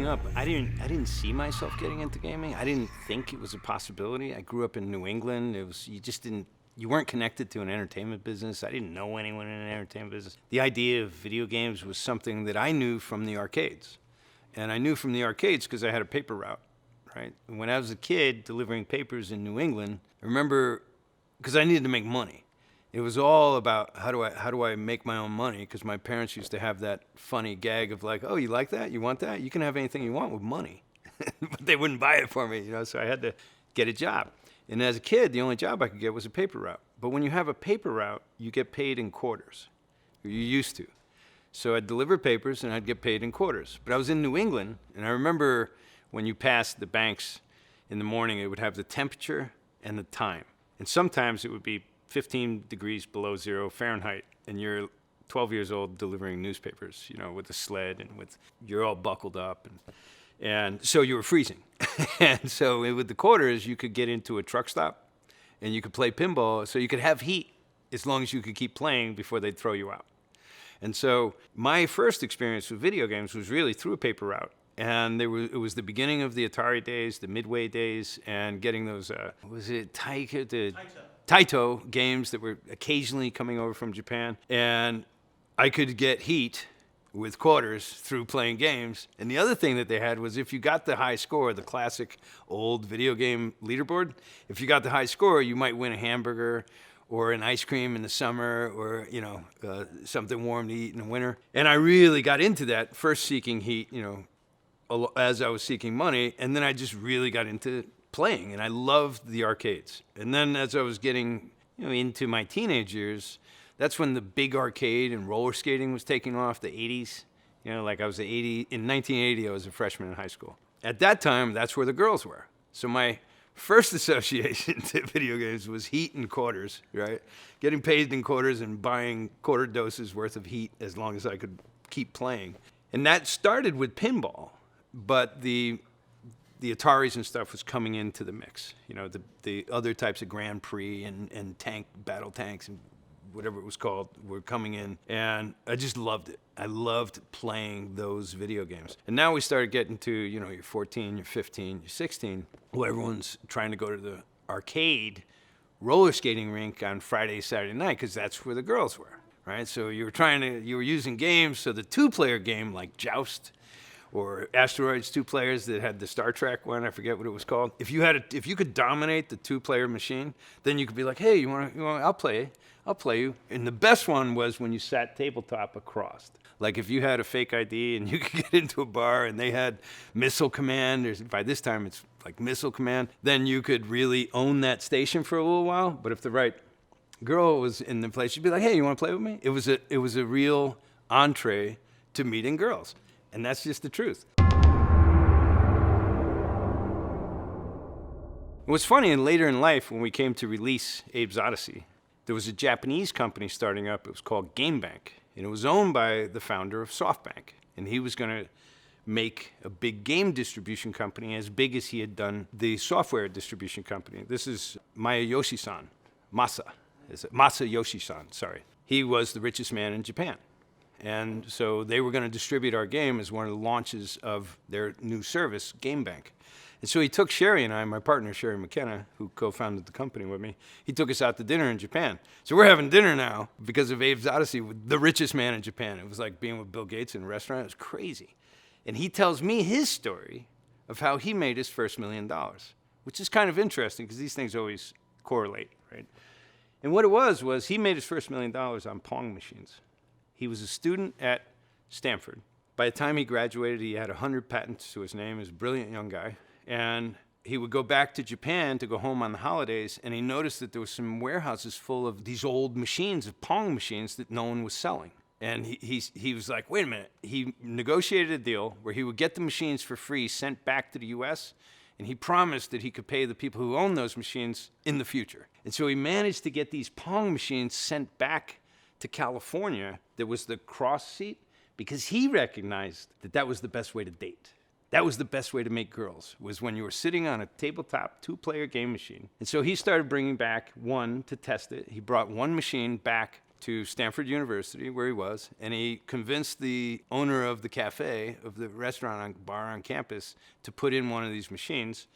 growing up, I didn't see myself getting into gaming. I didn't think it was a possibility. I grew up in New England. You weren't connected to an entertainment business. I didn't know anyone in an entertainment business. The idea of video games was something that I knew from the arcades. And I knew from the arcades because I had a paper route, right? And when I was a kid delivering papers in New England, I remember, because I needed to make money. It was all about how do I make my own money, because my parents used to have that funny gag of like, oh, you like that? You want that? You can have anything you want with money. But they wouldn't buy it for me, so I had to get a job. And as a kid, the only job I could get was a paper route. But when you have a paper route, you get paid in quarters. Or you used to. So I'd deliver papers and I'd get paid in quarters. But I was in New England, and I remember when you passed the banks in the morning, it would have the temperature and the time. And sometimes it would be 15 degrees below 0 Fahrenheit, and you're 12 years old delivering newspapers, with a sled, and you're all buckled up, and so you were freezing. And so with the quarters, you could get into a truck stop, and you could play pinball, so you could have heat as long as you could keep playing before they'd throw you out. And so my first experience with video games was really through a paper route. And it was the beginning of the Atari days, the Midway days, and getting those, Taito games that were occasionally coming over from Japan. And I could get heat with quarters through playing games. And the other thing that they had was if you got the high score, the classic old video game leaderboard, if you got the high score, you might win a hamburger or an ice cream in the summer, or something warm to eat in the winter. And I really got into that, first seeking heat, as I was seeking money, and then I just really got into playing, and I loved the arcades. And then as I was getting into my teenage years, that's when the big arcade and roller skating was taking off, the 80s. In 1980, I was a freshman in high school. At that time, that's where the girls were. So my first association to video games was heat and quarters, right? Getting paid in quarters and buying quarter doses worth of heat as long as I could keep playing. And that started with pinball. But the Ataris and stuff was coming into the mix. The other types of Grand Prix and battle tanks and whatever it was called were coming in. And I just loved it. I loved playing those video games. And now we started getting to, you're 14, you're 15, you're 16. Well, everyone's trying to go to the arcade roller skating rink on Friday, Saturday night, because that's where the girls were, right? So you were using games. So the two-player game like Joust, or Asteroids, 2 players that had the Star Trek one, I forget what it was called. If you could dominate the 2-player machine, then you could be like, hey, I'll play you. And the best one was when you sat tabletop across. Like if you had a fake ID and you could get into a bar and they had Missile Command, or by this time it's like Missile Command, then you could really own that station for a little while. But if the right girl was in the place, you'd be like, hey, you want to play with me? It was a real entree to meeting girls. And that's just the truth. It was funny, and later in life, when we came to release Abe's Odyssey, there was a Japanese company starting up. It was called GameBank, and it was owned by the founder of SoftBank. And he was going to make a big game distribution company as big as he had done the software distribution company. This is Masayoshi Son. Masayoshi Son, sorry. He was the richest man in Japan. And so they were going to distribute our game as one of the launches of their new service, GameBank. And so he took Sherry and I, my partner, Sherry McKenna, who co-founded the company with me, he took us out to dinner in Japan. So we're having dinner now because of Abe's Odyssey with the richest man in Japan. It was like being with Bill Gates in a restaurant. It was crazy. And he tells me his story of how he made his first $1 million, which is kind of interesting because these things always correlate, right? And what it was he made his first $1 million on Pong machines. He was a student at Stanford. By the time he graduated, he had 100 patents to his name. He was a brilliant young guy. And he would go back to Japan to go home on the holidays, and he noticed that there were some warehouses full of these old machines, of Pong machines, that no one was selling. And he was like, wait a minute. He negotiated a deal where he would get the machines for free sent back to the U.S., and he promised that he could pay the people who owned those machines in the future. And so he managed to get these Pong machines sent back to California. There was the cross seat, because he recognized that that was the best way to date. That was the best way to make girls, was when you were sitting on a tabletop 2-player game machine. And so he started bringing back one to test it. He brought one machine back to Stanford University, where he was, and he convinced the owner of the cafe, of the restaurant bar on campus, to put in one of these machines.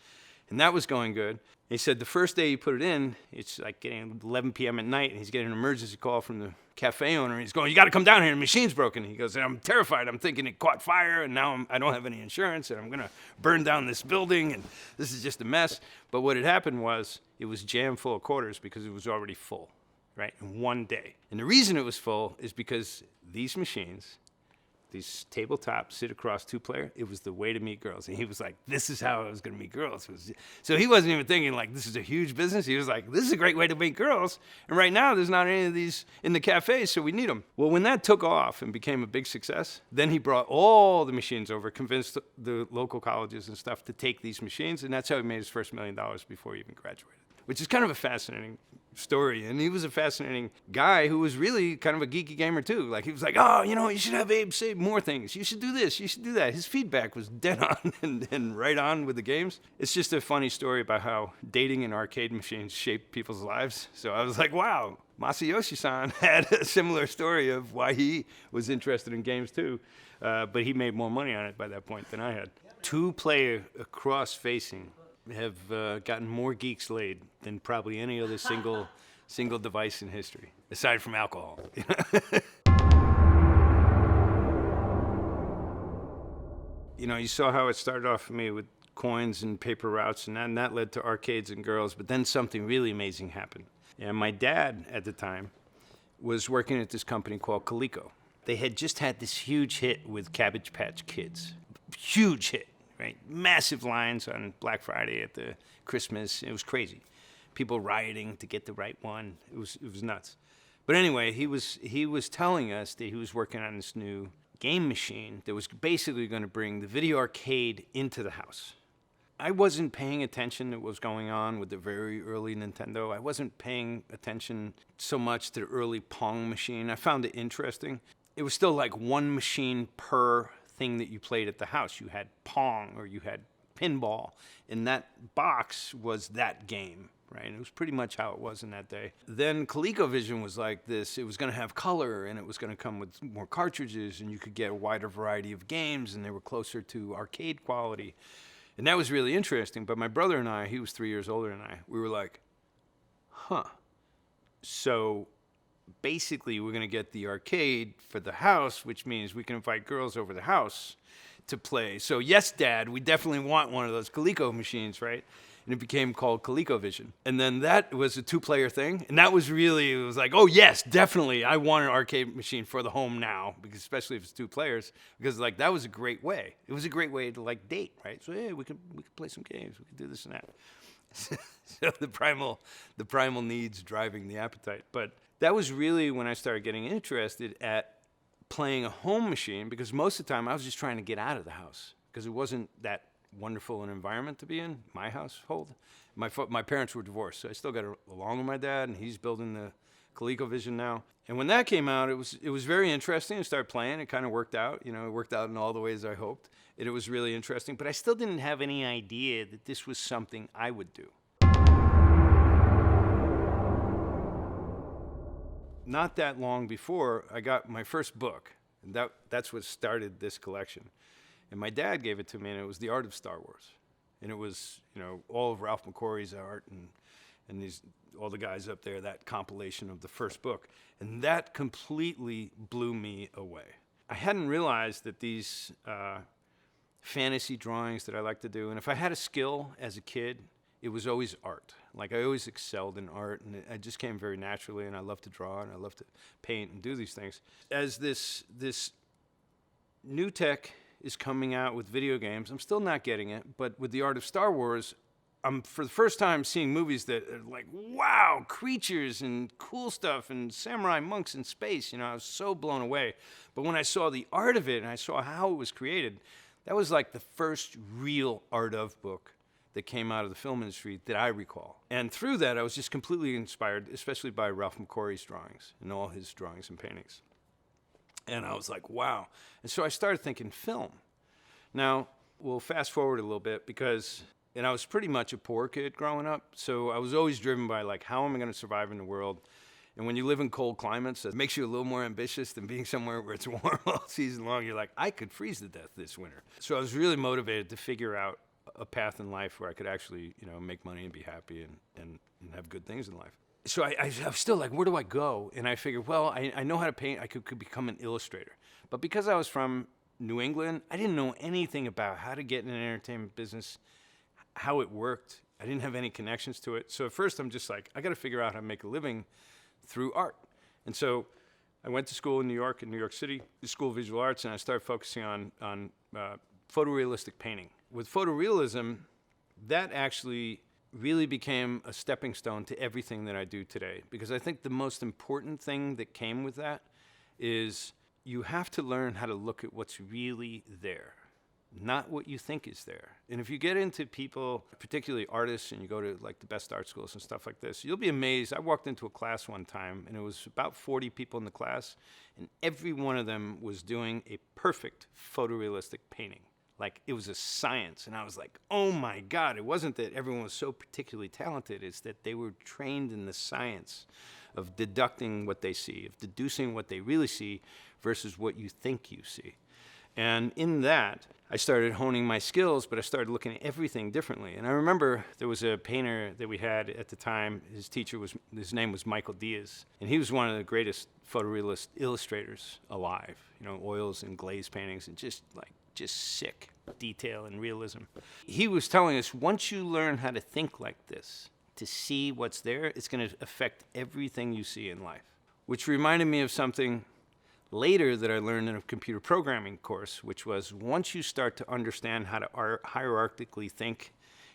And that was going good. He said the first day he put it in, it's like getting 11 p.m. at night, and he's getting an emergency call from the cafe owner. He's going, "You got to come down here. The machine's broken." He goes, "I'm terrified. I'm thinking it caught fire, and now I don't have any insurance, and I'm going to burn down this building, and this is just a mess." But what had happened was it was jammed full of quarters because it was already full, right, in one day. And the reason it was full is because these machines, these tabletop sit-across two-player, it was the way to meet girls. And he was like, this is how I was going to meet girls. So he wasn't even thinking, like, this is a huge business. He was like, this is a great way to meet girls. And right now, there's not any of these in the cafe, so we need them. Well, when that took off and became a big success, then he brought all the machines over, convinced the local colleges and stuff to take these machines, and that's how he made his first $1 million before he even graduated, which is kind of a fascinating story. And he was a fascinating guy who was really kind of a geeky gamer too. Like, he was like, "Oh, you should have Abe say more things. You should do this. You should do that." His feedback was dead on and right on with the games. It's just a funny story about how dating and arcade machines shaped people's lives. So I was like, wow, Masayoshi Son had a similar story of why he was interested in games too. But he made more money on it by that point than I had. Two-player cross-facing have gotten more geeks laid than probably any other single device in history, aside from alcohol. You saw how it started off for me with coins and paper routes, and that led to arcades and girls, but then something really amazing happened. And my dad, at the time, was working at this company called Coleco. They had just had this huge hit with Cabbage Patch Kids. Huge hit. Right? Massive lines on Black Friday at the Christmas. It was crazy. People rioting to get the right one. It was nuts. But anyway, he was telling us that he was working on this new game machine that was basically going to bring the video arcade into the house. I wasn't paying attention to what was going on with the very early Nintendo. I wasn't paying attention so much to the early Pong machine. I found it interesting. It was still like one machine per thing that you played at the house. You had Pong or you had pinball, and that box was that game, right? And it was pretty much how it was in that day. Then ColecoVision was like this. It was going to have color, and it was going to come with more cartridges, and you could get a wider variety of games, and they were closer to arcade quality. And that was really interesting. But my brother and I, he was 3 years older than I, we were like, so basically we're going to get the arcade for the house, which means we can invite girls over the house to play. So yes, Dad, we definitely want one of those Coleco machines, right? And it became called ColecoVision. And then that was a two-player thing. And that was really, it was like, oh yes, definitely, I want an arcade machine for the home now, because especially if it's two players, because like that was a great way. It was a great way to like date, right? So yeah, we could play some games, we could do this and that. So the primal needs driving the appetite. But that was really when I started getting interested at playing a home machine, because most of the time I was just trying to get out of the house because it wasn't that wonderful an environment to be in, my household. My parents were divorced, so I still got along with my dad, and he's building the ColecoVision now. And when that came out, it was very interesting to start playing. It kind of worked out. It worked out in all the ways I hoped. It was really interesting, but I still didn't have any idea that this was something I would do. Not that long before, I got my first book, and that's what started this collection. And my dad gave it to me, and it was The Art of Star Wars. And it was, all of Ralph McQuarrie's art and all the guys up there, that compilation of the first book. And that completely blew me away. I hadn't realized that these fantasy drawings that I like to do, and if I had a skill as a kid, it was always art. Like, I always excelled in art, and it just came very naturally, and I love to draw, and I love to paint and do these things. As this new tech is coming out with video games, I'm still not getting it, but with The Art of Star Wars, I'm for the first time seeing movies that are like, wow, creatures and cool stuff and samurai monks in space. I was so blown away. But when I saw the art of it and I saw how it was created, that was like the first real art of book that came out of the film industry that I recall. And through that, I was just completely inspired, especially by Ralph McQuarrie's drawings and all his drawings and paintings. And I was like, wow. And so I started thinking film. Now, we'll fast forward a little bit because, and I was pretty much a poor kid growing up, so I was always driven by like, how am I going to survive in the world? And when you live in cold climates, it makes you a little more ambitious than being somewhere where it's warm all season long. You're like, I could freeze to death this winter. So I was really motivated to figure out a path in life where I could actually, make money and be happy and have good things in life. So I was still like, where do I go? And I figured, well, I know how to paint. I could become an illustrator. But because I was from New England, I didn't know anything about how to get in an entertainment business, how it worked. I didn't have any connections to it. So at first I'm just like, I got to figure out how to make a living through art. And so I went to school in New York City, the School of Visual Arts, and I started focusing on photorealistic painting. With photorealism, that actually really became a stepping stone to everything that I do today. Because I think the most important thing that came with that is you have to learn how to look at what's really there, not what you think is there. And if you get into people, particularly artists, and you go to like the best art schools and stuff like this, you'll be amazed. I walked into a class one time, and it was about 40 people in the class, and every one of them was doing a perfect photorealistic painting. Like, it was a science. And I was like, oh my God, it wasn't that everyone was so particularly talented, it's that they were trained in the science of deducting what they see, of deducing what they really see versus what you think you see. And in that, I started honing my skills, but I started looking at everything differently. And I remember there was a painter that we had at the time. His name was Michael Diaz. And he was one of the greatest photorealist illustrators alive. Oils and glaze paintings and just sick detail and realism. He was telling us, once you learn how to think like this, to see what's there, it's going to affect everything you see in life. Which reminded me of something later that I learned in a computer programming course, which was once you start to understand how to hierarchically think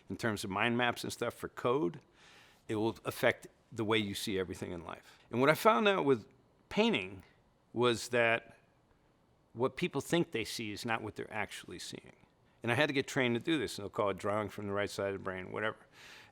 in terms of mind maps and stuff for code, it will affect the way you see everything in life. And what I found out with painting was that what people think they see is not what they're actually seeing. And I had to get trained to do this. And they'll call it drawing from the right side of the brain, whatever.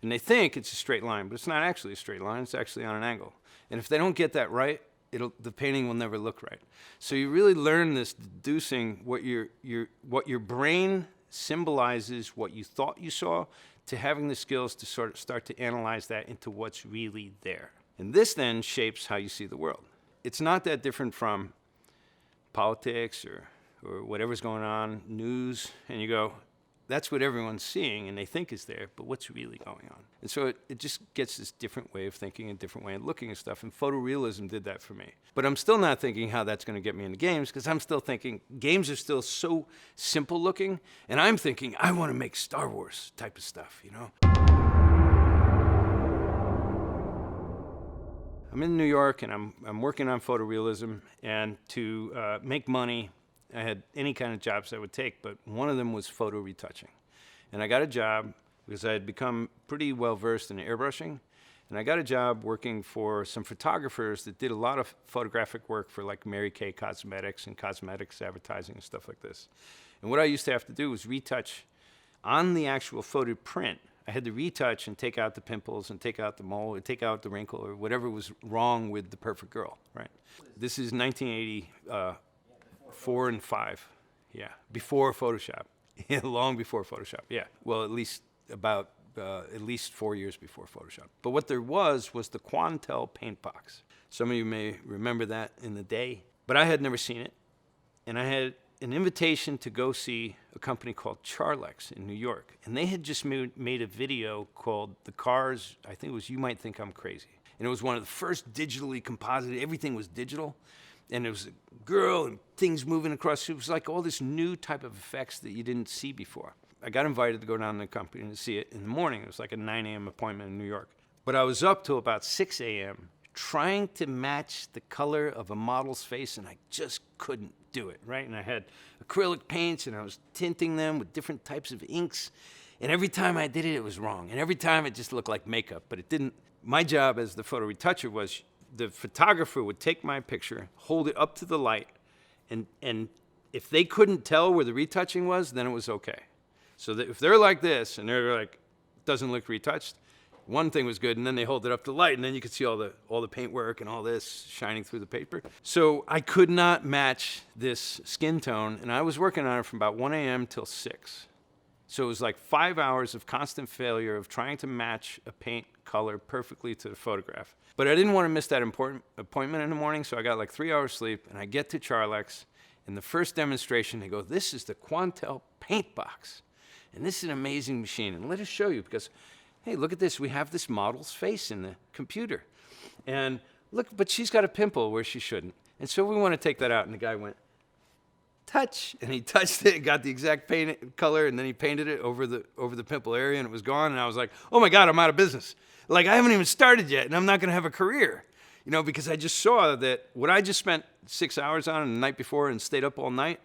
And they think it's a straight line, but it's not actually a straight line. It's actually on an angle. And if they don't get that right, the painting will never look right. So you really learn this deducing what your brain symbolizes, what you thought you saw, to having the skills to sort of start to analyze that into what's really there. And this then shapes how you see the world. It's not that different from politics or whatever's going on, news, and you go, that's what everyone's seeing and they think is there, but what's really going on? And so it just gets this different way of thinking, a different way of looking at stuff, and photorealism did that for me. But I'm still not thinking how that's going to get me into games, because I'm still thinking games are still so simple looking, and I'm thinking I want to make Star Wars type of stuff, I'm in New York, and I'm working on photorealism, and to make money, I had any kind of jobs I would take, but one of them was photo retouching. And I got a job because I had become pretty well versed in airbrushing, and I got a job working for some photographers that did a lot of photographic work for like Mary Kay Cosmetics and cosmetics advertising and stuff like this. And what I used to have to do was retouch on the actual photo print. I had to retouch and take out the pimples and take out the mole and take out the wrinkle or whatever was wrong with the perfect girl, right? This is 1984 and 5, yeah, before Photoshop, long before Photoshop, yeah. Well, at least 4 years before Photoshop. But what there was the Quantel Paintbox. Some of you may remember that in the day, but I had never seen it, and I had an invitation to go see a company called Charlex in New York. And they had just made a video called The Cars, I think it was You Might Think I'm Crazy. And it was one of the first digitally composited, everything was digital. And it was a girl and things moving across. It was like all this new type of effects that you didn't see before. I got invited to go down to the company to see it in the morning. It was like a 9 a.m. appointment in New York. But I was up till about 6 a.m. trying to match the color of a model's face, and I just couldn't do it, right? And I had acrylic paints, and I was tinting them with different types of inks, and every time I did it, it was wrong. And every time it just looked like makeup, but it didn't. My job as the photo retoucher was the photographer would take my picture, hold it up to the light, and if they couldn't tell where the retouching was, then it was okay. So that if they're like this, and they're like, doesn't look retouched, one thing was good, and then they hold it up to the light, and then you could see all the paint work and all this shining through the paper. So I could not match this skin tone, and I was working on it from about 1 a.m. till 6. So it was like 5 hours of constant failure of trying to match a paint color perfectly to the photograph. But I didn't want to miss that important appointment in the morning, so I got like 3 hours sleep, and I get to Charlex. In the first demonstration, they go, this is the Quantel Paintbox. And this is an amazing machine. And let us show you because, hey, look at this. We have this model's face in the computer. And look, but she's got a pimple where she shouldn't. And so we want to take that out. And the guy went, touch. And he touched it, got the exact paint color, and then he painted it over the pimple area, and it was gone. And I was like, oh, my God, I'm out of business. Like, I haven't even started yet, and I'm not going to have a career. You know, because I just saw that what I just spent 6 hours on the night before and stayed up all night,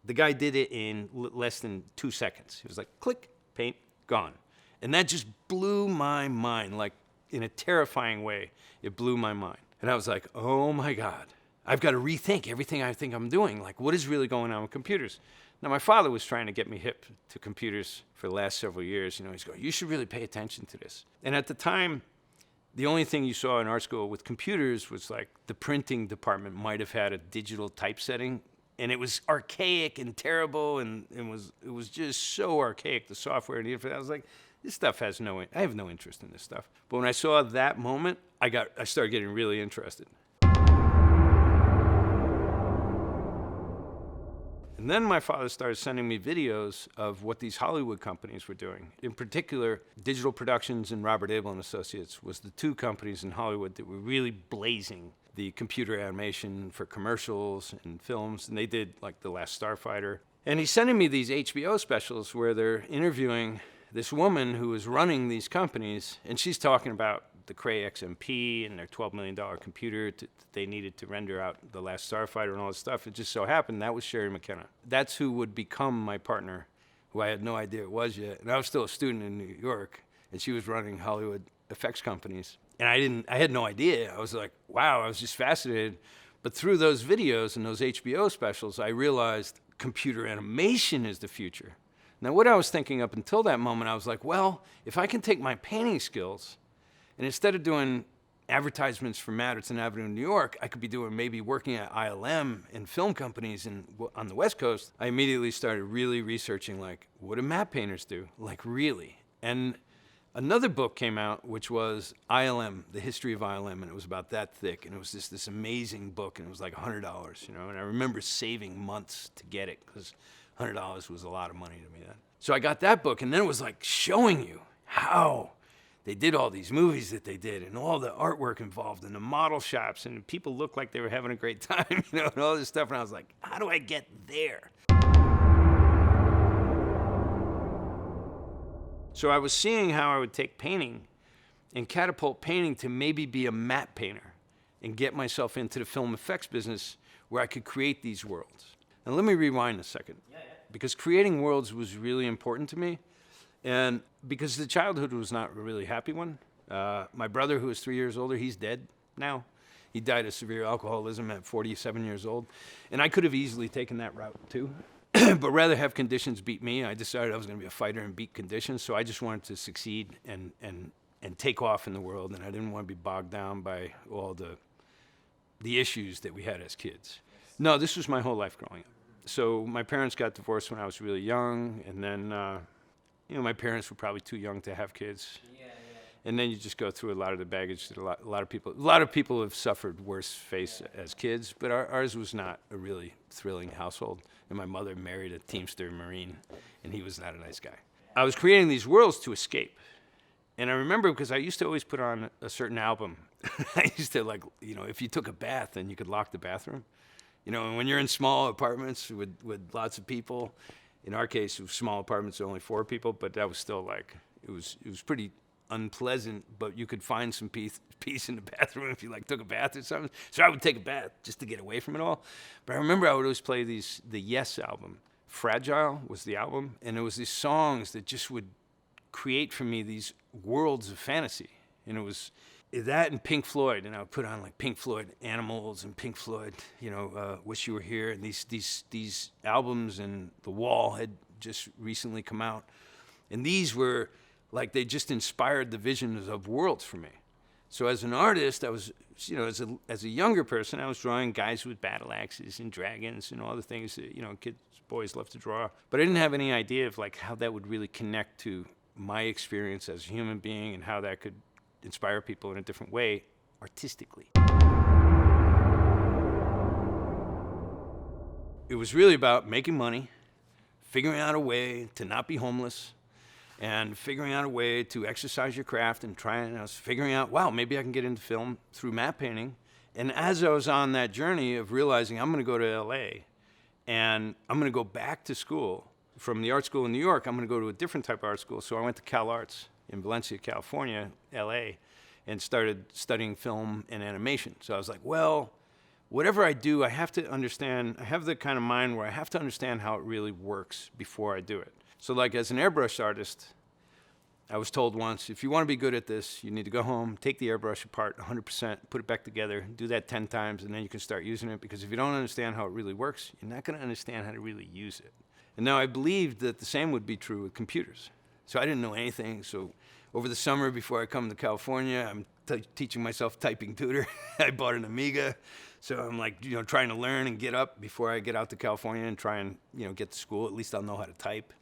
the guy did it in less than 2 seconds. He was like, click, paint, gone. And that just blew my mind, like in a terrifying way. It blew my mind. And I was like, oh my God, I've got to rethink everything I think I'm doing. Like, what is really going on with computers? Now, my father was trying to get me hip to computers for the last several years. You know, he's going, you should really pay attention to this. And at the time, the only thing you saw in art school with computers was like the printing department might have had a digital typesetting, and it was archaic and terrible, and it was just so archaic, the software needed for that. I was like, this stuff I have no interest in this stuff. But when I saw that moment, I started getting really interested. And then my father started sending me videos of what these Hollywood companies were doing. In particular, Digital Productions and Robert Abel & Associates was the two companies in Hollywood that were really blazing the computer animation for commercials and films. And they did like The Last Starfighter. And he's sending me these HBO specials where they're interviewing this woman who is running these companies, and she's talking about the Cray XMP and their $12 million computer that they needed to render out The Last Starfighter and all this stuff. It just so happened that was Sherry McKenna. That's who would become my partner, who I had no idea it was yet. And I was still a student in New York, and she was running Hollywood effects companies. And I had no idea. I was like, wow, I was just fascinated. But through those videos and those HBO specials, I realized computer animation is the future. Now, what I was thinking up until that moment, I was like, well, if I can take my painting skills, and instead of doing advertisements for Madison Avenue in New York, I could be doing maybe working at ILM and film companies on the West Coast. I immediately started really researching, like, what do map painters do? Like, really? And another book came out, which was ILM, The History of ILM, and it was about that thick, and it was this amazing book, and it was like $100, you know, and I remember saving months to get it, because $100 was a lot of money to me then. So I got that book, and then it was like showing you how they did all these movies that they did and all the artwork involved and the model shops, and people looked like they were having a great time, you know, and all this stuff. And I was like, how do I get there? So I was seeing how I would take painting and catapult painting to maybe be a matte painter and get myself into the film effects business where I could create these worlds. And let me rewind a second, because creating worlds was really important to me. And because the childhood was not a really happy one. My brother, who was 3 years older, he's dead now. He died of severe alcoholism at 47 years old. And I could have easily taken that route too, but rather have conditions beat me. I decided I was going to be a fighter and beat conditions, so I just wanted to succeed and take off in the world, and I didn't want to be bogged down by all the issues that we had as kids. No, this was my whole life growing up. So my parents got divorced when I was really young, and then you know, my parents were probably too young to have kids. And then you just go through a lot of the baggage that a lot of people have suffered worse face as kids, but ours was not a really thrilling household. And my mother married a Teamster Marine, and he was not a nice guy. I was creating these worlds to escape. And I remember, because I used to always put on a certain album. I used to, like, you know, if you took a bath, then you could lock the bathroom. You know, and when you're in small apartments with lots of people, in our case, it was small apartments, only 4 people, but that was still like, it was pretty unpleasant, but you could find some peace in the bathroom if you like took a bath or something. So I would take a bath just to get away from it all. But I remember I would always play the Yes album. Fragile was the album, and it was these songs that just would create for me these worlds of fantasy. And it was that and Pink Floyd, and I would put on like Pink Floyd Animals and Pink Floyd, you know, Wish You Were Here, and these albums, and The Wall had just recently come out, and these were like, they just inspired the visions of worlds for me. So as an artist, I was, you know, as a younger person, I was drawing guys with battle axes and dragons and all the things that, you know, boys love to draw, but I didn't have any idea of like how that would really connect to my experience as a human being and how that could inspire people in a different way artistically. It was really about making money, figuring out a way to not be homeless, and figuring out a way to exercise your craft and I was figuring out, wow, maybe I can get into film through matte painting. And as I was on that journey of realizing I'm going to go to LA and I'm going to go back to school from the art school in New York, I'm going to go to a different type of art school. So I went to Cal Arts in Valencia, California, LA, and started studying film and animation. So I was like, well, whatever I do, I have to understand, I have the kind of mind where I have to understand how it really works before I do it. So like as an airbrush artist, I was told once, if you want to be good at this, you need to go home, take the airbrush apart 100%, put it back together, do that 10 times, and then you can start using it. Because if you don't understand how it really works, you're not going to understand how to really use it. And now I believed that the same would be true with computers. So I didn't know anything. So over the summer before I come to California, I'm teaching myself typing tutor. I bought an Amiga. So I'm like, trying to learn and get up before I get out to California and try and, get to school. At least I'll know how to type.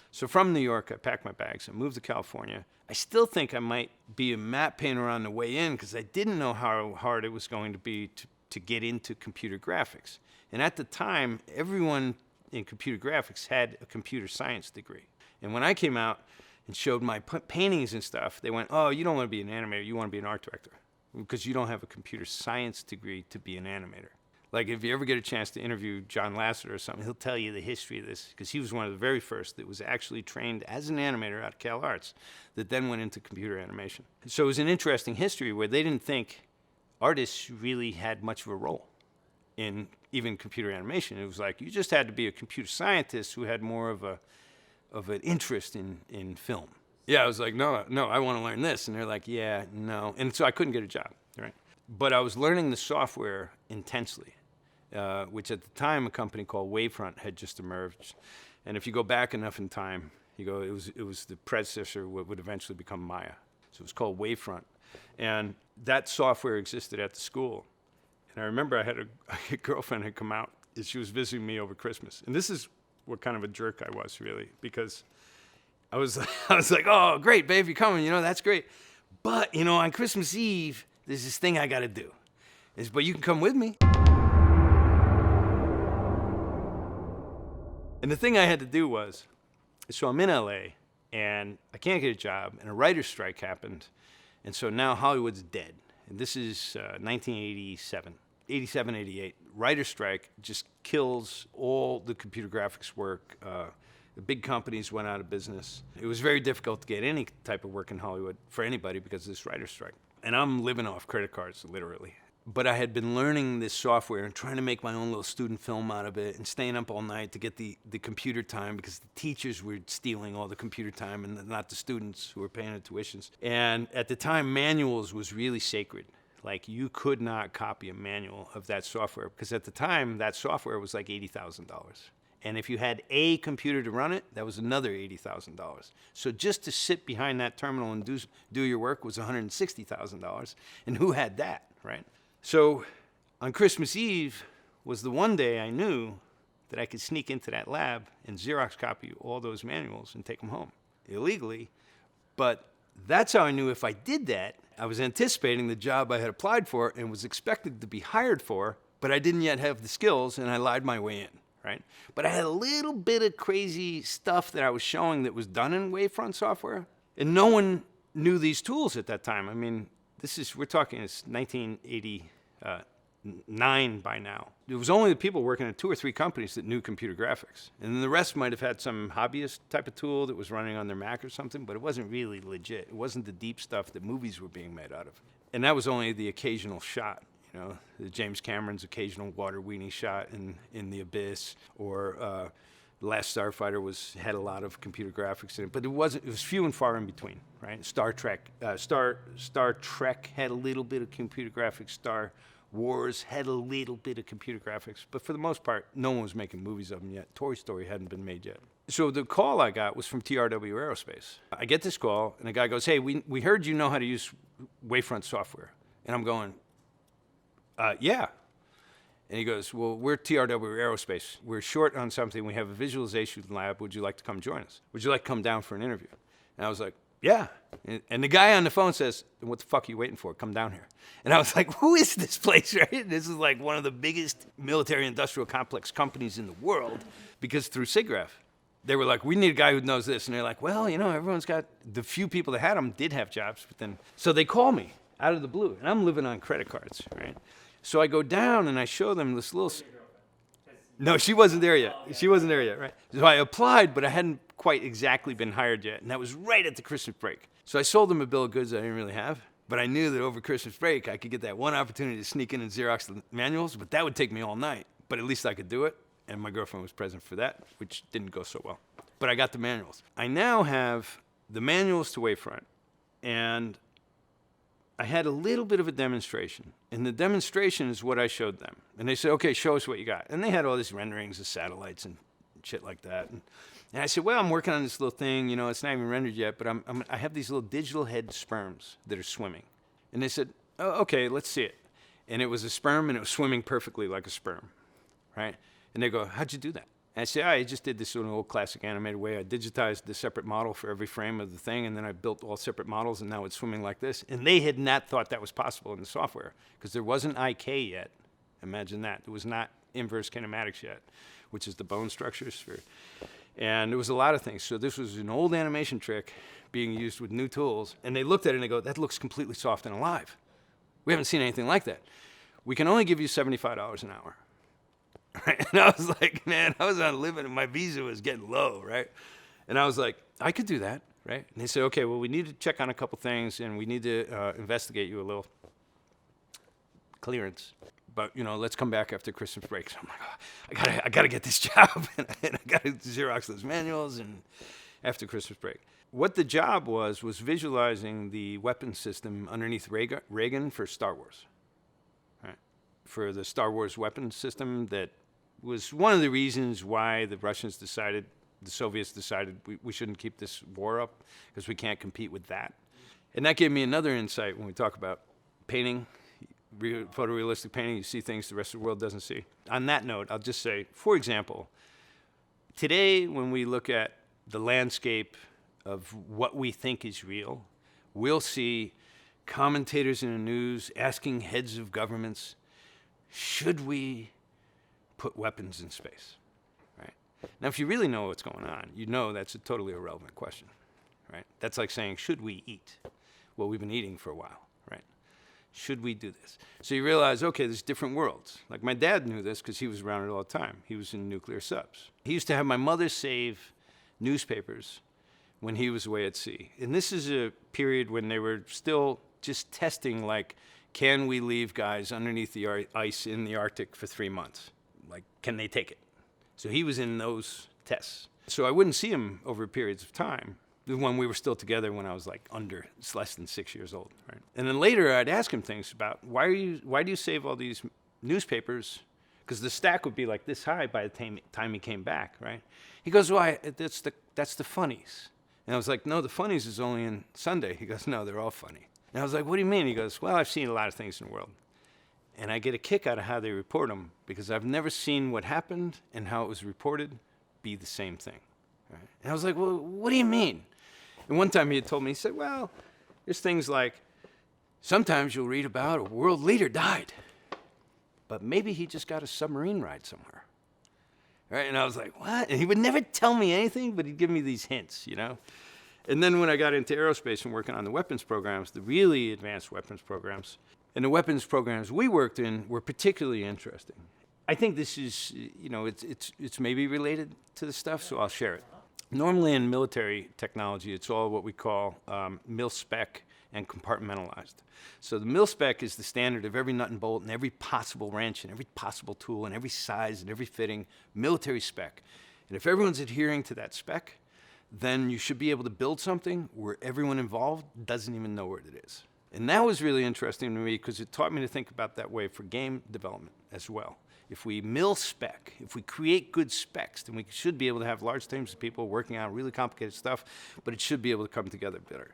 So from New York, I packed my bags and moved to California. I still think I might be a matte painter on the way in because I didn't know how hard it was going to be to get into computer graphics. And at the time, everyone in computer graphics had a computer science degree. And when I came out and showed my paintings and stuff, they went, oh, you don't want to be an animator, you want to be an art director because you don't have a computer science degree to be an animator. Like if you ever get a chance to interview John Lasseter or something, he'll tell you the history of this because he was one of the very first that was actually trained as an animator out of Cal Arts that then went into computer animation. So it was an interesting history where they didn't think artists really had much of a role in even computer animation. It was like you just had to be a computer scientist who had more of an interest in film. Yeah, I was like, no, I want to learn this. And they're like, yeah, no. And so I couldn't get a job, right? But I was learning the software intensely, which at the time a company called Wavefront had just emerged. And if you go back enough in time, it was the predecessor of what would eventually become Maya. So it was called Wavefront. And that software existed at the school. And I remember I had a girlfriend had come out, and she was visiting me over Christmas. And this is what kind of a jerk I was, really, because I was like, oh, great, babe, you're coming, that's great. But, on Christmas Eve, there's this thing I got to do. But you can come with me. And the thing I had to do was, so I'm in LA, and I can't get a job, and a writer's strike happened. And so now Hollywood's dead. And this is 1987, 88. Writer's strike just kills all the computer graphics work. The big companies went out of business. It was very difficult to get any type of work in Hollywood for anybody because of this writer's strike. And I'm living off credit cards, literally. But I had been learning this software and trying to make my own little student film out of it and staying up all night to get the computer time because the teachers were stealing all the computer time and not the students who were paying the tuitions. And at the time, manuals was really sacred. Like, you could not copy a manual of that software because at the time, that software was like $80,000. And if you had a computer to run it, that was another $80,000. So just to sit behind that terminal and do your work was $160,000. And who had that, right? So on Christmas Eve was the one day I knew that I could sneak into that lab and Xerox copy all those manuals and take them home illegally. But that's how I knew if I did that, I was anticipating the job I had applied for and was expected to be hired for, but I didn't yet have the skills and I lied my way in. Right? But I had a little bit of crazy stuff that I was showing that was done in Wavefront software, and no one knew these tools at that time. I mean, we're talking, it's 1989 by now. It was only the people working at 2 or 3 companies that knew computer graphics. And then the rest might have had some hobbyist type of tool that was running on their Mac or something, but it wasn't really legit. It wasn't the deep stuff that movies were being made out of. And that was only the occasional shot. The James Cameron's occasional water weenie shot in The Abyss, or The Last Starfighter had a lot of computer graphics in it, but it was few and far in between, right? Star Trek had a little bit of computer graphics. Star Wars had a little bit of computer graphics, but for the most part, no one was making movies of them yet. Toy Story hadn't been made yet. So the call I got was from TRW Aerospace. I get this call, and the guy goes, hey, we heard you know how to use Wavefront software. And I'm going, yeah. And he goes, well, we're TRW Aerospace. We're short on something. We have a visualization lab. Would you like to come join us? Would you like to come down for an interview? And I was like, Yeah. And the guy on the phone says, what the fuck are you waiting for? Come down here. And I was like, who is this place, right? This is like one of the biggest military industrial complex companies in the world, because through SIGGRAPH, they were like, we need a guy who knows this. And they're like, well, you know, everyone's got, the few people that had them did have jobs. But then, so they call me out of the blue, and I'm living on credit cards, right? So I go down and I show them this little, no, she wasn't there yet. She wasn't there yet, right? So I applied, but I hadn't quite exactly been hired yet. And that was right at the Christmas break. So I sold them a bill of goods I didn't really have. But I knew that over Christmas break, I could get that one opportunity to sneak in and Xerox the manuals, but that would take me all night. But at least I could do it. And my girlfriend was present for that, which didn't go so well. But I got the manuals. I now have the manuals to Wavefront, and I had a little bit of a demonstration. And the demonstration is what I showed them. And they said, okay, show us what you got. And they had all these renderings of satellites and shit like that. And I said, well, I'm working on this little thing. You know, it's not even rendered yet, but I have these little digital head sperms that are swimming. And they said, oh, okay, let's see it. And it was a sperm, and it was swimming perfectly like a sperm, right? And they go, how'd you do that? And I say, I just did this in an old classic animated way. I digitized the separate model for every frame of the thing, and then I built all separate models, and now it's swimming like this. And they had not thought that was possible in the software, because there wasn't IK yet. Imagine that. There was not inverse kinematics yet, which is the bone structures for... And there was a lot of things. So this was an old animation trick being used with new tools. And they looked at it and they go, that looks completely soft and alive. We haven't seen anything like that. We can only give you $75 an hour. Right? And I was like, man, I was on limit and my visa was getting low, right? And I was like, I could do that, right? And they said, okay, well, we need to check on a couple things and we need to investigate you a little. Clearance. But, you know, let's come back after Christmas break. So I'm like, oh, I gotta get this job. and I gotta Xerox those manuals and after Christmas break. What the job was visualizing the weapon system underneath Reagan for Star Wars. Right? For the Star Wars weapon system that was one of the reasons why the Russians decided, the Soviets decided we shouldn't keep this war up because we can't compete with that. And that gave me another insight when we talk about painting. Photorealistic painting, you see things the rest of the world doesn't see. On that note, I'll just say, for example, today when we look at the landscape of what we think is real, we'll see commentators in the news asking heads of governments, should we put weapons in space? Right? Now, if you really know what's going on, you know that's a totally irrelevant question. Right? That's like saying, should we eat? Well, we've been eating for a while. Should we do this? So you realize, okay, there's different worlds. Like my dad knew this because he was around it all the time. He was in nuclear subs. He used to have my mother save newspapers when he was away at sea. And this is a period when they were still just testing, like, can we leave guys underneath the ice in the Arctic for 3 months? Like, can they take it? So he was in those tests. So I wouldn't see him over periods of time. When we were still together when I was like it's less than 6 years old, right? And then later I'd ask him things about why do you save all these newspapers? Because the stack would be like this high by the time he came back, right? He goes, why? That's the funnies. And I was like, no, the funnies is only in Sunday. He goes, no, they're all funny. And I was like, what do you mean? He goes, well, I've seen a lot of things in the world. And I get a kick out of how they report them because I've never seen what happened and how it was reported be the same thing. Right? And I was like, well, what do you mean? And one time he had told me, he said, well, there's things like, sometimes you'll read about a world leader died, but maybe he just got a submarine ride somewhere. Right? And I was like, what? And he would never tell me anything, but he'd give me these hints, you know? And then when I got into aerospace and working on the weapons programs, the really advanced weapons programs, and the weapons programs we worked in were particularly interesting. I think this is, you know, it's maybe related to the stuff, so I'll share it. Normally in military technology, it's all what we call mil-spec and compartmentalized. So the mil-spec is the standard of every nut and bolt and every possible wrench and every possible tool and every size and every fitting, military spec. And if everyone's adhering to that spec, then you should be able to build something where everyone involved doesn't even know what it is. And that was really interesting to me because it taught me to think about that way for game development as well. If we mil-spec, if we create good specs, then we should be able to have large teams of people working on really complicated stuff, but it should be able to come together better.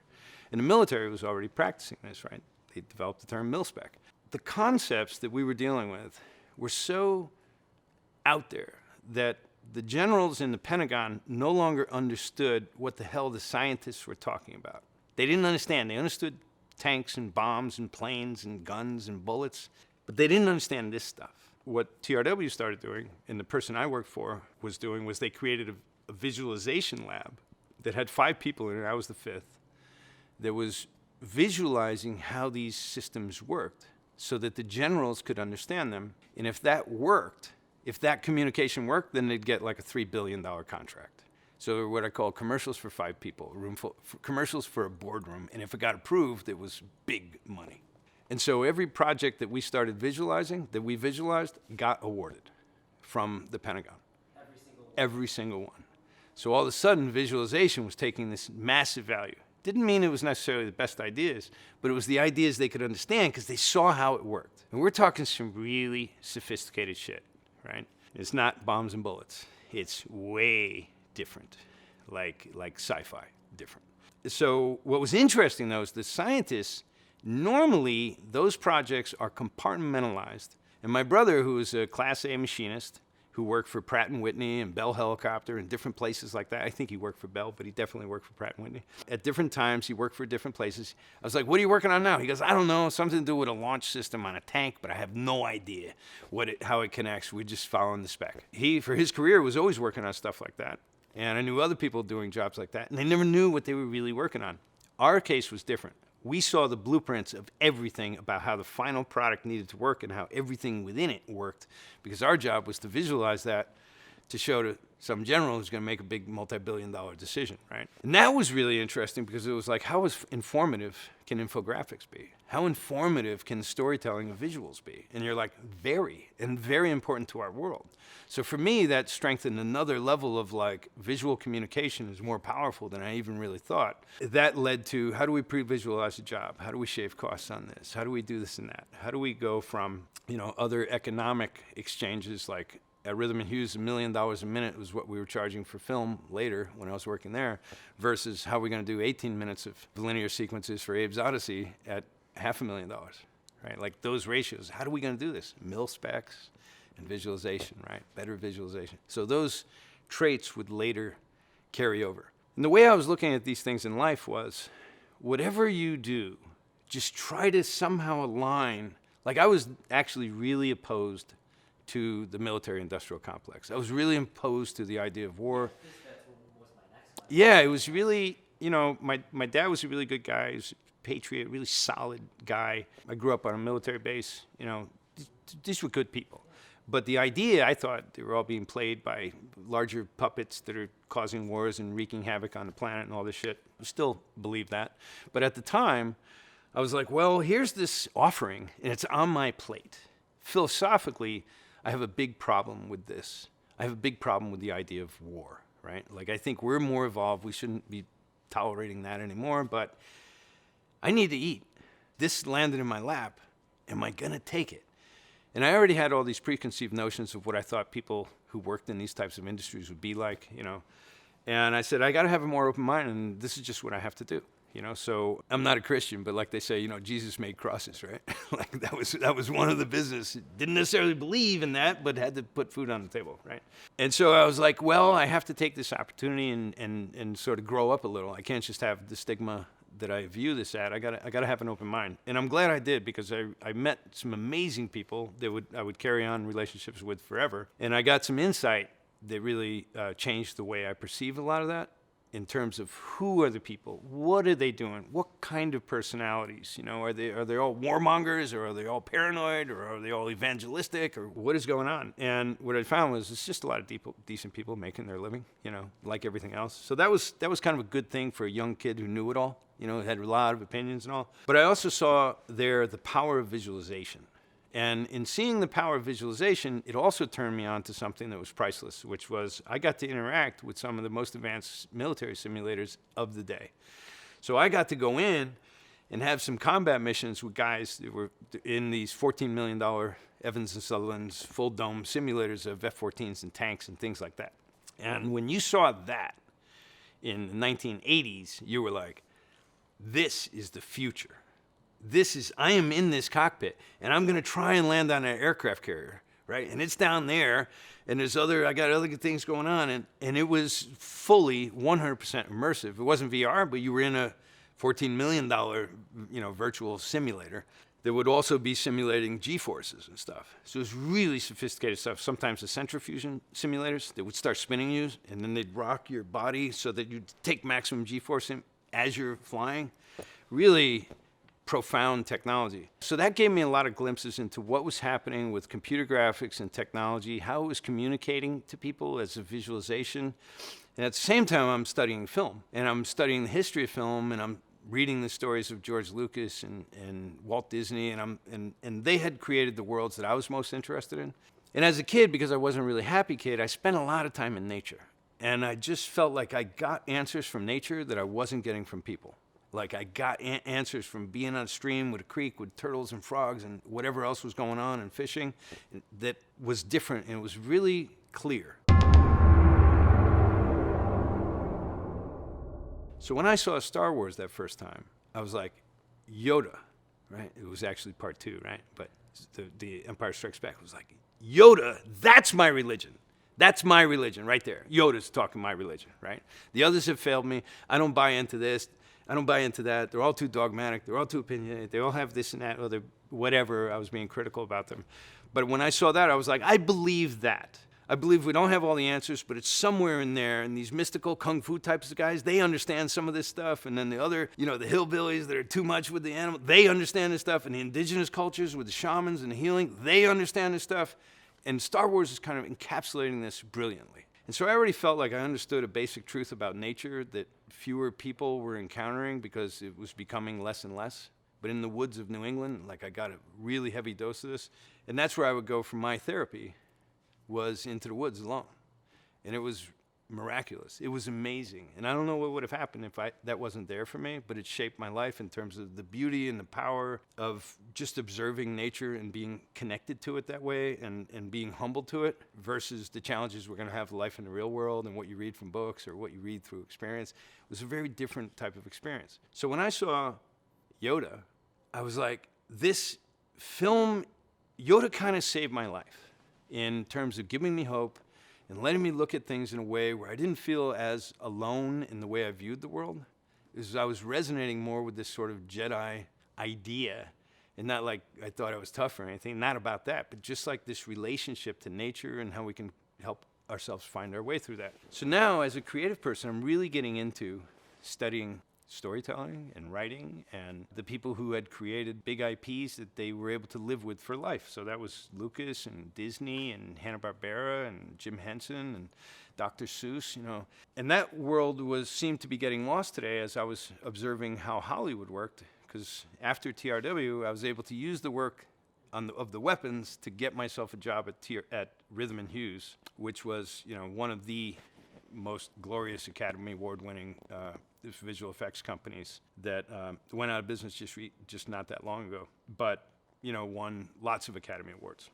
And the military was already practicing this, right? They developed the term mil-spec. The concepts that we were dealing with were so out there that the generals in the Pentagon no longer understood what the hell the scientists were talking about. They didn't understand. They understood tanks and bombs and planes and guns and bullets, but they didn't understand this stuff. What TRW started doing, and the person I worked for was doing, was they created a visualization lab that had 5 people in it. I was the 5th. That was visualizing how these systems worked so that the generals could understand them. And if that worked, if that communication worked, then they'd get like a $3 billion contract. So what I call commercials for 5 people, commercials for a boardroom. And if it got approved, it was big money. And so every project that we started visualizing, that we visualized, got awarded from the Pentagon. Every single one. So all of a sudden, visualization was taking this massive value. Didn't mean it was necessarily the best ideas, but it was the ideas they could understand because they saw how it worked. And we're talking some really sophisticated shit, right? It's not bombs and bullets. It's way different, like sci-fi different. So what was interesting, though, is the scientists, normally those projects are compartmentalized. And my brother, who was a Class A machinist, who worked for Pratt & Whitney and Bell Helicopter and different places like that. I think he worked for Bell, but he definitely worked for Pratt & Whitney. At different times, he worked for different places. I was like, what are you working on now? He goes, I don't know, something to do with a launch system on a tank, but I have no idea how it connects. We're just following the spec. He, for his career, was always working on stuff like that. And I knew other people doing jobs like that, and they never knew what they were really working on. Our case was different. We saw the blueprints of everything about how the final product needed to work and how everything within it worked, because our job was to visualize that to show to some general who's going to make a big multi-billion-dollar decision, right? And that was really interesting because it was like, how informative can infographics be? How informative can storytelling of visuals be? And you're like, very important to our world. So for me, that strengthened another level of like visual communication is more powerful than I even really thought. That led to, how do we pre-visualize a job? How do we shave costs on this? How do we do this and that? How do we go from, other economic exchanges like at Rhythm and Hughes, $1 million a minute was what we were charging for film later when I was working there, versus how are we going to do 18 minutes of linear sequences for Abe's Odyssey at $500,000, right? Like those ratios. How are we going to do this? Mil specs and visualization, right? Better visualization. So those traits would later carry over. And the way I was looking at these things in life was, whatever you do, just try to somehow align. Like I was actually really opposed to the military-industrial complex. I was really opposed to the idea of war. Yeah, it was really, my dad was a really good guy. He was a patriot, really solid guy. I grew up on a military base. These were good people. But the idea, I thought, they were all being played by larger puppets that are causing wars and wreaking havoc on the planet and all this shit. I still believe that. But at the time, I was like, well, here's this offering, and it's on my plate. Philosophically, I have a big problem with this. I have a big problem with the idea of war, right? Like, I think we're more evolved. We shouldn't be tolerating that anymore, but I need to eat. This landed in my lap. Am I going to take it? And I already had all these preconceived notions of what I thought people who worked in these types of industries would be like, And I said, I got to have a more open mind, and this is just what I have to do. So I'm not a Christian, but like they say, Jesus made crosses, right? Like that was one of the business. Didn't necessarily believe in that, but had to put food on the table, right? And so I was like, well, I have to take this opportunity and sort of grow up a little. I can't just have the stigma that I view this at. I gotta have an open mind. And I'm glad I did, because I met some amazing people that I would carry on relationships with forever. And I got some insight that really changed the way I perceive a lot of that. In terms of who are the people, what are they doing, what kind of personalities, are they all warmongers, or are they all paranoid, or are they all evangelistic, or what is going on? And what I found was it's just a lot of decent people making their living, like everything else. So that was kind of a good thing for a young kid who knew it all, had a lot of opinions and all. But I also saw there the power of visualization. And in seeing the power of visualization, it also turned me on to something that was priceless, which was I got to interact with some of the most advanced military simulators of the day. So I got to go in and have some combat missions with guys that were in these $14 million Evans and Sutherland's full dome simulators of F-14s and tanks and things like that. And when you saw that in the 1980s, you were like, this is the future. I am in this cockpit, and I'm going to try and land on an aircraft carrier, right? And it's down there, and I got other things going on, and it was fully 100% immersive. It wasn't VR, but you were in a $14 million, virtual simulator that would also be simulating G-forces and stuff. So it was really sophisticated stuff. Sometimes the centrifusion simulators that would start spinning you, and then they'd rock your body so that you'd take maximum G-force as you're flying. Really profound technology. So that gave me a lot of glimpses into what was happening with computer graphics and technology, how it was communicating to people as a visualization. And at the same time, I'm studying film, and I'm studying the history of film, and I'm reading the stories of George Lucas and Walt Disney, and they had created the worlds that I was most interested in. And as a kid, because I wasn't a really happy kid, I spent a lot of time in nature. And I just felt like I got answers from nature that I wasn't getting from people. Like I got answers from being on a stream with a creek with turtles and frogs and whatever else was going on and fishing that was different, and it was really clear. So when I saw Star Wars that first time, I was like, Yoda, right? It was actually part 2, right? But the Empire Strikes Back was like, Yoda, that's my religion. That's my religion right there. Yoda's talking my religion, right? The others have failed me. I don't buy into this. I don't buy into that. They're all too dogmatic. They're all too opinionated. They all have this and that, or whatever. I was being critical about them. But when I saw that, I was like, I believe that. I believe we don't have all the answers, but it's somewhere in there. And these mystical kung fu types of guys, they understand some of this stuff. And then the other, the hillbillies that are too much with the animal, they understand this stuff. And the indigenous cultures with the shamans and the healing, they understand this stuff. And Star Wars is kind of encapsulating this brilliantly. And so I already felt like I understood a basic truth about nature that fewer people were encountering because it was becoming less and less. But in the woods of New England, like I got a really heavy dose of this. And that's where I would go for my therapy, was into the woods alone. And it was miraculous. It was amazing. And I don't know what would have happened if that wasn't there for me, but it shaped my life in terms of the beauty and the power of just observing nature and being connected to it that way and being humble to it versus the challenges we're going to have life in the real world and what you read from books or what you read through experience. It was a very different type of experience. So when I saw Yoda, I was like, this film, Yoda kind of saved my life in terms of giving me hope and letting me look at things in a way where I didn't feel as alone in the way I viewed the world. I was resonating more with this sort of Jedi idea, and not like I thought I was tough or anything, not about that, but just like this relationship to nature and how we can help ourselves find our way through that. So now, as a creative person, I'm really getting into studying storytelling and writing and the people who had created big IPs that they were able to live with for life. So that was Lucas and Disney and Hanna-Barbera and Jim Henson and Dr. Seuss, And that world seemed to be getting lost today as I was observing how Hollywood worked, because after TRW, I was able to use the work of the weapons to get myself a job at Rhythm and Hughes, which was, one of the most glorious Academy Award-winning visual effects companies that went out of business just not that long ago, but won lots of Academy Awards.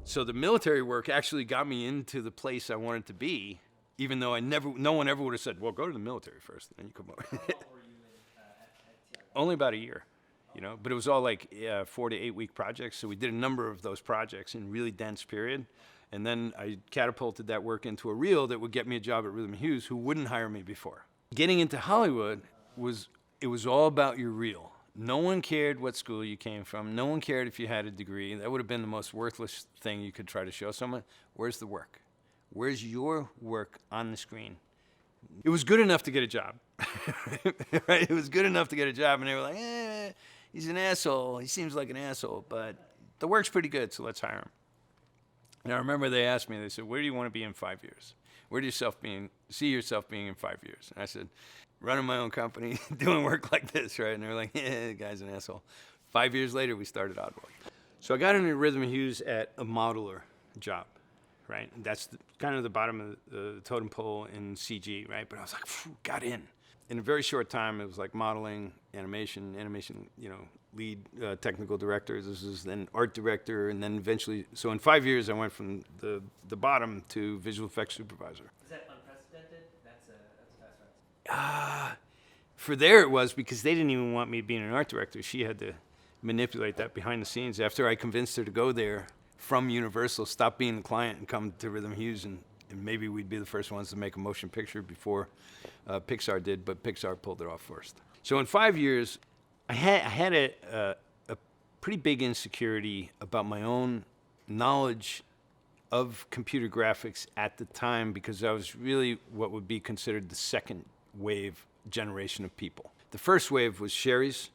So the military work actually got me into the place I wanted to be, even though no one ever would have said, well, go to the military first, and then you come over. How long were you at TRW? Only about a year. But it was all like 4 to 8 week projects. So we did a number of those projects in really dense period. And then I catapulted that work into a reel that would get me a job at Rhythm Hughes, who wouldn't hire me before. Getting into Hollywood was all about your reel. No one cared what school you came from. No one cared if you had a degree. That would have been the most worthless thing you could try to show someone. Where's the work? Where's your work on the screen? It was good enough to get a job. Right? It was good enough to get a job, and they were like, he's an asshole. He seems like an asshole, but the work's pretty good, so let's hire him. And I remember they asked me, they said, where do you want to be in 5 years? Where do you see yourself being in 5 years? And I said, running my own company, doing work like this, right? And they were like, the guy's an asshole. 5 years later, we started Oddworld. So I got into Rhythm Hughes at a modeler job, right? And that's kind of the bottom of the totem pole in CG, right? But I was like, got in. In a very short time, it was like modeling, animation, lead technical director. This is then art director, and then eventually, so in 5 years, I went from the bottom to visual effects supervisor. Is that unprecedented? That's a fast rise. For there it was, because they didn't even want me being an art director. She had to manipulate that behind the scenes. After I convinced her to go there from Universal, stop being the client and come to Rhythm Hughes and and maybe we'd be the first ones to make a motion picture before Pixar did, but Pixar pulled it off first. So in 5 years, I had a pretty big insecurity about my own knowledge of computer graphics at the time, because I was really what would be considered the second wave generation of people. The first wave was Sherry's,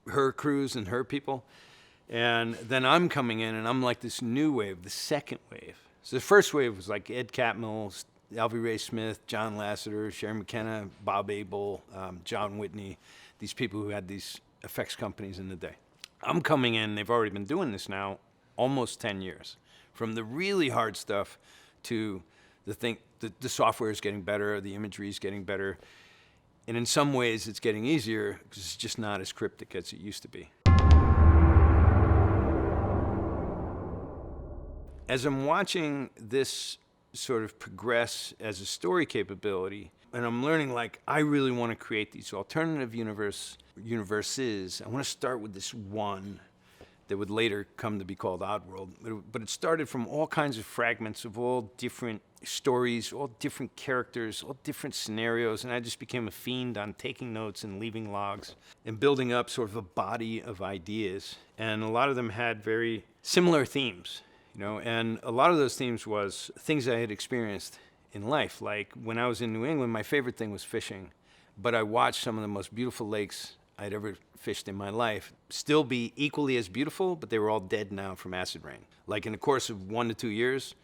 her crews and her people. And then I'm coming in and I'm like this new wave, the second wave. So the first wave was like Ed Catmull, Alvy Ray Smith, John Lasseter, Sherry McKenna, Bob Abel, John Whitney, these people who had these effects companies in the day. I'm coming in, they've already been doing this now almost 10 years. From the really hard stuff to the software is getting better, the imagery is getting better. And in some ways it's getting easier because it's just not as cryptic as it used to be. As I'm watching this sort of progress as a story capability, and I'm learning, like, I really want to create these alternative universes. I want to start with this one that would later come to be called Oddworld. But it started from all kinds of fragments of all different stories, all different characters, all different scenarios, and I just became a fiend on taking notes and leaving logs and building up sort of a body of ideas. And a lot of them had very similar themes, you know, and a lot of those themes was things I had experienced in life. Like when I was in New England, my favorite thing was fishing, but I watched some of the most beautiful lakes I'd ever fished in my life still be equally as beautiful, but they were all dead now from acid rain. Like in the course of 1 to 2 years,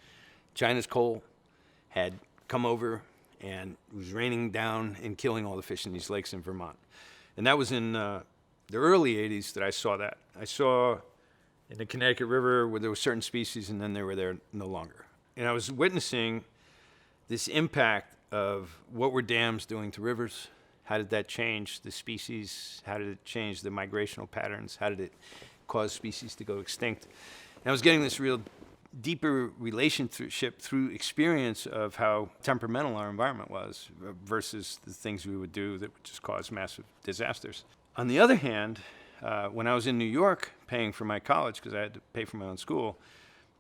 China's coal had come over and it was raining down and killing all the fish in these lakes in Vermont. And that was in the early 80s that I saw that. I saw in the Connecticut River where there were certain species and then they were there no longer. And I was witnessing this impact of what were dams doing to rivers. How did that change the species? How did it change the migrational patterns? How did it cause species to go extinct? And I was getting this real deeper relationship through experience of how temperamental our environment was versus the things we would do that would just cause massive disasters. On the other hand, when I was in New York paying for my college, because I had to pay for my own school,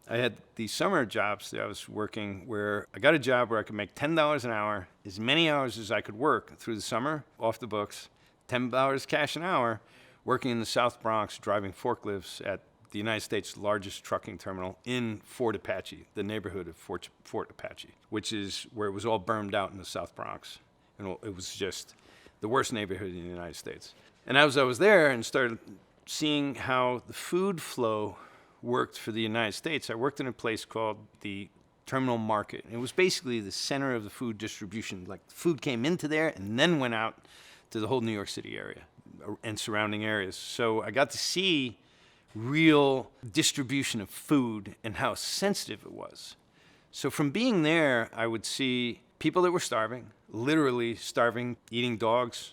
I had these summer jobs that I was working where I got a job where I could make $10 an hour, as many hours as I could work through the summer, off the books, $10 cash an hour, working in the South Bronx, driving forklifts at the United States' largest trucking terminal in Fort Apache, the neighborhood of Fort Apache, which is where it was all burned out in the South Bronx. And it was just the worst neighborhood in the United States. And as I was there and started seeing how the food flow worked for the United States, I worked in a place called the Terminal Market. And it was basically the center of the food distribution. Like food came into there and then went out to the whole New York City area and surrounding areas. So I got to see real distribution of food and how sensitive it was. So from being there, I would see people that were starving, literally starving, eating dogs,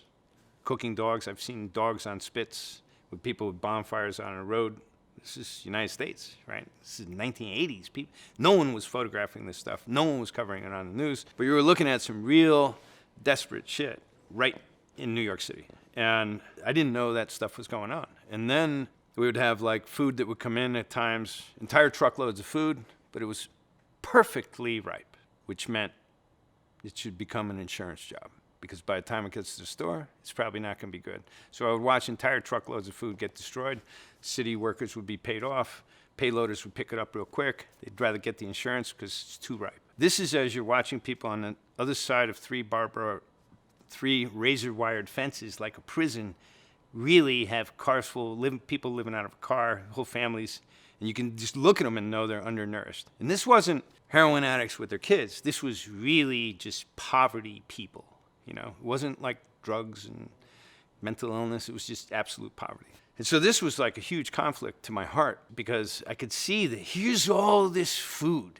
cooking dogs. I've seen dogs on spits with people with bonfires on a road. This is United States, right? This is 1980s. No one was photographing this stuff. No one was covering it on the news. But you were looking at some real desperate shit right in New York City. And I didn't know that stuff was going on. And then we would have like food that would come in at times, entire truckloads of food, but it was perfectly ripe, which meant it should become an insurance job. Because by the time it gets to the store, it's probably not going to be good. So I would watch entire truckloads of food get destroyed. City workers would be paid off. Payloaders would pick it up real quick. They'd rather get the insurance because it's too ripe. This is as you're watching people on the other side of three razor-wired fences, like a prison, really have cars full of people living out of a car, whole families, and you can just look at them and know they're undernourished. And this wasn't heroin addicts with their kids. This was really just poverty people. You know, it wasn't like drugs and mental illness. It was just absolute poverty. And so this was like a huge conflict to my heart because I could see that here's all this food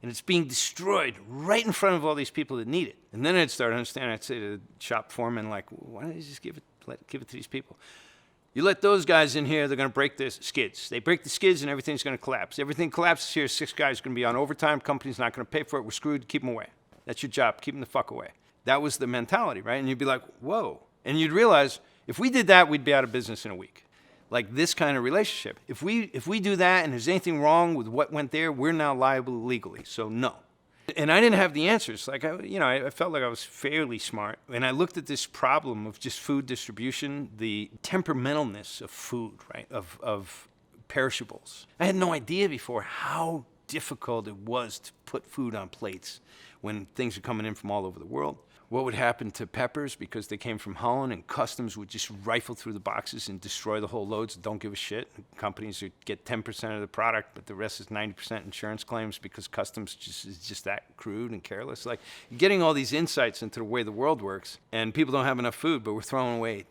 and it's being destroyed right in front of all these people that need it. And then I'd start understanding. I'd say to the shop foreman, like, why don't you just give it to these people? You let those guys in here, they're going to break the skids. They break the skids and everything's going to collapse. Everything collapses here. 6 guys are going to be on overtime. Company's not going to pay for it. We're screwed. Keep them away. That's your job. Keep them the fuck away. That was the mentality, right? And you'd be like, whoa. And you'd realize if we did that, we'd be out of business in a week. Like this kind of relationship. If we do that and there's anything wrong with what went there, we're now liable legally. So no. And I didn't have the answers. Like, I felt like I was fairly smart. And I looked at this problem of just food distribution, the temperamentalness of food, right, of perishables. I had no idea before how difficult it was to put food on plates when things are coming in from all over the world. What would happen to peppers because they came from Holland, and customs would just rifle through the boxes and destroy the whole loads, don't give a shit. Companies would get 10% of the product, but the rest is 90% insurance claims because customs is just that crude and careless. Like, you're getting all these insights into the way the world works, and people don't have enough food, but we're throwing away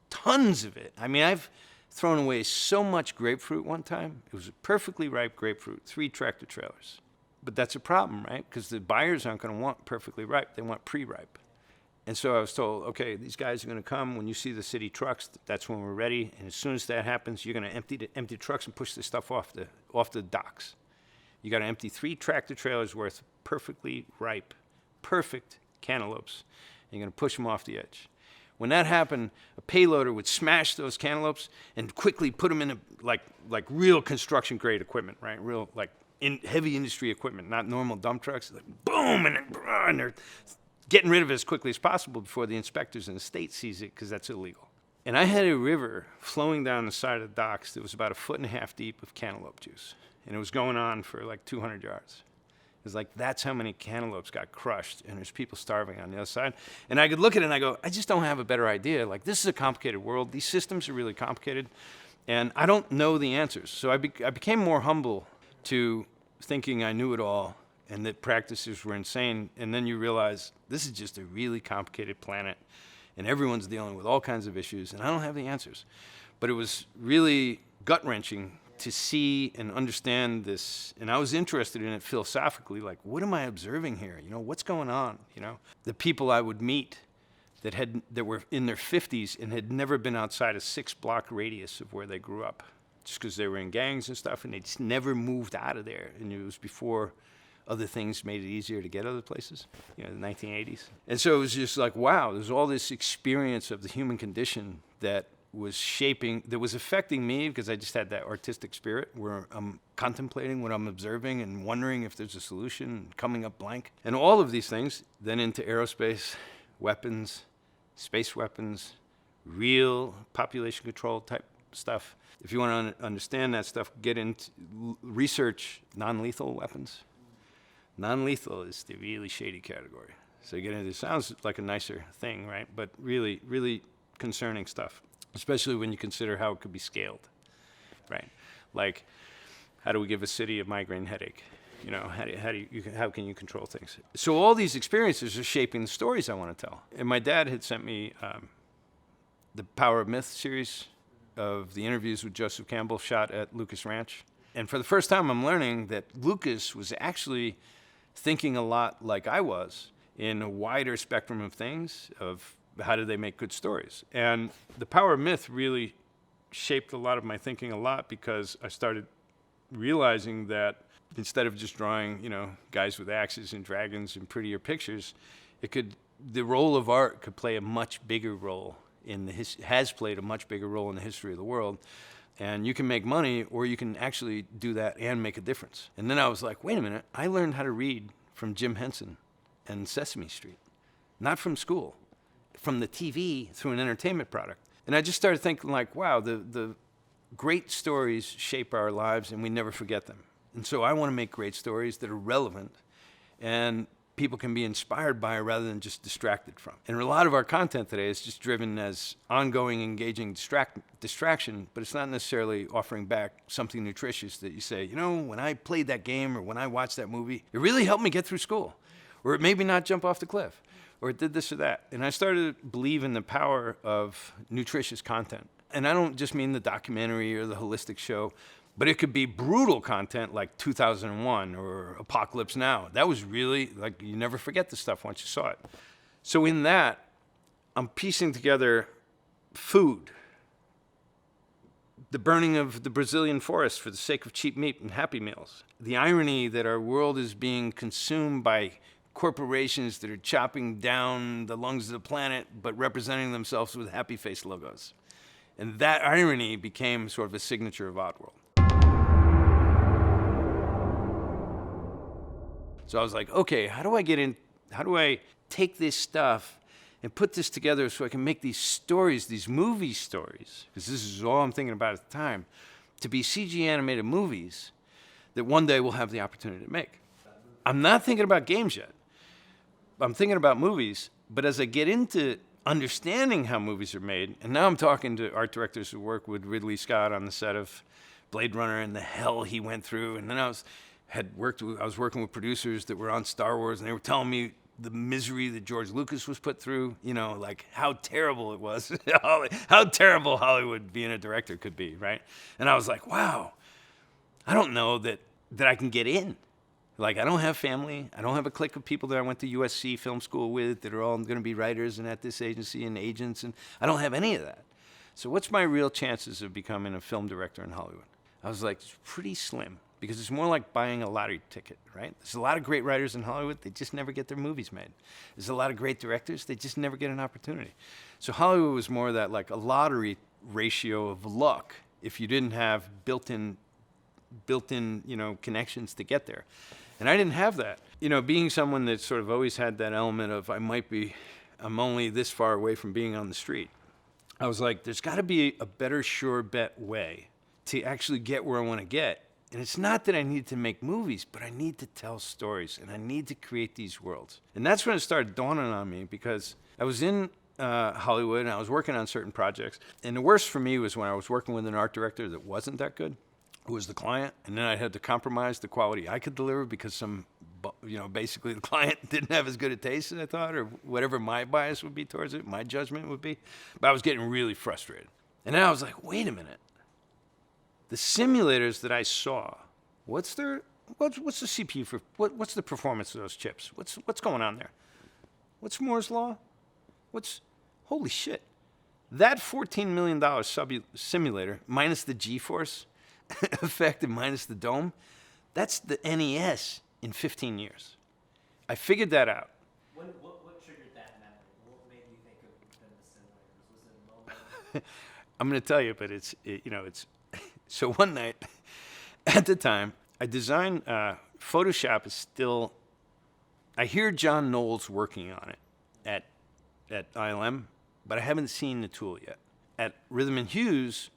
tons of it. I mean, I've thrown away so much grapefruit one time. It was a perfectly ripe grapefruit, 3 tractor trailers. But that's a problem, right? Because the buyers aren't going to want perfectly ripe. They want pre-ripe. And so I was told, okay, these guys are going to come. When you see the city trucks, that's when we're ready. And as soon as that happens, you're going to empty the trucks and push the stuff off the docks. You got to empty 3 tractor trailers worth of perfectly ripe, perfect cantaloupes. And you're going to push them off the edge. When that happened, a payloader would smash those cantaloupes and quickly put them in like real construction grade equipment, right? Real in heavy industry equipment, not normal dump trucks. Like, boom, and they're getting rid of it as quickly as possible before the inspectors in the state sees it, because that's illegal. And I had a river flowing down the side of the docks that was about 1.5 feet deep of cantaloupe juice. And it was going on for like 200 yards. It was like, that's how many cantaloupes got crushed, and there's people starving on the other side. And I could look at it and I go, I just don't have a better idea. Like, this is a complicated world. These systems are really complicated, and I don't know the answers. So I became more humble to thinking I knew it all and that practices were insane. And then you realize this is just a really complicated planet, and everyone's dealing with all kinds of issues, and I don't have the answers. But it was really gut-wrenching to see and understand this, and I was interested in it philosophically. Like, what am I observing here? What's going on? The people I would meet that were in their 50s and had never been outside a 6-block radius of where they grew up, just because they were in gangs and stuff, and they just never moved out of there. And it was before other things made it easier to get other places, the 1980s. And so it was just like, wow, there's all this experience of the human condition that was affecting me, because I just had that artistic spirit where I'm contemplating what I'm observing and wondering if there's a solution, and coming up blank. And all of these things then into aerospace, weapons, space weapons, real population control type stuff. If you want to understand that stuff, get into research non-lethal weapons. Non-lethal is the really shady category. So you get into it. Sounds like a nicer thing, right? But really, really concerning stuff, especially when you consider how it could be scaled, right? Like, how do we give a city a migraine headache? How can you control things? So all these experiences are shaping the stories I want to tell. And my dad had sent me the Power of Myth series of the interviews with Joseph Campbell shot at Lucas Ranch. And for the first time, I'm learning that Lucas was actually thinking a lot like I was, in a wider spectrum of things, of how do they make good stories. And the Power of Myth really shaped a lot of my thinking a lot, because I started realizing that instead of just drawing, guys with axes and dragons and prettier pictures, the role of art could play a much bigger role has played a much bigger role in the history of the world. And you can make money, or you can actually do that and make a difference. And then I was like, wait a minute, I learned how to read from Jim Henson and Sesame Street. Not from school, from the TV through an entertainment product. And I just started thinking like, wow, the great stories shape our lives and we never forget them. And so I want to make great stories that are relevant and people can be inspired by rather than just distracted from. And a lot of our content today is just driven as ongoing, engaging distraction, but it's not necessarily offering back something nutritious that you say, when I played that game or when I watched that movie, it really helped me get through school. Or it made me not jump off the cliff. Or it did this or that. And I started to believe in the power of nutritious content. And I don't just mean the documentary or the holistic show, but it could be brutal content like 2001 or Apocalypse Now. That was really, like, you never forget the stuff once you saw it. So in that, I'm piecing together food, the burning of the Brazilian forest for the sake of cheap meat and Happy Meals, the irony that our world is being consumed by corporations that are chopping down the lungs of the planet but representing themselves with happy face logos. And that irony became sort of a signature of Oddworld. So I was like, okay, how do I take this stuff and put this together so I can make these stories, these movie stories, because this is all I'm thinking about at the time, to be CG animated movies that one day we'll have the opportunity to make. I'm not thinking about games yet. I'm thinking about movies, but as I get into understanding how movies are made, and now I'm talking to art directors who work with Ridley Scott on the set of Blade Runner and the hell he went through, and then I was working with producers that were on Star Wars, and they were telling me the misery that George Lucas was put through, like how terrible it was, how terrible Hollywood being a director could be, right? And I was like, wow, I don't know that I can get in. Like, I don't have family. I don't have a clique of people that I went to USC film school with that are all going to be writers and at this agency and agents, and I don't have any of that. So what's my real chances of becoming a film director in Hollywood? I was like, it's pretty slim, because it's more like buying a lottery ticket, right? There's a lot of great writers in Hollywood. They just never get their movies made. There's a lot of great directors. They just never get an opportunity. So Hollywood was more that like a lottery ratio of luck if you didn't have built-in connections to get there. And I didn't have that. Being someone that sort of always had that element of I'm only this far away from being on the street. I was like, there's got to be a better sure bet way to actually get where I want to get. And it's not that I need to make movies, but I need to tell stories and I need to create these worlds. And that's when it started dawning on me, because I was in Hollywood and I was working on certain projects. And the worst for me was when I was working with an art director that wasn't that good, who was the client, and then I had to compromise the quality I could deliver because basically the client didn't have as good a taste as I thought, or whatever my bias would be towards it, my judgment would be. But I was getting really frustrated. And then I was like, wait a minute. The simulators that I saw, what's the CPU for, what's the performance of those chips? What's going on there? What's Moore's Law? Holy shit. That $14 million simulator, minus the G-force effect and minus the dome, that's the NES in 15 years. I figured that out. What triggered that memory? What made you think of them as simulators? Was it a moment? I'm going to tell you, but it's so one night, at the time, I designed, Photoshop is still, I hear John Knowles working on it at ILM, but I haven't seen the tool yet. At Rhythm and Hues,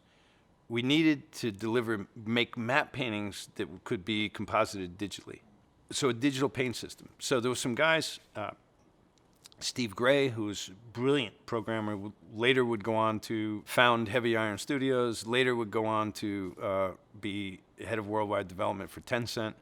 we needed to make map paintings that could be composited digitally. So a digital paint system. So there were some guys, Steve Gray, who was a brilliant programmer, later would go on to found Heavy Iron Studios, later would go on to be head of worldwide development for Tencent,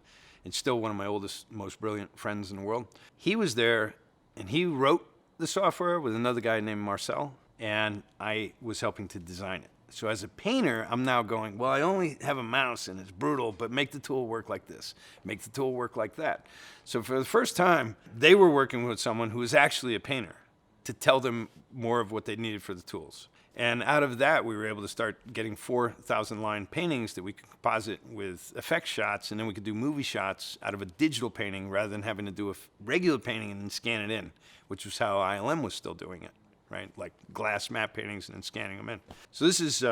and still one of my oldest, most brilliant friends in the world. He was there, and he wrote the software with another guy named Marcel, and I was helping to design it. So as a painter, I'm now going, well, I only have a mouse and it's brutal, but make the tool work like this. Make the tool work like that. So for the first time, they were working with someone who was actually a painter to tell them more of what they needed for the tools. And out of that, we were able to start getting 4,000 line paintings that we could composite with effect shots, and then we could do movie shots out of a digital painting rather than having to do a regular painting and then scan it in, which was how ILM was still doing it. Right, like glass map paintings and then scanning them in. So this is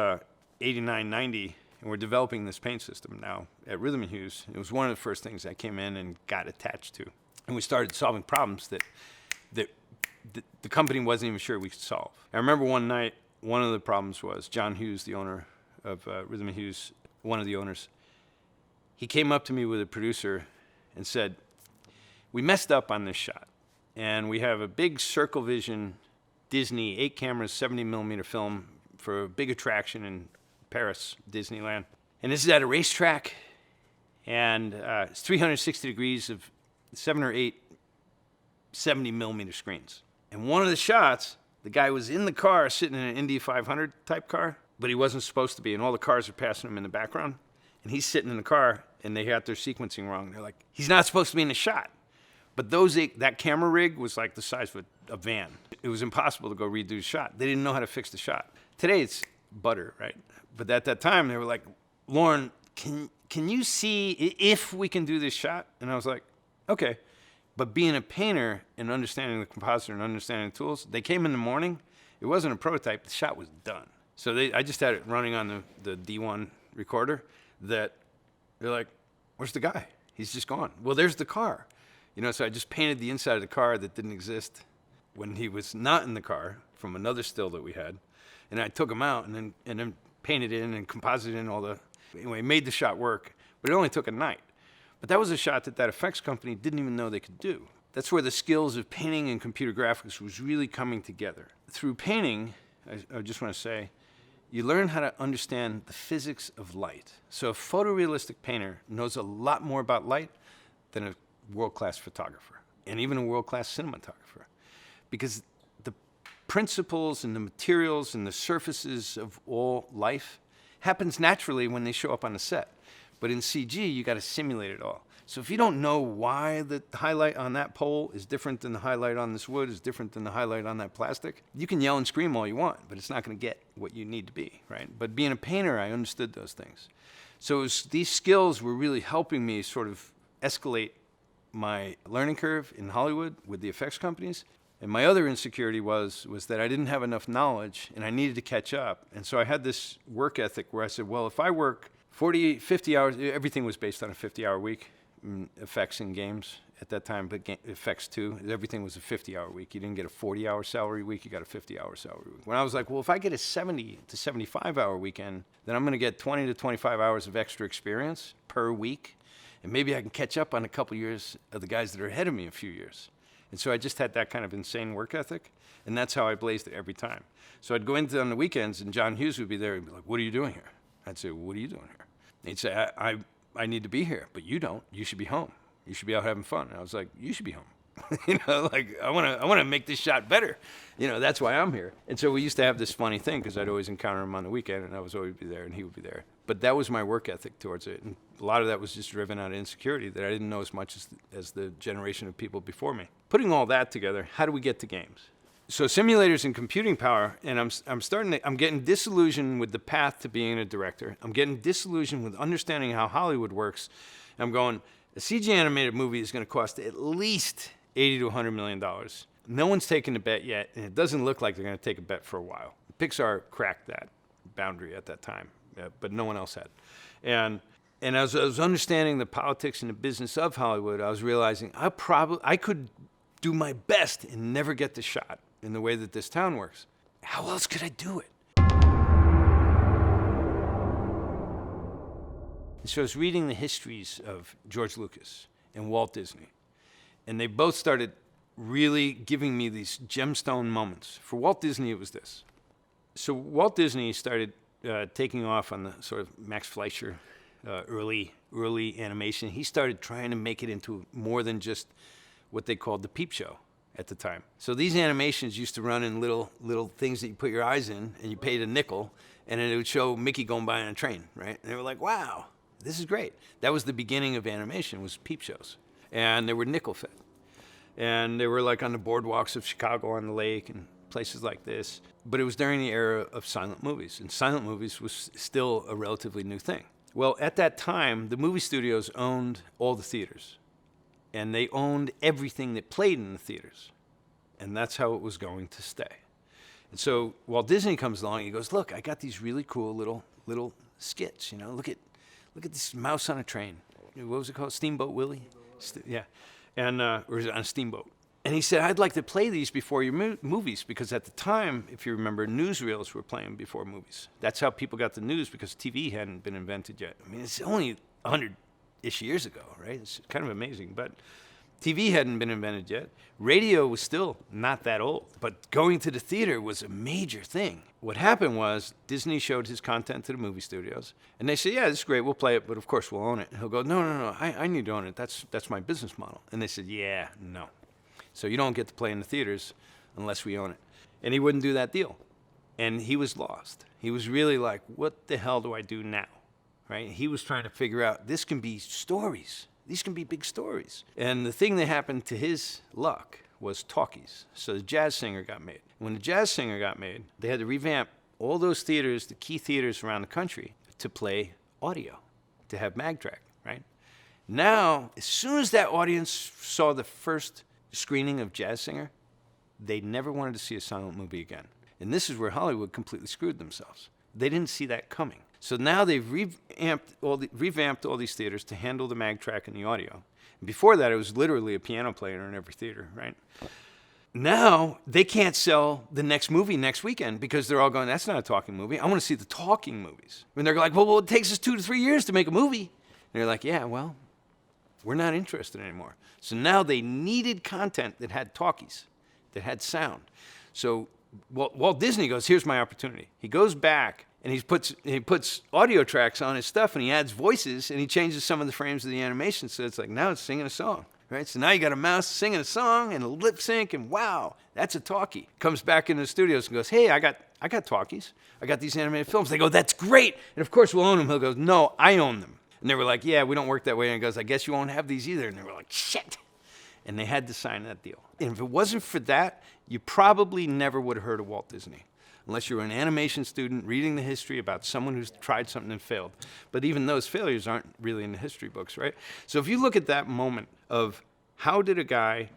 89, 90, and we're developing this paint system now at Rhythm and Hues. It was one of the first things I came in and got attached to. And we started solving problems that the company wasn't even sure we could solve. I remember one night, one of the problems was John Hughes, the owner of Rhythm and Hues, one of the owners. He came up to me with a producer and said, we messed up on this shot. And we have a big ColecoVision Disney 8 cameras, 70 millimeter film for a big attraction in Paris, Disneyland. And this is at a racetrack, and it's 360 degrees of 7 or 8 70 millimeter screens. And one of the shots, the guy was in the car sitting in an Indy 500 type car, but he wasn't supposed to be, and all the cars are passing him in the background. And he's sitting in the car, and they got their sequencing wrong. They're like, he's not supposed to be in the shot. But that camera rig was like the size of a van. It was impossible to go redo the shot. They didn't know how to fix the shot. Today it's butter, right? But at that time they were like, Lorne, can you see if we can do this shot? And I was like, okay. But being a painter and understanding the compositor and understanding the tools, they came in the morning. It wasn't a prototype. The shot was done. So I just had it running on the D1 recorder that they're like, where's the guy? He's just gone. Well, there's the car. You know, so I just painted the inside of the car that didn't exist when he was not in the car from another still that we had. And I took him out and then painted in and composited in all the, anyway, made the shot work. But it only took a night. But that was a shot that effects company didn't even know they could do. That's where the skills of painting and computer graphics was really coming together. Through painting, I just want to say, you learn how to understand the physics of light. So a photorealistic painter knows a lot more about light than a world-class photographer, and even a world-class cinematographer. Because the principles and the materials and the surfaces of all life happens naturally when they show up on the set. But in CG, you got to simulate it all. So if you don't know why the highlight on that pole is different than the highlight on this wood, is different than the highlight on that plastic, you can yell and scream all you want, but it's not going to get what you need to be, right? But being a painter, I understood those things. So these skills were really helping me sort of escalate my learning curve in Hollywood with the effects companies. And my other insecurity was that I didn't have enough knowledge and I needed to catch up. And so I had this work ethic where I said, well, if I work 40, 50 hours, everything was based on a 50-hour week, effects in games at that time, but effects too, everything was a 50-hour week. You didn't get a 40-hour salary week, you got a 50-hour salary week. When I was like, well, if I get a 70 to 75-hour weekend, then I'm going to get 20 to 25 hours of extra experience per week, and maybe I can catch up on a couple years of the guys that are ahead of me a few years. And so I just had that kind of insane work ethic, and that's how I blazed it every time. So I'd go in on the weekends, and John Hughes would be there and be like, what are you doing here? I'd say, well, what are you doing here? And he'd say, I need to be here, but you don't. You should be home. You should be out having fun. And I was like, you should be home. You know, like, I want to make this shot better. You know, that's why I'm here. And so we used to have this funny thing because I'd always encounter him on the weekend, and I was always be there, and he would be there. But that was my work ethic towards it. And a lot of that was just driven out of insecurity that I didn't know as much as the generation of people before me. Putting all that together, how do we get to games? So simulators and computing power, and I'm getting disillusioned with the path to being a director. I'm getting disillusioned with understanding how Hollywood works. I'm going, a CG animated movie is going to cost at least $80 to $100 million. No one's taken a bet yet, and it doesn't look like they're going to take a bet for a while. Pixar cracked that boundary at that time, but no one else had. And as I was understanding the politics and the business of Hollywood, I was realizing I could do my best and never get the shot in the way that this town works. How else could I do it? So I was reading the histories of George Lucas and Walt Disney, and they both started really giving me these gemstone moments. For Walt Disney, it was this. So Walt Disney started taking off on the sort of Max Fleischer early animation. He started trying to make it into more than just what they called the peep show at the time. So these animations used to run in little things that you put your eyes in, and you paid a nickel, and then it would show Mickey going by on a train, right? And they were like, wow, this is great. That was the beginning of animation, was peep shows. And they were nickel fed. And they were like on the boardwalks of Chicago on the lake and places like this. But it was during the era of silent movies, and silent movies was still a relatively new thing. Well, at that time, the movie studios owned all the theaters. And they owned everything that played in the theaters. And that's how it was going to stay. And so Walt Disney comes along, he goes, look, I got these really cool little skits, you know, look at this mouse on a train. What was it called? Steamboat Willie? Yeah. And, or was it on a steamboat? And he said, I'd like to play these before your movies, because at the time, if you remember, newsreels were playing before movies. That's how people got the news, because TV hadn't been invented yet. I mean, it's only 100-ish years ago, right? It's kind of amazing. But TV hadn't been invented yet. Radio was still not that old. But going to the theater was a major thing. What happened was Disney showed his content to the movie studios. And they said, yeah, this is great. We'll play it, but of course we'll own it. And he'll go, no, I need to own it. That's my business model. And they said, yeah, no. So you don't get to play in the theaters unless we own it. And he wouldn't do that deal. And he was lost. He was really like, what the hell do I do now? Right? He was trying to figure out, this can be stories. These can be big stories. And the thing that happened to his luck was talkies. So the Jazz Singer got made. When the Jazz Singer got made, they had to revamp all those theaters, the key theaters around the country, to play audio, to have mag track, right? Now, as soon as that audience saw the first screening of Jazz Singer, they never wanted to see a silent movie again. And this is where Hollywood completely screwed themselves. They didn't see that coming. So now they've revamped all these theaters to handle the mag track and the audio. Before that, it was literally a piano player in every theater, right? Now, they can't sell the next movie next weekend because they're all going, that's not a talking movie. I want to see the talking movies. And they're like, well, it takes us 2 to 3 years to make a movie. And they're like, yeah, well, we're not interested anymore. So now they needed content that had talkies, that had sound. So Walt Disney goes, here's my opportunity. He goes back and he puts audio tracks on his stuff and he adds voices and he changes some of the frames of the animation. So it's like, now it's singing a song. Right? So now you got a mouse singing a song and a lip sync, and wow, that's a talkie. Comes back into the studios and goes, hey, I got talkies. I got these animated films. They go, that's great. And of course we'll own them. He'll go, no, I own them. And they were like, yeah, we don't work that way. And he goes, I guess you won't have these either. And they were like, shit. And they had to sign that deal. And if it wasn't for that, you probably never would have heard of Walt Disney. Unless you're an animation student reading the history about someone who's tried something and failed. But even those failures aren't really in the history books, right? So if you look at that moment of how did a guy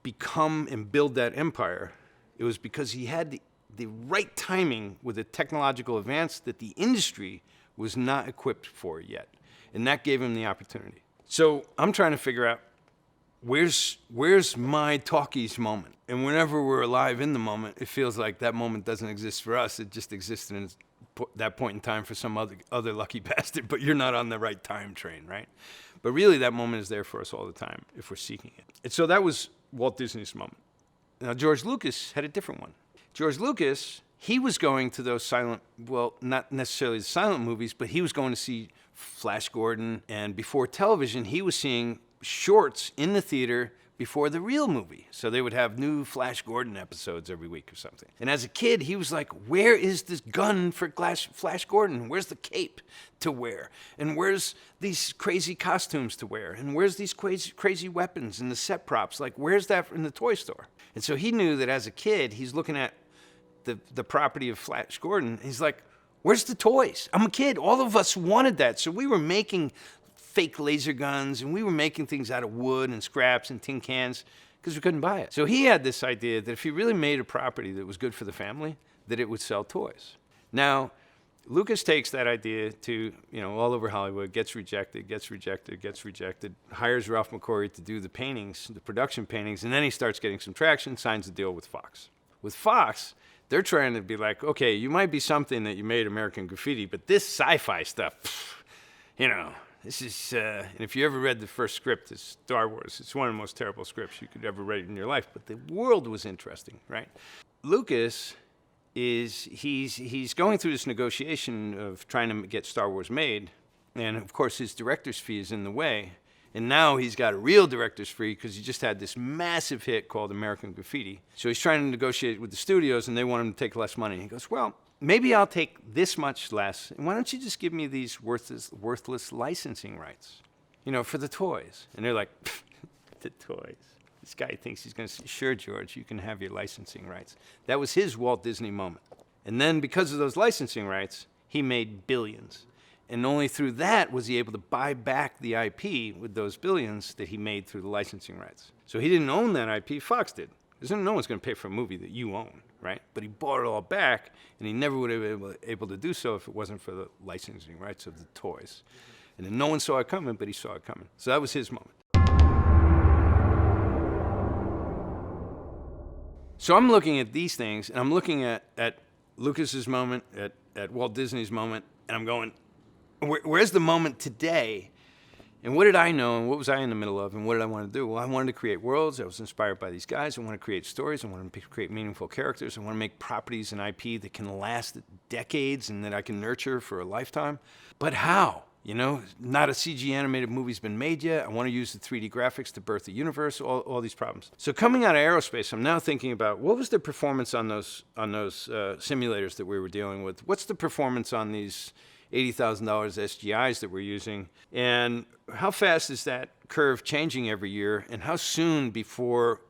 become and build that empire, it was because he had the right timing with a technological advance that the industry was not equipped for yet. And that gave him the opportunity. So I'm trying to figure out, where's my talkies moment? And whenever we're alive in the moment, it feels like that moment doesn't exist for us. It just existed in that point in time for some other lucky bastard, but you're not on the right time train, right? But really, that moment is there for us all the time if we're seeking it. And so that was Walt Disney's moment. Now, George Lucas had a different one. George Lucas, he was going to those silent, well, not necessarily the silent movies, but he was going to see Flash Gordon. And before television, he was seeing shorts in the theater before the real movie. So they would have new Flash Gordon episodes every week or something. And as a kid, he was like, where is this gun for Flash Gordon? Where's the cape to wear? And where's these crazy costumes to wear? And where's these crazy weapons and the set props? Like, where's that in the toy store? And so he knew that as a kid, he's looking at the property of Flash Gordon. He's like, where's the toys? I'm a kid. All of us wanted that. So we were making fake laser guns, and we were making things out of wood and scraps and tin cans because we couldn't buy it. So he had this idea that if he really made a property that was good for the family, that it would sell toys. Now, Lucas takes that idea to, all over Hollywood, gets rejected, hires Ralph McQuarrie to do the paintings, the production paintings, and then he starts getting some traction, signs a deal with Fox. With Fox, they're trying to be like, okay, you might be something that you made American Graffiti, but this sci-fi stuff, this is, and if you ever read the first script, it's Star Wars. It's one of the most terrible scripts you could ever read in your life, but the world was interesting, right? Lucas he's going through this negotiation of trying to get Star Wars made, and of course his director's fee is in the way, and now he's got a real director's fee because he just had this massive hit called American Graffiti. So he's trying to negotiate with the studios, and they want him to take less money. He goes, well, maybe I'll take this much less, and why don't you just give me these worthless licensing rights, for the toys? And they're like, the toys. This guy thinks he's going to say, sure, George, you can have your licensing rights. That was his Walt Disney moment. And then because of those licensing rights, he made billions. And only through that was he able to buy back the IP with those billions that he made through the licensing rights. So he didn't own that IP, Fox did. Because no one's going to pay for a movie that you own, right? But he bought it all back, and he never would have been able to do so if it wasn't for the licensing rights of the toys. And then no one saw it coming, but he saw it coming. So that was his moment. So I'm looking at these things, and I'm looking at Lucas's moment, at Walt Disney's moment, and I'm going, where's the moment today? And what did I know, and what was I in the middle of, and what did I want to do? Well, I wanted to create worlds. I was inspired by these guys. I wanted to create stories. I wanted to create meaningful characters. I want to make properties and IP that can last decades and that I can nurture for a lifetime. But how? Not a CG animated movie's been made yet. I want to use the 3D graphics to birth the universe, all these problems. So coming out of Aerospace, I'm now thinking about what was the performance on those simulators that we were dealing with? What's the performance on these $80,000 SGIs that we're using? And how fast is that curve changing every year? And how soon before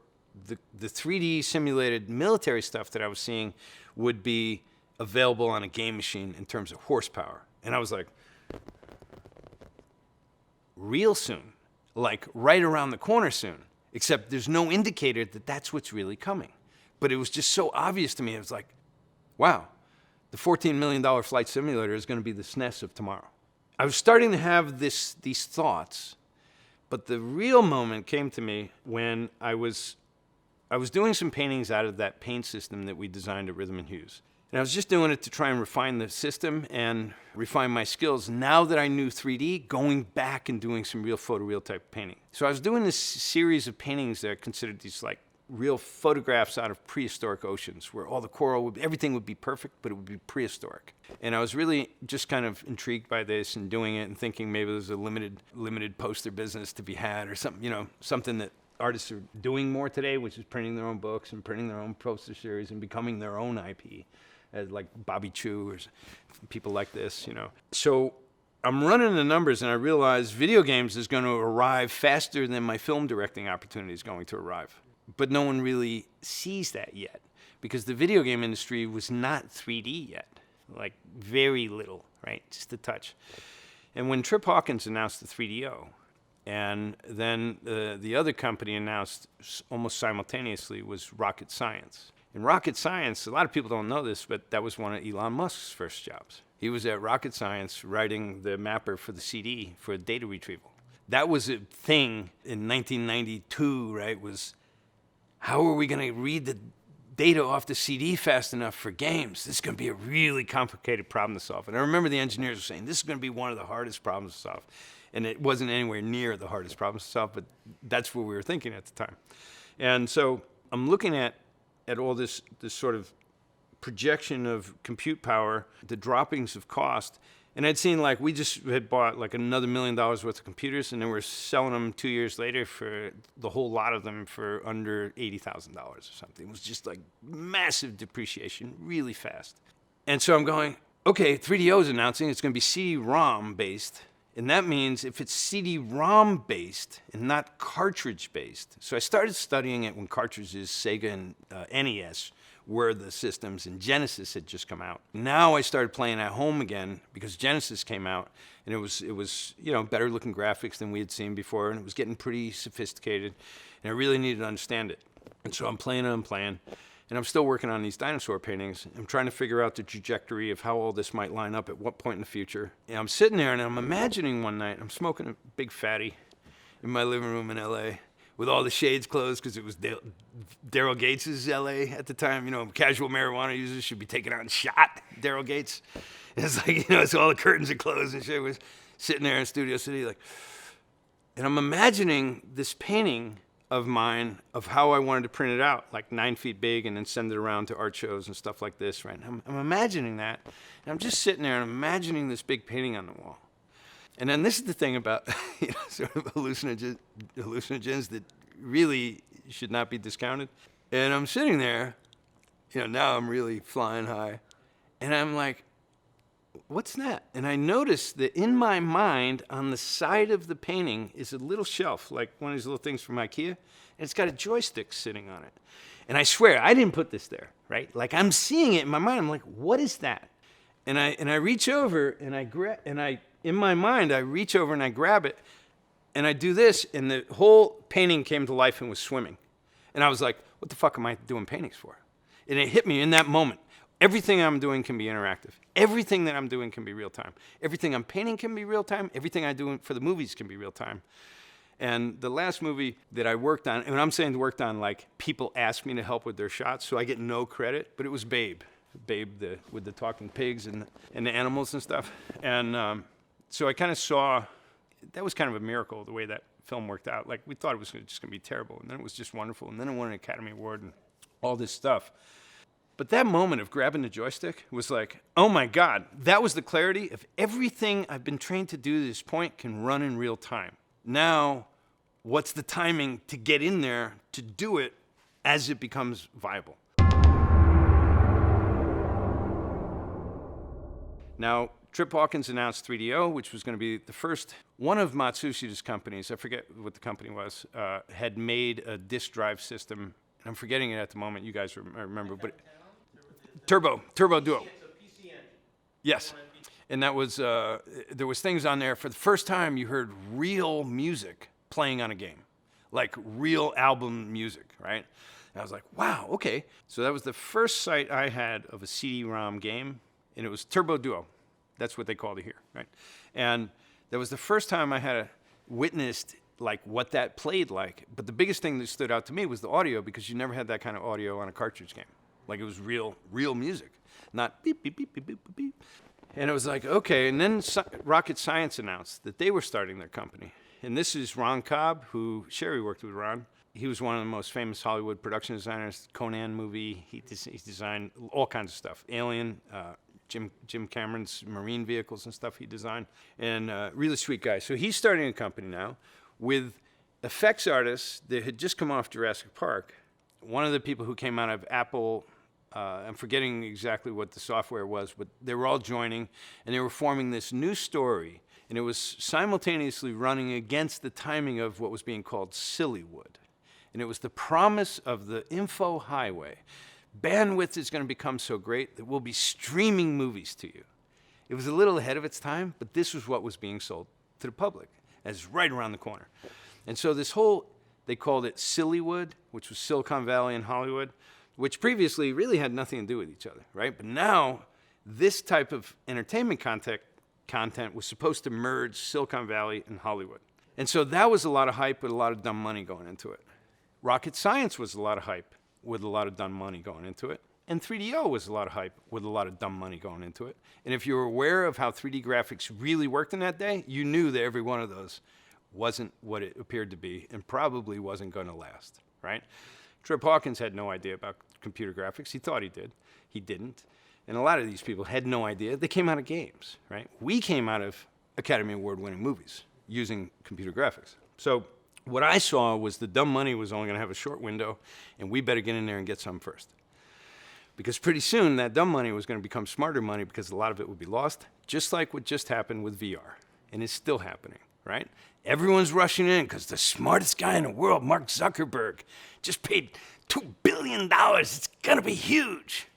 the 3D simulated military stuff that I was seeing would be available on a game machine in terms of horsepower? And I was like, real soon, like right around the corner soon, except there's no indicator that that's what's really coming. But it was just so obvious to me. It was like, wow, the $14 million flight simulator is going to be the SNES of tomorrow. I was starting to have these thoughts, But the real moment came to me when I was doing some paintings out of that paint system that we designed at Rhythm and Hues. And I was just doing it to try and refine the system and refine my skills. Now that I knew 3D, going back and doing some real photoreal type painting. So I was doing this series of paintings that I considered these like real photographs out of prehistoric oceans, where all the coral, everything would be perfect, but it would be prehistoric. And I was really just kind of intrigued by this and doing it and thinking maybe there's a limited poster business to be had or something, you know, something that artists are doing more today, which is printing their own books and printing their own poster series and becoming their own IP. As like Bobby Chu or people like this, you know. So I'm running the numbers and I realize video games is going to arrive faster than my film directing opportunity is going to arrive. But no one really sees that yet because the video game industry was not 3D yet, like very little, right? Just a touch. And when Trip Hawkins announced the 3DO, and then the other company announced almost simultaneously was Rocket Science. In Rocket Science, a lot of people don't know this, but that was one of Elon Musk's first jobs. He was at Rocket Science writing the mapper for the CD for data retrieval. That was a thing in 1992, right, was how are we going to read the data off the CD fast enough for games? This is going to be a really complicated problem to solve. And I remember the engineers were saying, this is going to be one of the hardest problems to solve. And it wasn't anywhere near the hardest problems to solve, but that's what we were thinking at the time. And so I'm looking at all this sort of projection of compute power, the droppings of cost. And I'd seen like, we just had bought like another $1 million worth of computers and then we're selling them 2 years later for the whole lot of them for under $80,000 or something. It was just like massive depreciation, really fast. And so I'm going, okay, 3DO is announcing it's going to be CD-ROM based. And that means if it's CD-ROM based and not cartridge based. So I started studying it when cartridges, Sega and NES were the systems and Genesis had just come out. Now I started playing at home again because Genesis came out and it was you know, better looking graphics than we had seen before and it was getting pretty sophisticated and I really needed to understand it. And so I'm playing and I'm still working on these dinosaur paintings. I'm trying to figure out the trajectory of how all this might line up at what point in the future. And I'm sitting there and I'm imagining one night, I'm smoking a big fatty in my living room in LA with all the shades closed because it was Daryl Gates' LA at the time. You know, casual marijuana users should be taken out and shot, Daryl Gates. And it's like, you know, so all the curtains are closed and shit. Was sitting there in Studio City like, and I'm imagining this painting of mine of how I wanted to print it out, like 9 feet big and then send it around to art shows and stuff like this, right? I'm imagining that, and I'm just sitting there and I'm imagining this big painting on the wall. And then this is the thing about you know, sort of hallucinogens that really should not be discounted. And I'm sitting there, you know, now I'm really flying high, and I'm like, what's that? And I noticed that in my mind, on the side of the painting is a little shelf, like one of these little things from IKEA, and it's got a joystick sitting on it. And I swear, I didn't put this there, right? Like I'm seeing it in my mind. I'm like, what is that? And I reach over and in my mind, I reach over and I grab it and I do this, and the whole painting came to life and was swimming. And I was like, what the fuck am I doing paintings for? And it hit me in that moment. Everything I'm doing can be interactive. Everything that I'm doing can be real time. Everything I'm painting can be real time. Everything I do for the movies can be real time. And the last movie that I worked on, and when I'm saying worked on, like people asked me to help with their shots, so I get no credit, but it was Babe. Babe with the talking pigs and the animals and stuff. And so I kind of saw, that was kind of a miracle, the way that film worked out. Like we thought it was just going to be terrible, and then it was just wonderful, and then it won an Academy Award and all this stuff. But that moment of grabbing the joystick was like, oh my God, that was the clarity of everything I've been trained to do to this point can run in real time. Now, what's the timing to get in there to do it as it becomes viable? Now, Trip Hawkins announced 3DO, which was going to be the first, one of Matsushi's companies, I forget what the company was, had made a disk drive system. I'm forgetting it at the moment, you guys remember, but Turbo Duo. Yes, and that was, there was things on there, for the first time you heard real music playing on a game, like real album music, right? And I was like, wow, okay. So that was the first sight I had of a CD-ROM game, and it was Turbo Duo. That's what they called it here, right? And that was the first time I had witnessed like what that played like. But the biggest thing that stood out to me was the audio, because you never had that kind of audio on a cartridge game. Like it was real music, not beep, beep, beep, beep, beep, beep, beep. And it was like, okay. And then Rocket Science announced that they were starting their company. And this is Ron Cobb, who Sherry worked with Ron. He was one of the most famous Hollywood production designers. Conan movie, he designed all kinds of stuff. Alien, Jim Cameron's marine vehicles and stuff he designed. And really sweet guy. So he's starting a company now with effects artists that had just come off Jurassic Park. One of the people who came out of Apple, I'm forgetting exactly what the software was, but they were all joining, and they were forming this new story, and it was simultaneously running against the timing of what was being called Sillywood. And it was the promise of the info highway. Bandwidth is going to become so great that we'll be streaming movies to you. It was a little ahead of its time, but this was what was being sold to the public, as right around the corner. And so this whole, they called it Sillywood, which was Silicon Valley and Hollywood, which previously really had nothing to do with each other, right? But now, this type of entertainment content was supposed to merge Silicon Valley and Hollywood. And so that was a lot of hype with a lot of dumb money going into it. Rocket Science was a lot of hype with a lot of dumb money going into it. And 3DO was a lot of hype with a lot of dumb money going into it. And if you were aware of how 3D graphics really worked in that day, you knew that every one of those wasn't what it appeared to be and probably wasn't going to last, right? Trip Hawkins had no idea about computer graphics. He thought he did. He didn't. And a lot of these people had no idea. They came out of games, right? We came out of Academy Award-winning movies using computer graphics. So what I saw was the dumb money was only going to have a short window, and we better get in there and get some first. Because pretty soon, that dumb money was going to become smarter money because a lot of it would be lost, just like what just happened with VR. And it's still happening, right? Everyone's rushing in because the smartest guy in the world, Mark Zuckerberg, just paid $2 billion. It's going to be huge.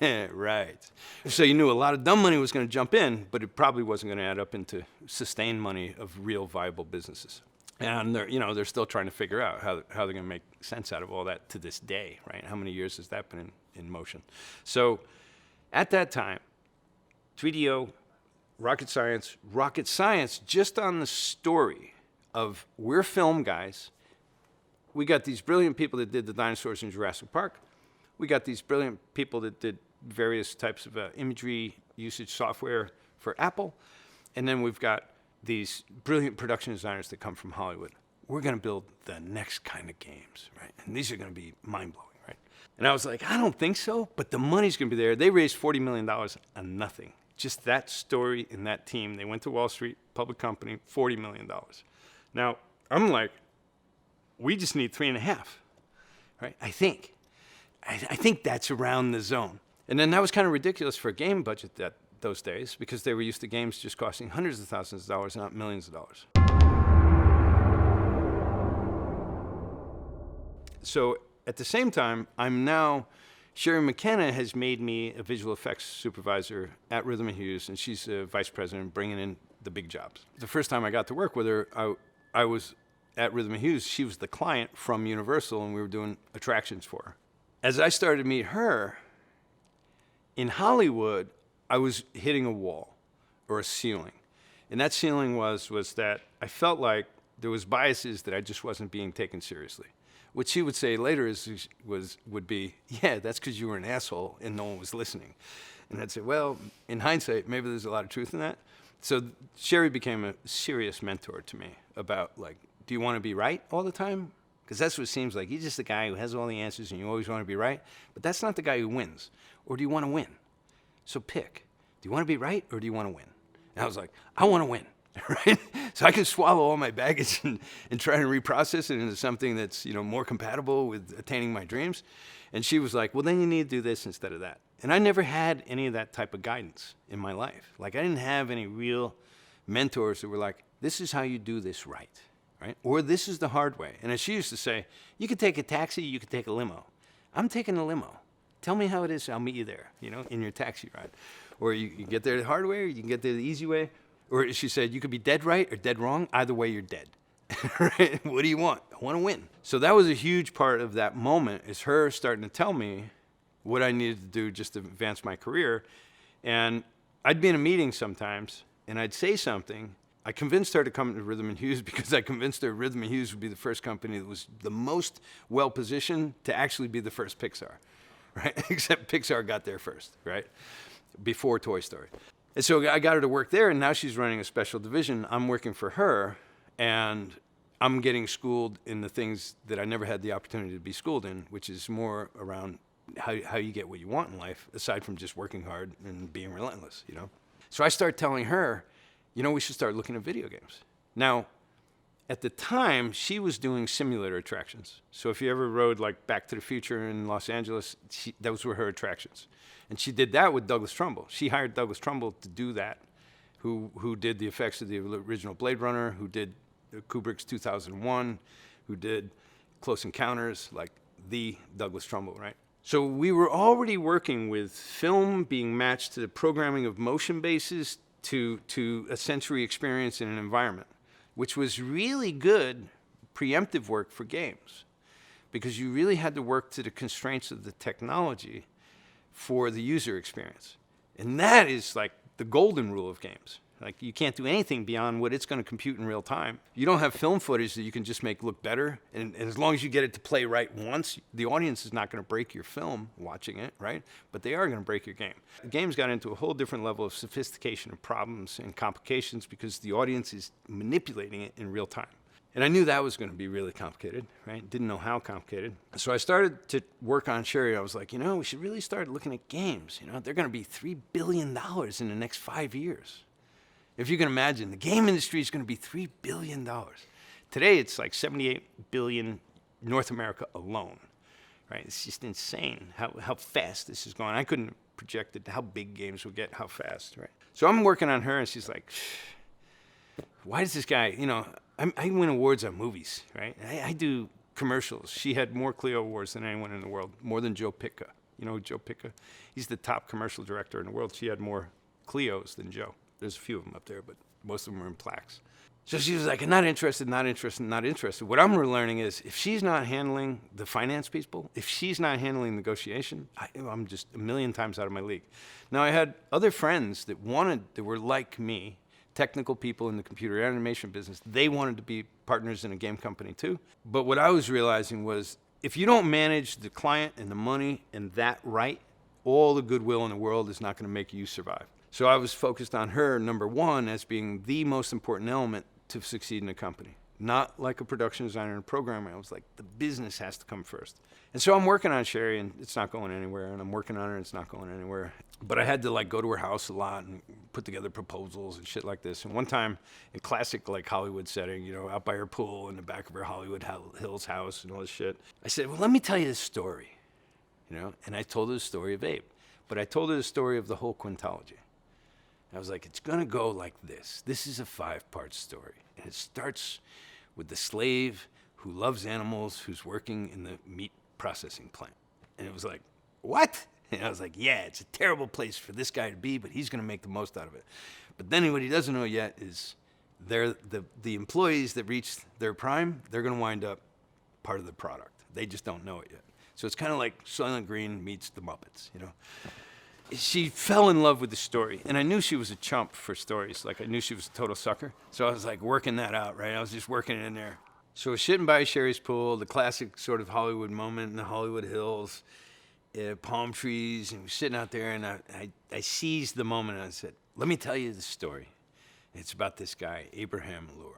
Right. So you knew a lot of dumb money was going to jump in, but it probably wasn't going to add up into sustained money of real viable businesses. And they're still trying to figure out how they're going to make sense out of all that to this day, right? How many years has that been in motion? So at that time, 3DO, Rocket Science, just on the story of we're film guys. We got these brilliant people that did the dinosaurs in Jurassic Park. We got these brilliant people that did various types of imagery usage software for Apple. And then we've got these brilliant production designers that come from Hollywood. We're going to build the next kind of games, right? And these are going to be mind-blowing, right? And I was like, I don't think so, but the money's going to be there. They raised $40 million on nothing. Just that story and that team. They went to Wall Street, public company, $40 million. Now, I'm like, we just need 3.5, right? I think that's around the zone. And then that was kind of ridiculous for a game budget those days, because they were used to games just costing hundreds of thousands of dollars, not millions of dollars. So at the same time, Sherry McKenna has made me a visual effects supervisor at Rhythm & Hughes, and she's a vice president bringing in the big jobs. The first time I got to work with her, I was at Rhythm & Hughes. She was the client from Universal, and we were doing attractions for her. As I started to meet her, in Hollywood, I was hitting a wall or a ceiling. And that ceiling was that I felt like there was biases that I just wasn't being taken seriously. What she would say later would be, yeah, that's because you were an asshole and no one was listening. And I'd say, well, in hindsight, maybe there's a lot of truth in that. So Sherry became a serious mentor to me about, like, do you want to be right all the time? Because that's what it seems like. He's just the guy who has all the answers and you always want to be right. But that's not the guy who wins. Or do you want to win? So pick. Do you want to be right or do you want to win? And I was like, I want to win, right? So I can swallow all my baggage and try and reprocess it into something that's, more compatible with attaining my dreams. And she was like, well, then you need to do this instead of that. And I never had any of that type of guidance in my life. Like, I didn't have any real mentors that were like, this is how you do this right? Or this is the hard way. And as she used to say, you could take a taxi, you could take a limo. I'm taking a limo. Tell me how it is, I'll meet you there, in your taxi ride. Or you get there the hard way, or you can get there the easy way. Or she said, you could be dead right or dead wrong. Either way, you're dead. Right? What do you want? I want to win. So that was a huge part of that moment, is her starting to tell me what I needed to do just to advance my career. And I'd be in a meeting sometimes, and I'd say something. I convinced her to come to Rhythm and Hughes because I convinced her Rhythm and Hughes would be the first company that was the most well-positioned to actually be the first Pixar, right? Except Pixar got there first, right? Before Toy Story. And so I got her to work there, and now she's running a special division. I'm working for her, and I'm getting schooled in the things that I never had the opportunity to be schooled in, which is more around how you get what you want in life, aside from just working hard and being relentless, you know? So I start telling her, you know, we should start looking at video games. Now, at the time, she was doing simulator attractions. So if you ever rode like Back to the Future in Los Angeles, those were her attractions. And she did that with Douglas Trumbull. She hired Douglas Trumbull to do that, who did the effects of the original Blade Runner, who did Kubrick's 2001, who did Close Encounters, like the Douglas Trumbull, right? So we were already working with film being matched to the programming of motion bases to a sensory experience in an environment, which was really good preemptive work for games, because you really had to work to the constraints of the technology for the user experience. And that is like the golden rule of games. Like, you can't do anything beyond what it's going to compute in real time. You don't have film footage that you can just make look better. And as long as you get it to play right once, the audience is not going to break your film watching it, right? But they are going to break your game. The game's got into a whole different level of sophistication of problems and complications because the audience is manipulating it in real time. And I knew that was going to be really complicated, right? Didn't know how complicated. So I started to work on Sherry. I was like, you know, we should really start looking at games. You know, they're going to be $3 billion in the next 5 years. If you can imagine, the game industry is going to be $3 billion. Today, it's like $78 billion North America alone, right? It's just insane how fast this is going. I couldn't have projected how big games would get, how fast, right? So I'm working on her, and she's like, why does this guy, you know, I win awards on movies, right? I do commercials. She had more Clio awards than anyone in the world, more than Joe Pitka. You know Joe Pitka? He's the top commercial director in the world. She had more Clios than Joe. There's a few of them up there, but most of them are in plaques. So she was like, not interested, not interested, not interested. What I'm learning is if she's not handling the finance people, if she's not handling negotiation, I'm just a million times out of my league. Now, I had other friends that were like me, technical people in the computer animation business. They wanted to be partners in a game company too. But what I was realizing was if you don't manage the client and the money and that right, all the goodwill in the world is not going to make you survive. So I was focused on her, number one, as being the most important element to succeed in a company. Not like a production designer and programmer. I was like, the business has to come first. And so I'm working on Sherry, and it's not going anywhere. And I'm working on her, and it's not going anywhere. But I had to like go to her house a lot and put together proposals and shit like this. And one time, in classic like Hollywood setting, you know, out by her pool in the back of her Hollywood Hills house and all this shit, I said, well, let me tell you this story, you know. And I told her the story of Abe, but I told her the story of the whole quintology. I was like, it's going to go like this. This is a 5-part story. And it starts with the slave who loves animals, who's working in the meat processing plant. And it was like, what? And I was like, yeah, it's a terrible place for this guy to be, but he's going to make the most out of it. But then what he doesn't know yet is the employees that reach their prime, they're going to wind up part of the product. They just don't know it yet. So it's kind of like Soylent Green meets the Muppets, you know? She fell in love with the story, and I knew she was a chump for stories. Like, I knew she was a total sucker. So I was, like, working that out, right? I was just working it in there. So I was sitting by Sherry's pool, the classic sort of Hollywood moment in the Hollywood Hills, palm trees, and we're sitting out there, and I seized the moment, and I said, let me tell you the story. It's about this guy, Abraham Lure.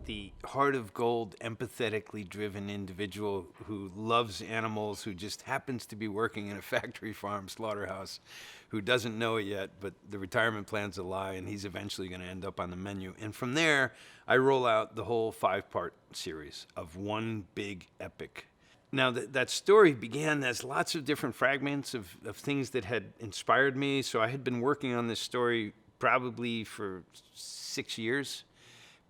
The heart of gold, empathetically driven individual who loves animals, who just happens to be working in a factory farm slaughterhouse, who doesn't know it yet, but the retirement plan's a lie, and he's eventually going to end up on the menu. And from there, I roll out the whole 5-part series of one big epic. Now, that story began as lots of different fragments of things that had inspired me. So I had been working on this story probably for 6 years.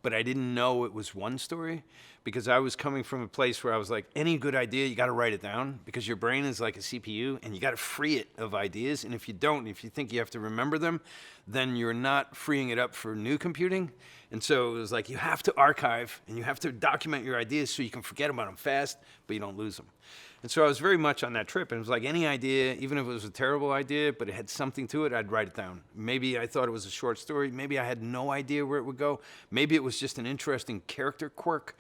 But I didn't know it was one story. because I was coming from a place where I was like, any good idea, you got to write it down, because your brain is like a CPU and you got to free it of ideas. And if you don't, if you think you have to remember them, then you're not freeing it up for new computing. And so it was like, you have to archive and you have to document your ideas so you can forget about them fast, but you don't lose them. And so I was very much on that trip, and it was like any idea, even if it was a terrible idea, but it had something to it, I'd write it down. Maybe I thought it was a short story. Maybe I had no idea where it would go. Maybe it was just an interesting character quirk.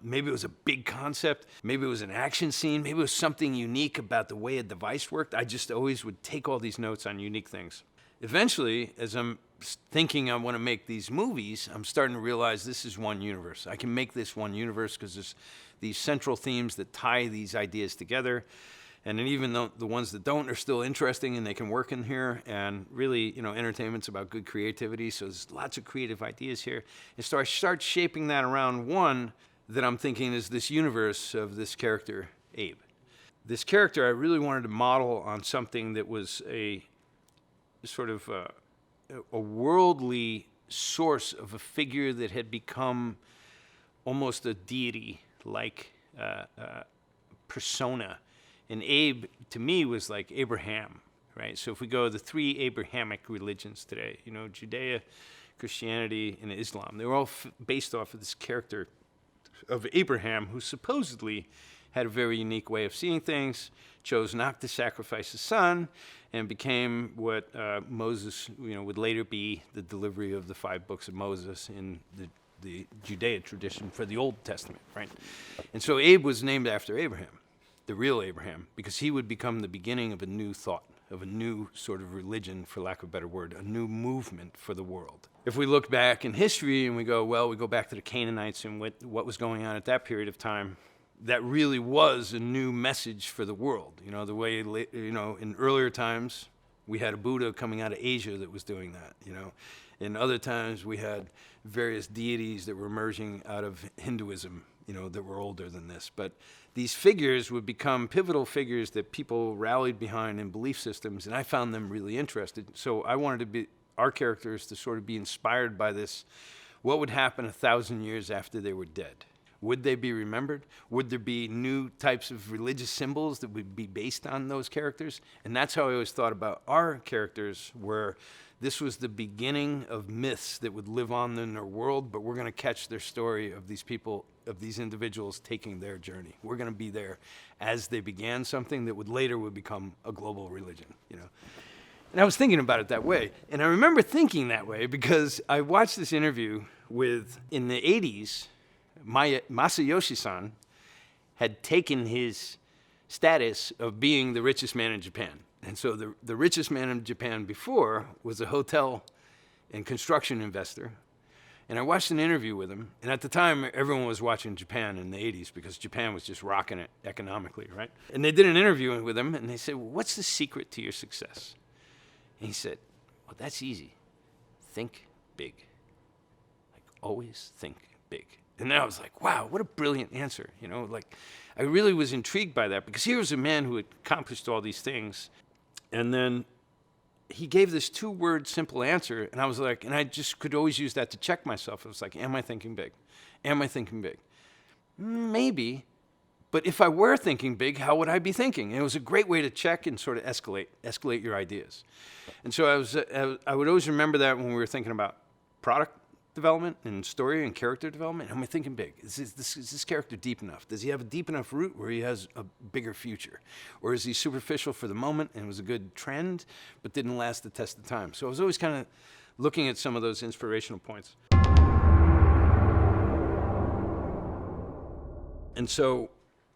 Maybe it was a big concept. Maybe it was an action scene. Maybe it was something unique about the way a device worked. I just always would take all these notes on unique things. Eventually, as I'm thinking I want to make these movies, I'm starting to realize this is one universe. I can make this one universe because there's these central themes that tie these ideas together. And then even though the ones that don't are still interesting and they can work in here. And really, entertainment's about good creativity. So there's lots of creative ideas here. And so I start shaping that around one that I'm thinking is this universe of this character, Abe. This character I really wanted to model on something that was a sort of a worldly source of a figure that had become almost a deity-like persona. And Abe, to me, was like Abraham, right? So if we go the three Abrahamic religions today, Judea, Christianity, and Islam, they were all based off of this character of Abraham, who supposedly had a very unique way of seeing things, chose not to sacrifice his son, and became what Moses, would later be the delivery of the 5 books of Moses in the Judaic tradition for the Old Testament, right? And so Abe was named after Abraham, the real Abraham, because he would become the beginning of a new thought, of a new sort of religion, for lack of a better word, a new movement for the world. If we look back in history and we go back to the Canaanites and what was going on at that period of time, that really was a new message for the world. The way, in earlier times, we had a Buddha coming out of Asia that was doing that, In other times, we had various deities that were emerging out of Hinduism, that were older than this. But these figures would become pivotal figures that people rallied behind in belief systems, and I found them really interested. So I wanted our characters to sort of be inspired by this. What would happen 1,000 years after they were dead? Would they be remembered? Would there be new types of religious symbols that would be based on those characters? And that's how I always thought about our characters, where this was the beginning of myths that would live on in their world, but we're going to catch their story of these people, of these individuals taking their journey. We're going to be there as they began something that would become a global religion, And I was thinking about it that way. And I remember thinking that way because I watched this interview in the 80s, Masayoshi Son had taken his status of being the richest man in Japan. And so the richest man in Japan before was a hotel and construction investor. And I watched an interview with him. And at the time, everyone was watching Japan in the 80s because Japan was just rocking it economically, right? And they did an interview with him, and they said, well, what's the secret to your success? And he said, well, that's easy. Think big. Like, always think big. And then I was like, wow, what a brilliant answer. I really was intrigued by that because here was a man who had accomplished all these things. And then he gave this 2-word simple answer. And I was like, and I just could always use that to check myself. It was like, am I thinking big? Am I thinking big? Maybe. But if I were thinking big, how would I be thinking? And it was a great way to check and sort of escalate your ideas. And so I would always remember that when we were thinking about product development and story and character development. Am I thinking big? Is this character deep enough? Does he have a deep enough root where he has a bigger future? Or is he superficial for the moment and was a good trend, but didn't last the test of time? So I was always kind of looking at some of those inspirational points. And so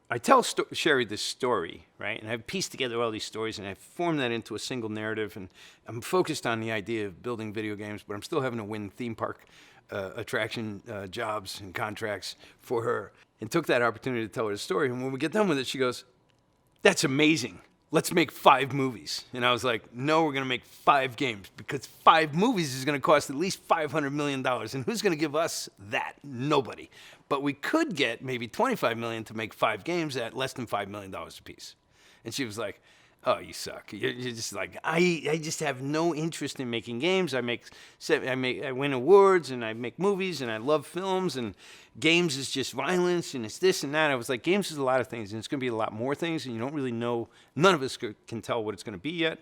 I tell Sherry this story, right? And I've pieced together all these stories, and I've formed that into a single narrative. And I'm focused on the idea of building video games, but I'm still having to win theme park attraction jobs and contracts for her. And took that opportunity to tell her the story. And when we get done with it, she goes, that's amazing. Let's make 5 movies. And I was like, no, we're going to make 5 games because 5 movies is going to cost at least $500 million. And who's going to give us that? Nobody. But we could get maybe $25 million to make 5 games at less than $5 million a piece. And she was like, oh, you suck. You're just like, I just have no interest in making games. I win awards and I make movies and I love films and games is just violence and it's this and that. I was like, games is a lot of things and it's going to be a lot more things and you don't really know. None of us can tell what it's going to be yet.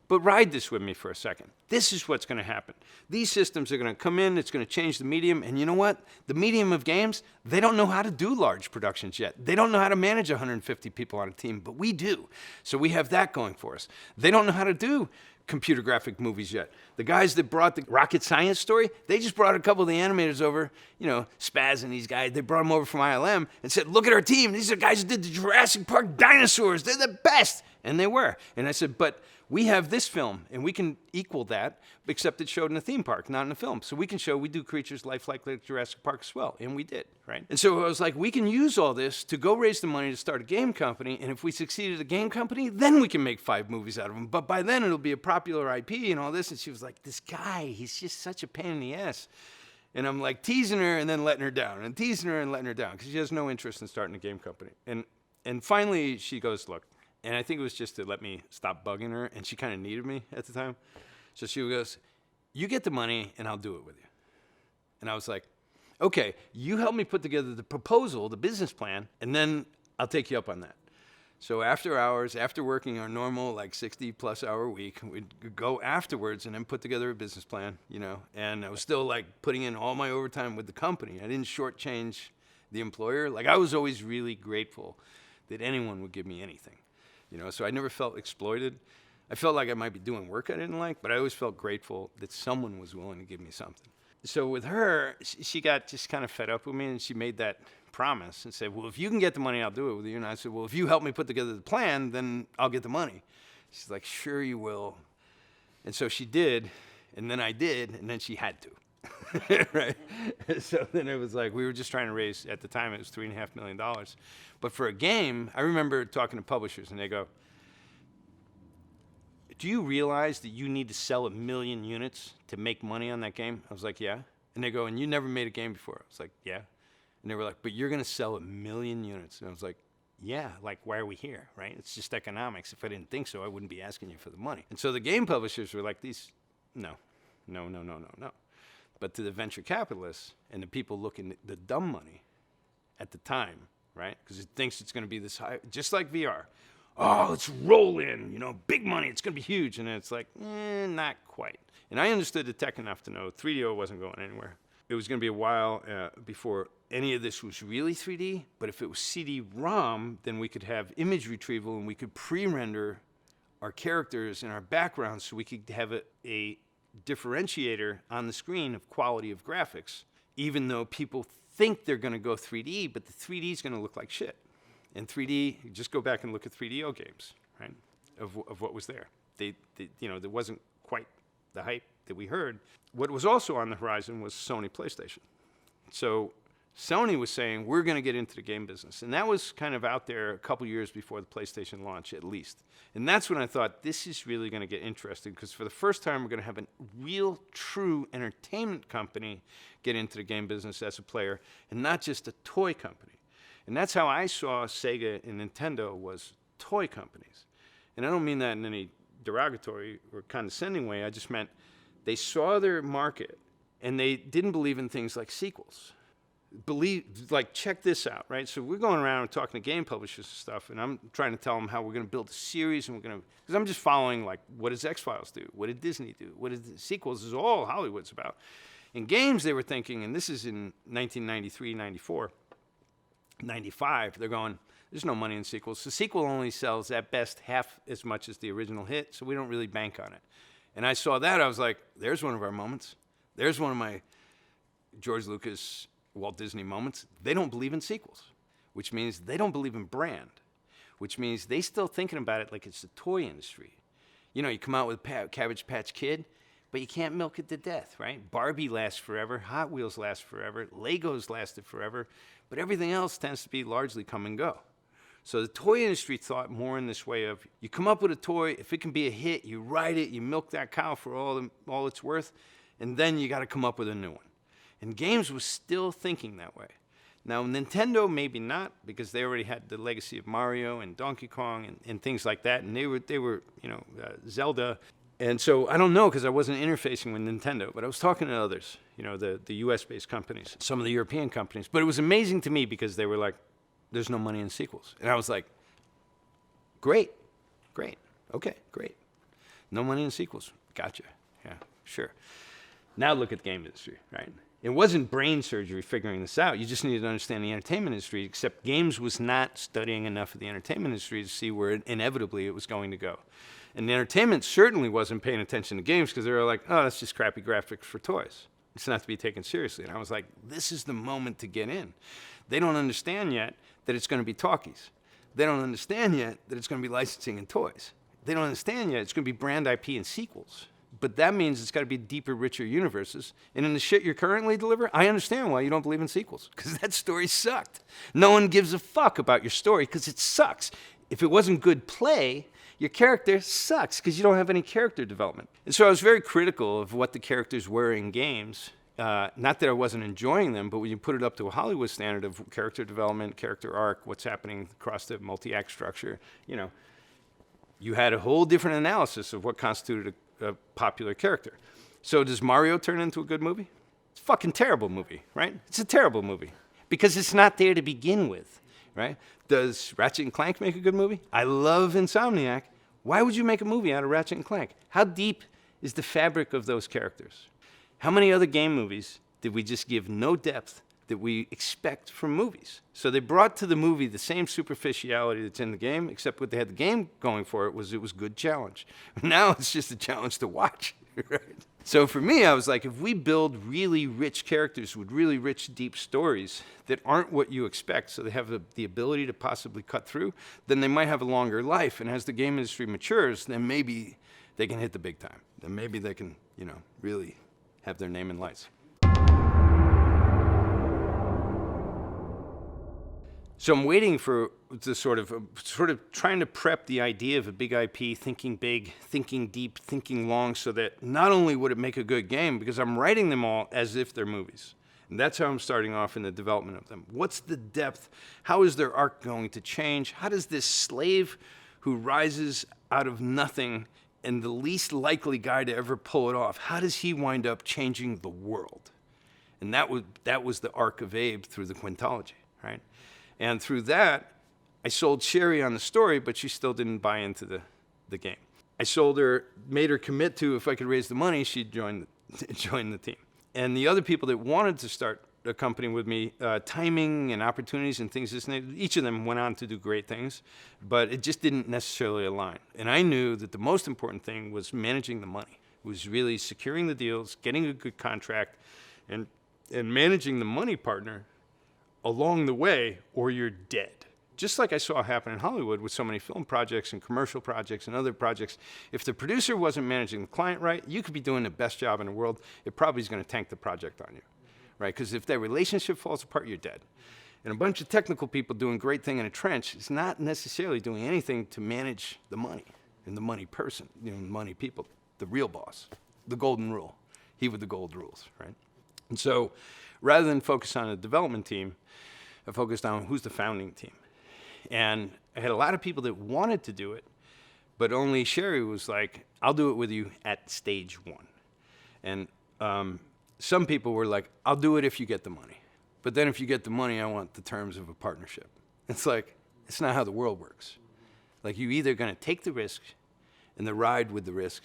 But ride this with me for a second. This is what's going to happen. These systems are going to come in. It's going to change the medium. And you know what? The medium of games, they don't know how to do large productions yet. They don't know how to manage 150 people on a team, but we do. So we have that going for us. They don't know how to do computer graphic movies yet. The guys that brought the rocket science story, they just brought a couple of the animators over, Spaz and these guys. They brought them over from ILM and said, look at our team. These are guys who did the Jurassic Park dinosaurs. They're the best. And they were. And I said, but we have this film, and we can equal that, except it's showed in a theme park, not in a film. So we can show we do creatures lifelike like Jurassic Park as well, and we did, right? And so I was like, we can use all this to go raise the money to start a game company, and if we succeed at a game company, then we can make 5 movies out of them. But by then, it'll be a popular IP and all this. And she was like, this guy, he's just such a pain in the ass. And I'm like teasing her and then letting her down, and teasing her and letting her down, because she has no interest in starting a game company. And finally, she goes, look, and I think it was just to let me stop bugging her, and she kind of needed me at the time. So she goes, you get the money, and I'll do it with you. And I was like, okay, you help me put together the proposal, the business plan, and then I'll take you up on that. So after hours, after working our normal 60-plus hour week, we'd go afterwards and then put together a business plan, and I was still putting in all my overtime with the company. I didn't shortchange the employer. I was always really grateful that anyone would give me anything. So I never felt exploited. I felt like I might be doing work I didn't like, but I always felt grateful that someone was willing to give me something. So with her, she got just kind of fed up with me, and she made that promise and said, well, if you can get the money, I'll do it with you. And I said, well, if you help me put together the plan, then I'll get the money. She's like, sure you will. And so she did, and then I did, and then she had to. Right? So then it was we were just trying to raise, at the time it was $3.5 million. But for a game, I remember talking to publishers, and they go, do you realize that you need to sell 1 million units to make money on that game? I was like, yeah. And they go, and you never made a game before? I was like, yeah. And they were like, but you're going to sell 1 million units. And I was like, yeah, why are we here, right? It's just economics. If I didn't think so, I wouldn't be asking you for the money. And so the game publishers were like, no. But to the venture capitalists and the people looking at the dumb money at the time, right? Because it thinks it's going to be this high, just like VR. Oh, let's roll in, big money. It's going to be huge. And then it's not quite. And I understood the tech enough to know 3DO wasn't going anywhere. It was going to be a while before any of this was really 3D. But if it was CD-ROM, then we could have image retrieval and we could pre-render our characters and our backgrounds so we could have a differentiator on the screen of quality of graphics, even though people think they're going to go 3D, but the 3D is going to look like shit. And 3D, just go back and look at 3DO games, right, of what was there. There wasn't quite the hype that we heard. What was also on the horizon was Sony PlayStation. So Sony was saying, we're going to get into the game business. And that was kind of out there a couple years before the PlayStation launch, at least. And that's when I thought, this is really going to get interesting, because for the first time, we're going to have a real, true entertainment company get into the game business as a player, and not just a toy company. And that's how I saw Sega and Nintendo, was toy companies. And I don't mean that in any derogatory or condescending way. I just meant they saw their market, and they didn't believe in things like sequels. Check this out, right? So we're going around and talking to game publishers and stuff, and I'm trying to tell them how we're going to build a series, and because I'm just following, what does X-Files do? What did Disney do? What did the sequels? This is all Hollywood's about. In games, they were thinking, and this is in 1993, 94, 95, they're going, there's no money in sequels. The sequel only sells at best half as much as the original hit, so we don't really bank on it. And I saw that, I was like, there's one of our moments. There's one of my George Lucas, Walt Disney moments. They don't believe in sequels, which means they don't believe in brand, which means they still thinking about it like it's the toy industry. You come out with Cabbage Patch Kid, but you can't milk it to death, right? Barbie lasts forever. Hot Wheels last forever. Legos lasted forever. But everything else tends to be largely come and go. So the toy industry thought more in this way of, you come up with a toy, if it can be a hit, you ride it, you milk that cow for all it's worth, and then you got to come up with a new one. And games was still thinking that way. Now, Nintendo, maybe not, because they already had the legacy of Mario and Donkey Kong and things like that, and they were Zelda. And so I don't know, because I wasn't interfacing with Nintendo, but I was talking to others, the US-based companies, some of the European companies. But it was amazing to me because they were like, there's no money in sequels. And I was like, great, okay, great. No money in sequels. Gotcha. Yeah, sure. Now look at the game industry, right? It wasn't brain surgery figuring this out. You just needed to understand the entertainment industry, except games was not studying enough of the entertainment industry to see where inevitably it was going to go. And the entertainment certainly wasn't paying attention to games because they were like, oh, that's just crappy graphics for toys. It's not to be taken seriously. And I was like, this is the moment to get in. They don't understand yet that it's going to be talkies. They don't understand yet that it's going to be licensing and toys. They don't understand yet it's going to be brand IP and sequels. But that means it's got to be deeper, richer universes. And in the shit you're currently delivering, I understand why you don't believe in sequels, because that story sucked. No one gives a fuck about your story because it sucks. If it wasn't good play, your character sucks because you don't have any character development. And so I was very critical of what the characters were in games. Not that I wasn't enjoying them, but when you put it up to a Hollywood standard of character development, character arc, what's happening across the multi-act structure, you had a whole different analysis of what constituted a popular character. So does Mario turn into a good movie? It's a fucking terrible movie, right? It's a terrible movie because it's not there to begin with, right? Does Ratchet and Clank make a good movie? I love Insomniac. Why would you make a movie out of Ratchet and Clank? How deep is the fabric of those characters? How many other game movies did we just give no depth that we expect from movies? So they brought to the movie the same superficiality that's in the game, except what they had the game going for it was good challenge. Now it's just a challenge to watch, right? So for me, I was like, if we build really rich characters with really rich, deep stories that aren't what you expect, so they have the ability to possibly cut through, then they might have a longer life. And as the game industry matures, then maybe they can hit the big time. Then maybe they can, really have their name in lights. So I'm waiting for the sort of trying to prep the idea of a big IP, thinking big, thinking deep, thinking long, so that not only would it make a good game, because I'm writing them all as if they're movies. And that's how I'm starting off in the development of them. What's the depth? How is their arc going to change? How does this slave who rises out of nothing and the least likely guy to ever pull it off, how does he wind up changing the world? And that was the arc of Abe through the Quintology, right? And through that, I sold Sherry on the story, but she still didn't buy into the game. I sold her, made her commit to, if I could raise the money, she'd join the team. And the other people that wanted to start a company with me, timing and opportunities and things, each of them went on to do great things, but it just didn't necessarily align. And I knew that the most important thing was managing the money. It was really securing the deals, getting a good contract, and managing the money partner along the way, or you're dead. Just like I saw happen in Hollywood with so many film projects and commercial projects and other projects. If the producer wasn't managing the client right, you could be doing the best job in the world. It probably is going to tank the project on you, right? Because if that relationship falls apart, you're dead. And a bunch of technical people doing great thing in a trench is not necessarily doing anything to manage the money and the money person, the money people, the real boss, the golden rule. He with the gold rules, right? And so rather than focus on a development team, I focused on who's the founding team. And I had a lot of people that wanted to do it, but only Sherry was like, I'll do it with you at stage one. And some people were like, I'll do it if you get the money. But then if you get the money, I want the terms of a partnership. It's like, it's not how the world works. Like, you're either going to take the risk and the ride with the risk,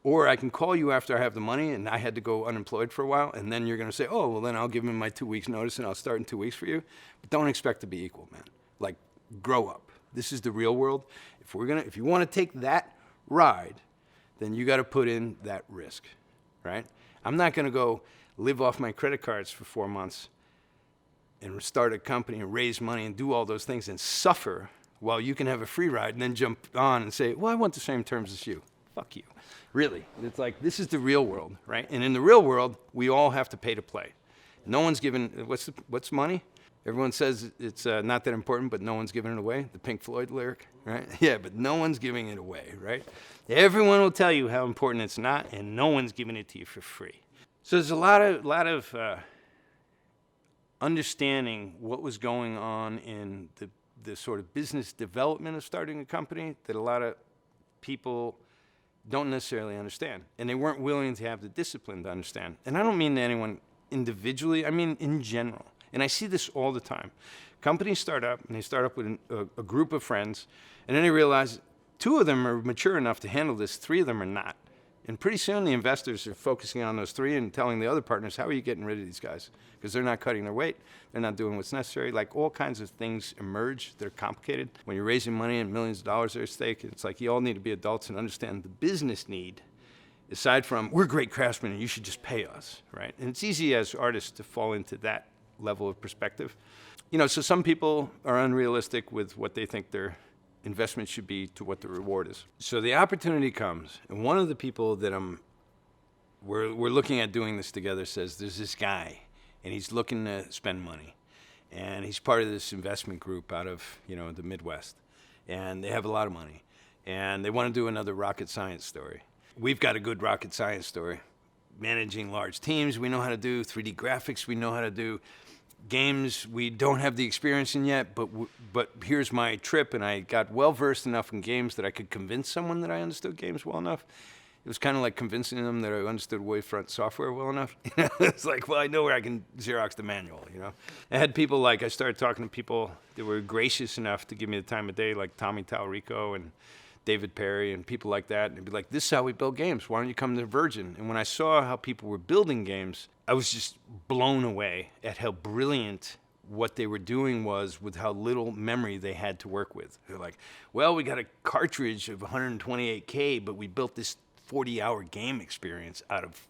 or I can call you after I have the money and I had to go unemployed for a while, and then you're going to say, oh, well, then I'll give him my 2 weeks notice and I'll start in 2 weeks for you. But don't expect to be equal, man. Like, grow up. This is the real world. If you want to take that ride, then you got to put in that risk, right? I'm not going to go live off my credit cards for 4 months and start a company and raise money and do all those things and suffer while you can have a free ride and then jump on and say, well, I want the same terms as you. Fuck you. Really. It's like, this is the real world, right? And in the real world, we all have to pay to play. No one's given, what's money? Everyone says it's not that important, but no one's giving it away. The Pink Floyd lyric, right? Yeah, but no one's giving it away, right? Everyone will tell you how important it's not, and no one's giving it to you for free. So there's a lot of understanding what was going on in the sort of business development of starting a company that a lot of people don't necessarily understand. And they weren't willing to have the discipline to understand. And I don't mean to anyone individually, I mean in general. And I see this all the time. Companies start up, and they start up with a group of friends, and then they realize 2 of them are mature enough to handle this, 3 of them are not. And pretty soon the investors are focusing on those 3 and telling the other partners, how are you getting rid of these guys? Because they're not cutting their weight, they're not doing what's necessary. Like, all kinds of things emerge that are complicated. When you're raising money and millions of dollars are at stake, it's like you all need to be adults and understand the business need, aside from, we're great craftsmen and you should just pay us, right? And it's easy as artists to fall into that level of perspective. You know, so some people are unrealistic with what they think their investment should be to what the reward is. So the opportunity comes, and one of the people that we're looking at doing this together says, there's this guy, and he's looking to spend money, and he's part of this investment group out of, you know, the Midwest, and they have a lot of money, and they want to do another rocket science story. We've got a good rocket science story, managing large teams. We know how to do 3D graphics. We know how to do games we don't have the experience in yet, but here's my trip, and I got well-versed enough in games that I could convince someone that I understood games well enough. It was kind of like convincing them that I understood wavefront software well enough. It's like, well, I know where I can Xerox the manual, you know? I had people like, I started talking to people that were gracious enough to give me the time of day, like Tommy Tallarico and David Perry and people like that, and they'd be like, this is how we build games. Why don't you come to Virgin? And when I saw how people were building games, I was just blown away at how brilliant what they were doing was with how little memory they had to work with. They're like, well, we got a cartridge of 128K, but we built this 40-hour game experience out of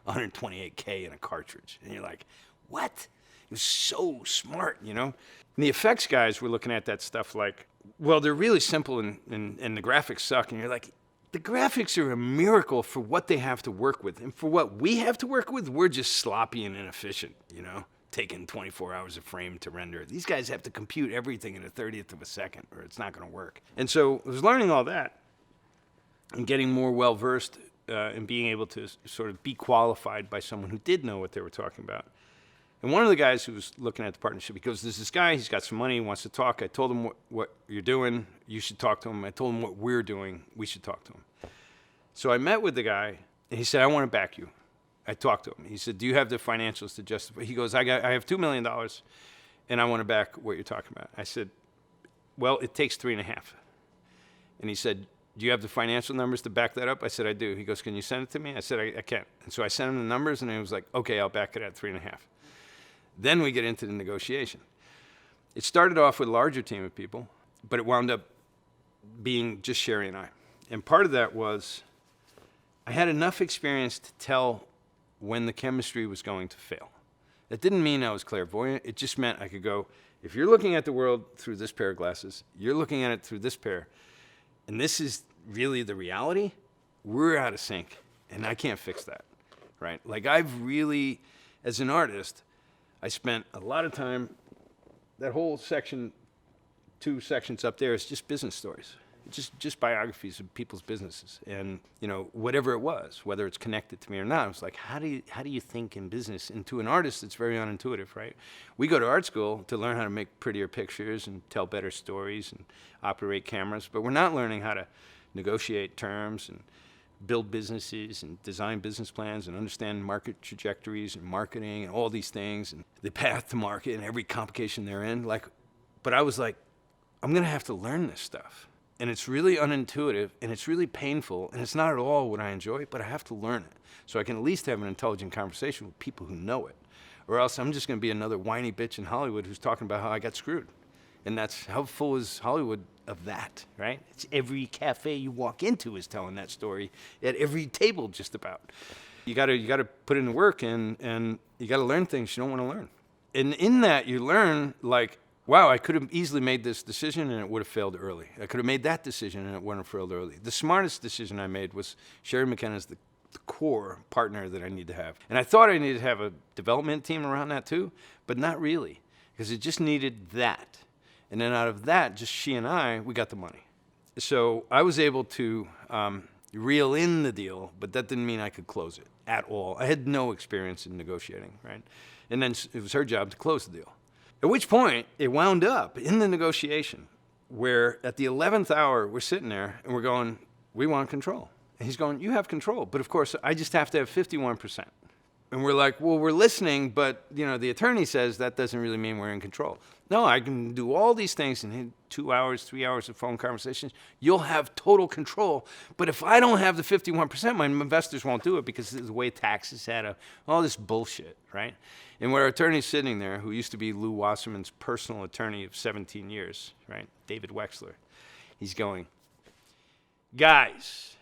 128K in a cartridge. And you're like, what? It was so smart, you know? And the effects guys were looking at that stuff like, well, they're really simple and the graphics suck. And you're like, the graphics are a miracle for what they have to work with. And for what we have to work with, we're just sloppy and inefficient, you know, taking 24 hours a frame to render. These guys have to compute everything in a 30th of a second or it's not going to work. And so I was learning all that and getting more well-versed and being able to sort of be qualified by someone who did know what they were talking about. And one of the guys who was looking at the partnership, he goes, there's this guy, he's got some money, he wants to talk. I told him what you're doing, you should talk to him. I told him what we're doing, we should talk to him. So I met with the guy, and he said, I want to back you. I talked to him. He said, do you have the financials to justify? He goes, I have $2 million, and I want to back what you're talking about. I said, well, it takes 3.5. And he said, do you have the financial numbers to back that up? I said, I do. He goes, can you send it to me? I said, I can't. And so I sent him the numbers, and he was like, okay, I'll back it at 3.5. Then we get into the negotiation. It started off with a larger team of people, but it wound up being just Sherry and I. And part of that was I had enough experience to tell when the chemistry was going to fail. That didn't mean I was clairvoyant. It just meant I could go, if you're looking at the world through this pair of glasses, you're looking at it through this pair, and this is really the reality, we're out of sync, and I can't fix that, right? Like, I've really, as an artist, I spent a lot of time, that whole section, 2 sections up there is just business stories. Just biographies of people's businesses. And, you know, whatever it was, whether it's connected to me or not, I was like, how do you think in business? And to an artist, it's very unintuitive, right? We go to art school to learn how to make prettier pictures and tell better stories and operate cameras, but we're not learning how to negotiate terms and build businesses and design business plans and understand market trajectories and marketing and all these things and the path to market and every complication therein. Like, but I was like, I'm going to have to learn this stuff. And it's really unintuitive and it's really painful and it's not at all what I enjoy, but I have to learn it so I can at least have an intelligent conversation with people who know it. Or else I'm just going to be another whiny bitch in Hollywood who's talking about how I got screwed. And that's, how full is Hollywood of that, right? It's every cafe you walk into is telling that story at every table just about. You gotta put in the work and you gotta learn things you don't want to learn. And in that you learn, like, wow, I could have easily made this decision and it would have failed early. I could have made that decision and it wouldn't have failed early. The smartest decision I made was Sherry McKenna's the core partner that I need to have. And I thought I needed to have a development team around that too, but not really, because it just needed that. And then out of that, just she and I, we got the money. So I was able to reel in the deal, but that didn't mean I could close it at all. I had no experience in negotiating, right? And then it was her job to close the deal. At which point, it wound up in the negotiation where at the 11th hour, we're sitting there and we're going, we want control. And he's going, you have control, but of course, I just have to have 51%. And we're like, well, we're listening, but the attorney says that doesn't really mean we're in control. No, I can do all these things in 2 hours, 3 hours of phone conversations. You'll have total control. But if I don't have the 51%, my investors won't do it because of the way taxes add up, all this bullshit, right? And where our attorney's sitting there, who used to be Lou Wasserman's personal attorney of 17 years, right, David Wexler, he's going, guys,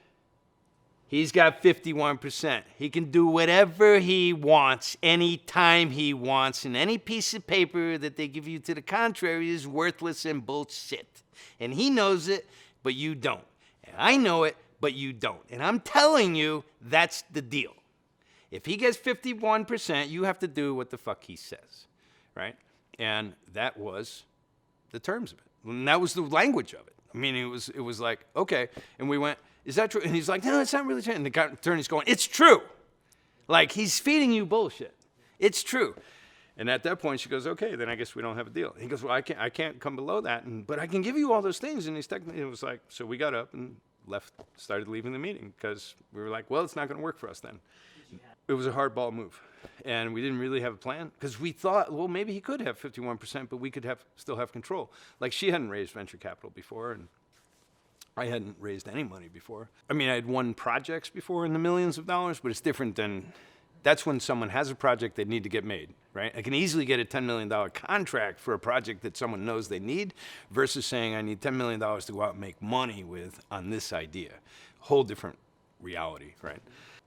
he's got 51%. He can do whatever he wants, anytime he wants, and any piece of paper that they give you to the contrary is worthless and bullshit. And he knows it, but you don't. And I know it, but you don't. And I'm telling you, that's the deal. If he gets 51%, you have to do what the fuck he says, right? And that was the terms of it. And that was the language of it. I mean, it was like, okay. And we went, is that true? And he's like, no, it's not really true. And the attorney's going, it's true. Like, he's feeding you bullshit. It's true. And at that point, she goes, okay, then I guess we don't have a deal. And he goes, well, I can't come below that, but I can give you all those things. And it was like, so we got up and started leaving the meeting because we were like, well, it's not going to work for us then. It was a hardball move. And we didn't really have a plan because we thought, well, maybe he could have 51%, but we could still have control. Like, she hadn't raised venture capital before, and I hadn't raised any money before. I mean, I had won projects before in the millions of dollars, but it's different than, that's when someone has a project they need to get made, right? I can easily get a $10 million contract for a project that someone knows they need versus saying I need $10 million to go out and make money with on this idea. Whole different reality, right?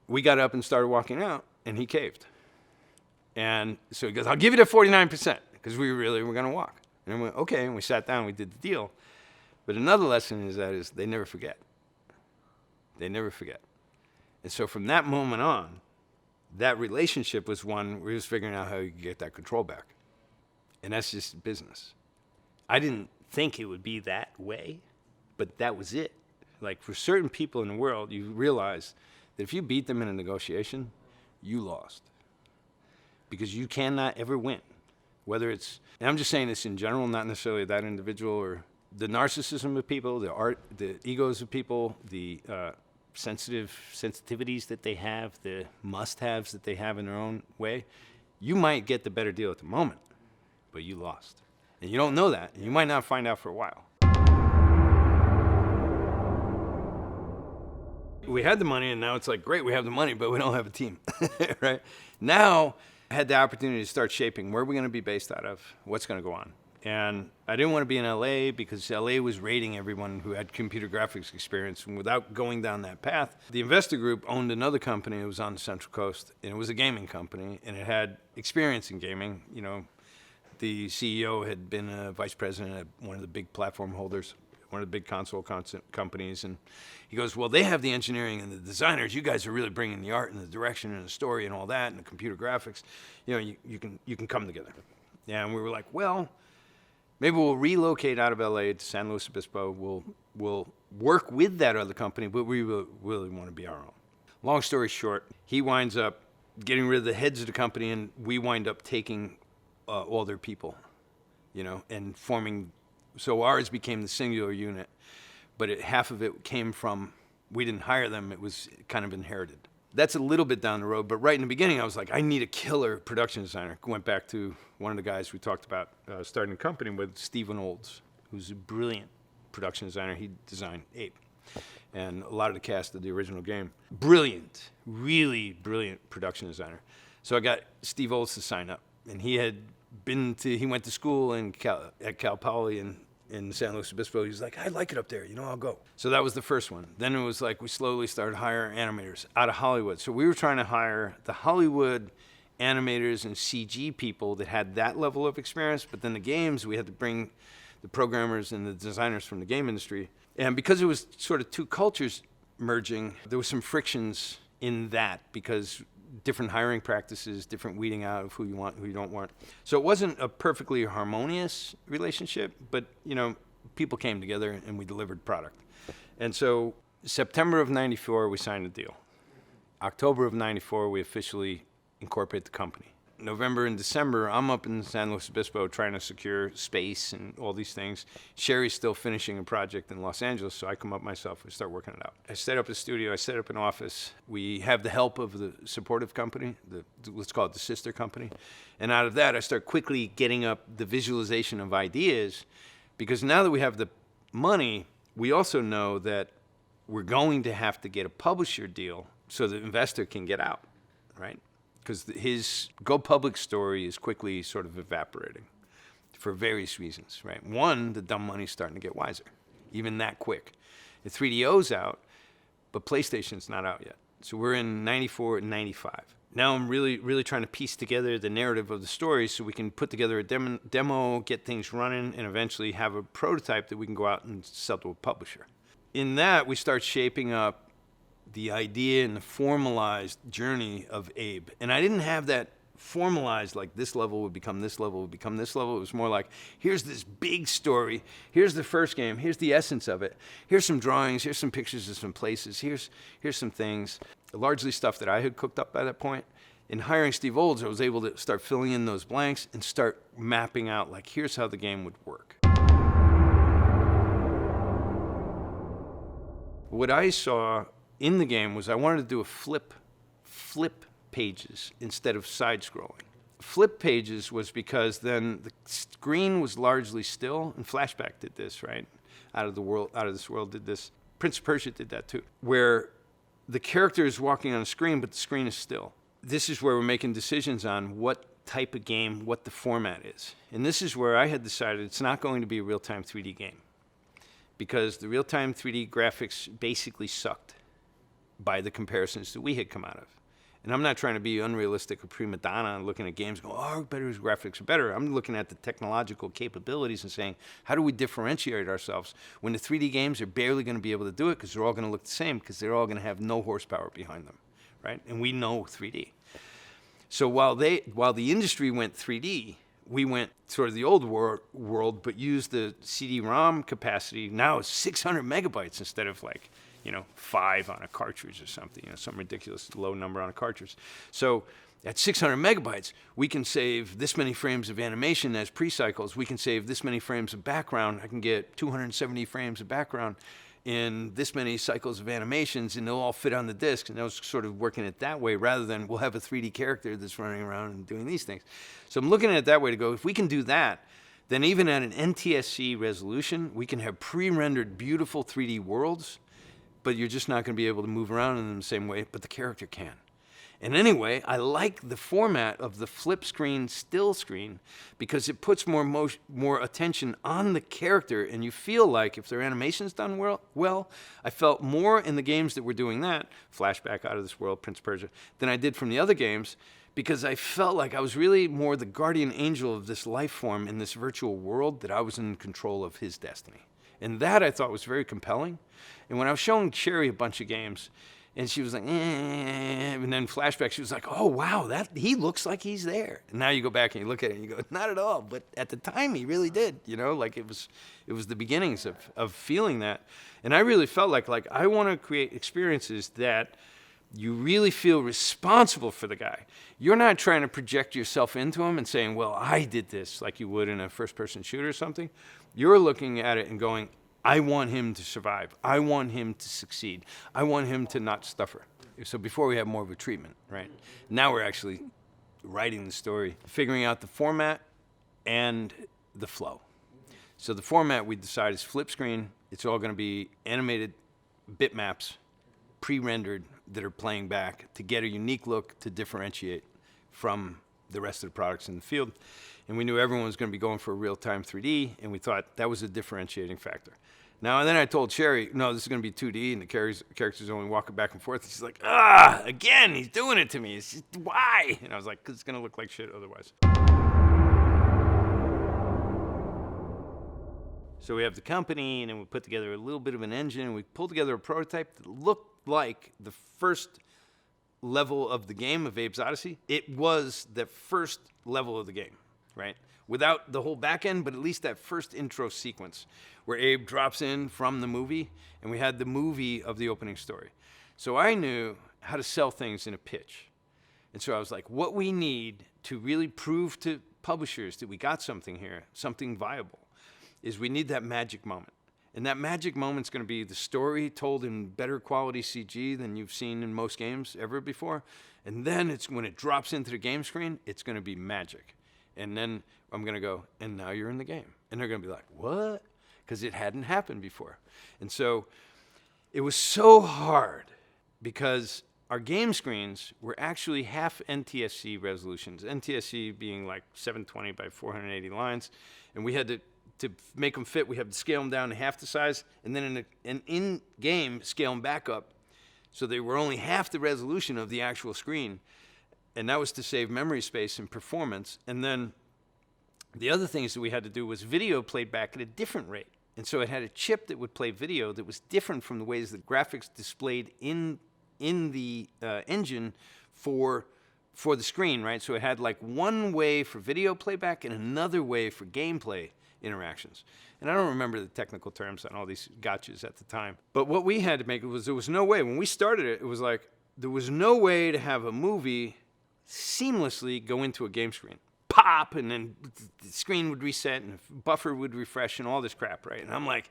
We got up and started walking out, and he caved. And so he goes, I'll give you the 49%, because we really were going to walk. And we went, okay, and we sat down, we did the deal. But another lesson is they never forget. They never forget. And so from that moment on, that relationship was one where he was figuring out how he could get that control back. And that's just business. I didn't think it would be that way, but that was it. Like, for certain people in the world, you realize that if you beat them in a negotiation, you lost. Because you cannot ever win. Whether it's, and I'm just saying this in general, not necessarily that individual, or the narcissism of people, the egos of people, the sensitivities that they have, the must-haves that they have in their own way. You might get the better deal at the moment, but you lost. And you don't know that, and you might not find out for a while. We had the money, and now it's like, great, we have the money, but we don't have a team, right? Now, I had the opportunity to start shaping where we're going to be based out of, what's going to go on. And I didn't want to be in LA because LA was rating everyone who had computer graphics experience. And without going down that path, the investor group owned another company that was on the Central Coast, and it was a gaming company, and it had experience in gaming. The CEO had been a vice president at one of the big platform holders, one of the big console companies, and he goes, well, they have the engineering and the designers. You guys are really bringing the art and the direction and the story and all that and the computer graphics. You can come together. And we were like, well, maybe we'll relocate out of LA to San Luis Obispo. We'll work with that other company, but we really want to be our own. Long story short, he winds up getting rid of the heads of the company, and we wind up taking all their people, and forming. So ours became the singular unit, but half of it came from, we didn't hire them, it was kind of inherited. That's a little bit down the road, but right in the beginning I was like, I need a killer production designer. Went back to one of the guys we talked about starting a company with, Stephen Olds, who's a brilliant production designer. He designed Ape and a lot of the cast of the original game. Brilliant, really brilliant production designer. So I got Steve Olds to sign up, and he went to school at Cal Poly in San Luis Obispo. He was like, I like it up there, I'll go. So that was the first one. Then it was like we slowly started hiring animators out of Hollywood. So we were trying to hire the Hollywood animators and CG people that had that level of experience, but then the games, we had to bring the programmers and the designers from the game industry. And because it was sort of two cultures merging, there was some frictions in that because different hiring practices, different weeding out of who you want, who you don't want. So it wasn't a perfectly harmonious relationship, but people came together and we delivered product. And so September of 94, we signed a deal. October of 94, we officially incorporate the company. November and December, I'm up in San Luis Obispo trying to secure space and all these things. Sherry's still finishing a project in Los Angeles, so I come up myself and start working it out. I set up a studio, I set up an office. We have the help of the supportive company, let's call it the sister company. And out of that, I start quickly getting up the visualization of ideas, because now that we have the money, we also know that we're going to have to get a publisher deal so the investor can get out, right? Because his go public story is quickly sort of evaporating for various reasons, right? One, the dumb money's starting to get wiser, even that quick. The 3DO's out, but PlayStation's not out yet. So we're in 94 and 95. Now I'm really trying to piece together the narrative of the story so we can put together a demo, get things running, and eventually have a prototype that we can go out and sell to a publisher. In that, we start shaping up the idea and the formalized journey of Abe. And I didn't have that formalized, like this level would become this level, would become this level. It was more like, here's this big story. Here's the first game. Here's the essence of it. Here's some drawings. Here's some pictures of some places. Here's some things. Largely stuff that I had cooked up by that point. In hiring Steve Olds, I was able to start filling in those blanks and start mapping out, like, here's how the game would work. What I saw in the game was I wanted to do a flip pages instead of side scrolling. Flip pages was because then the screen was largely still, and Flashback did this, right? Out of This World did this. Prince of Persia did that too, where the character is walking on a screen, but the screen is still. This is where we're making decisions on what type of game, what the format is. And this is where I had decided it's not going to be a real-time 3D game, because the real-time 3D graphics basically sucked by the comparisons that we had come out of. And I'm not trying to be unrealistic or prima donna and looking at games going, oh, better graphics are better. I'm looking at the technological capabilities and saying, how do we differentiate ourselves when the 3D games are barely going to be able to do it because they're all going to look the same, because they're all going to have no horsepower behind them, right? And we know 3D. So while the industry went 3D, we went sort of the old world, but used the CD-ROM capacity. Now it's 600 megabytes instead of 5 on a cartridge or something, some ridiculous low number on a cartridge. So at 600 megabytes, we can save this many frames of animation as pre-cycles. We can save this many frames of background. I can get 270 frames of background in this many cycles of animations, and they'll all fit on the disc. And I was sort of working it that way, rather than we'll have a 3D character that's running around and doing these things. So I'm looking at it that way to go, if we can do that, then even at an NTSC resolution, we can have pre-rendered beautiful 3D worlds, but you're just not going to be able to move around in them the same way, but the character can. And anyway, I like the format of the flip screen, still screen, because it puts more attention on the character, and you feel like if their animation's done well, I felt more in the games that were doing that, Flashback, Out of This World, Prince of Persia, than I did from the other games, because I felt like I was really more the guardian angel of this life form in this virtual world, that I was in control of his destiny. And that I thought was very compelling. And when I was showing Sherry a bunch of games, and she was like, and then Flashback, she was like, oh, wow, he looks like he's there. And now you go back and you look at it and you go, not at all. But at the time, he really did, like it was the beginnings of feeling that. And I really felt like I want to create experiences that you really feel responsible for the guy. You're not trying to project yourself into him and saying, well, I did this, like you would in a first-person shooter or something. You're looking at it and going, I want him to survive. I want him to succeed. I want him to not suffer. So before we have more of a treatment, right? Now we're actually writing the story, figuring out the format and the flow. So the format we decide is flip screen. It's all going to be animated bitmaps, pre-rendered, that are playing back to get a unique look to differentiate from the rest of the products in the field. And we knew everyone was going to be going for a real-time 3D, and we thought that was a differentiating factor. Now, and then I told Sherry, no, this is going to be 2D, and the character's only walking back and forth. And she's like, again, he's doing it to me. It's just, why? And I was like, because it's going to look like shit otherwise. So we have the company, and then we put together a little bit of an engine, and we pulled together a prototype that looked like the first level of the game of Abe's Odyssey. It was the first level of the game. right? Without the whole back end, but at least that first intro sequence where Abe drops in from the movie, and we had the movie of the opening story. So I knew how to sell things in a pitch. And so I was like, what we need to really prove to publishers that we got something here, something viable, is we need that magic moment. And that magic moment's going to be the story told in better quality CG than you've seen in most games ever before. And then it's when it drops into the game screen, it's going to be magic. And then I'm going to go, and now you're in the game. And they're going to be like, what? Because it hadn't happened before. And so it was so hard because our game screens were actually half NTSC resolutions, NTSC being like 720 by 480 lines. And we had to make them fit, we have to scale them down to half the size, and then in-game scale them back up so they were only half the resolution of the actual screen. And that was to save memory space and performance. And then the other things that we had to do was video played back at a different rate. And so it had a chip that would play video that was different from the ways the graphics displayed in the engine for the screen, right? So it had like one way for video playback and another way for gameplay interactions. And I don't remember the technical terms on all these gotchas at the time. But what we had to make was there was no way. When we started it, it was like there was no way to have a movie seamlessly go into a game screen. Pop, and then the screen would reset and the buffer would refresh and all this crap, right? And I'm like,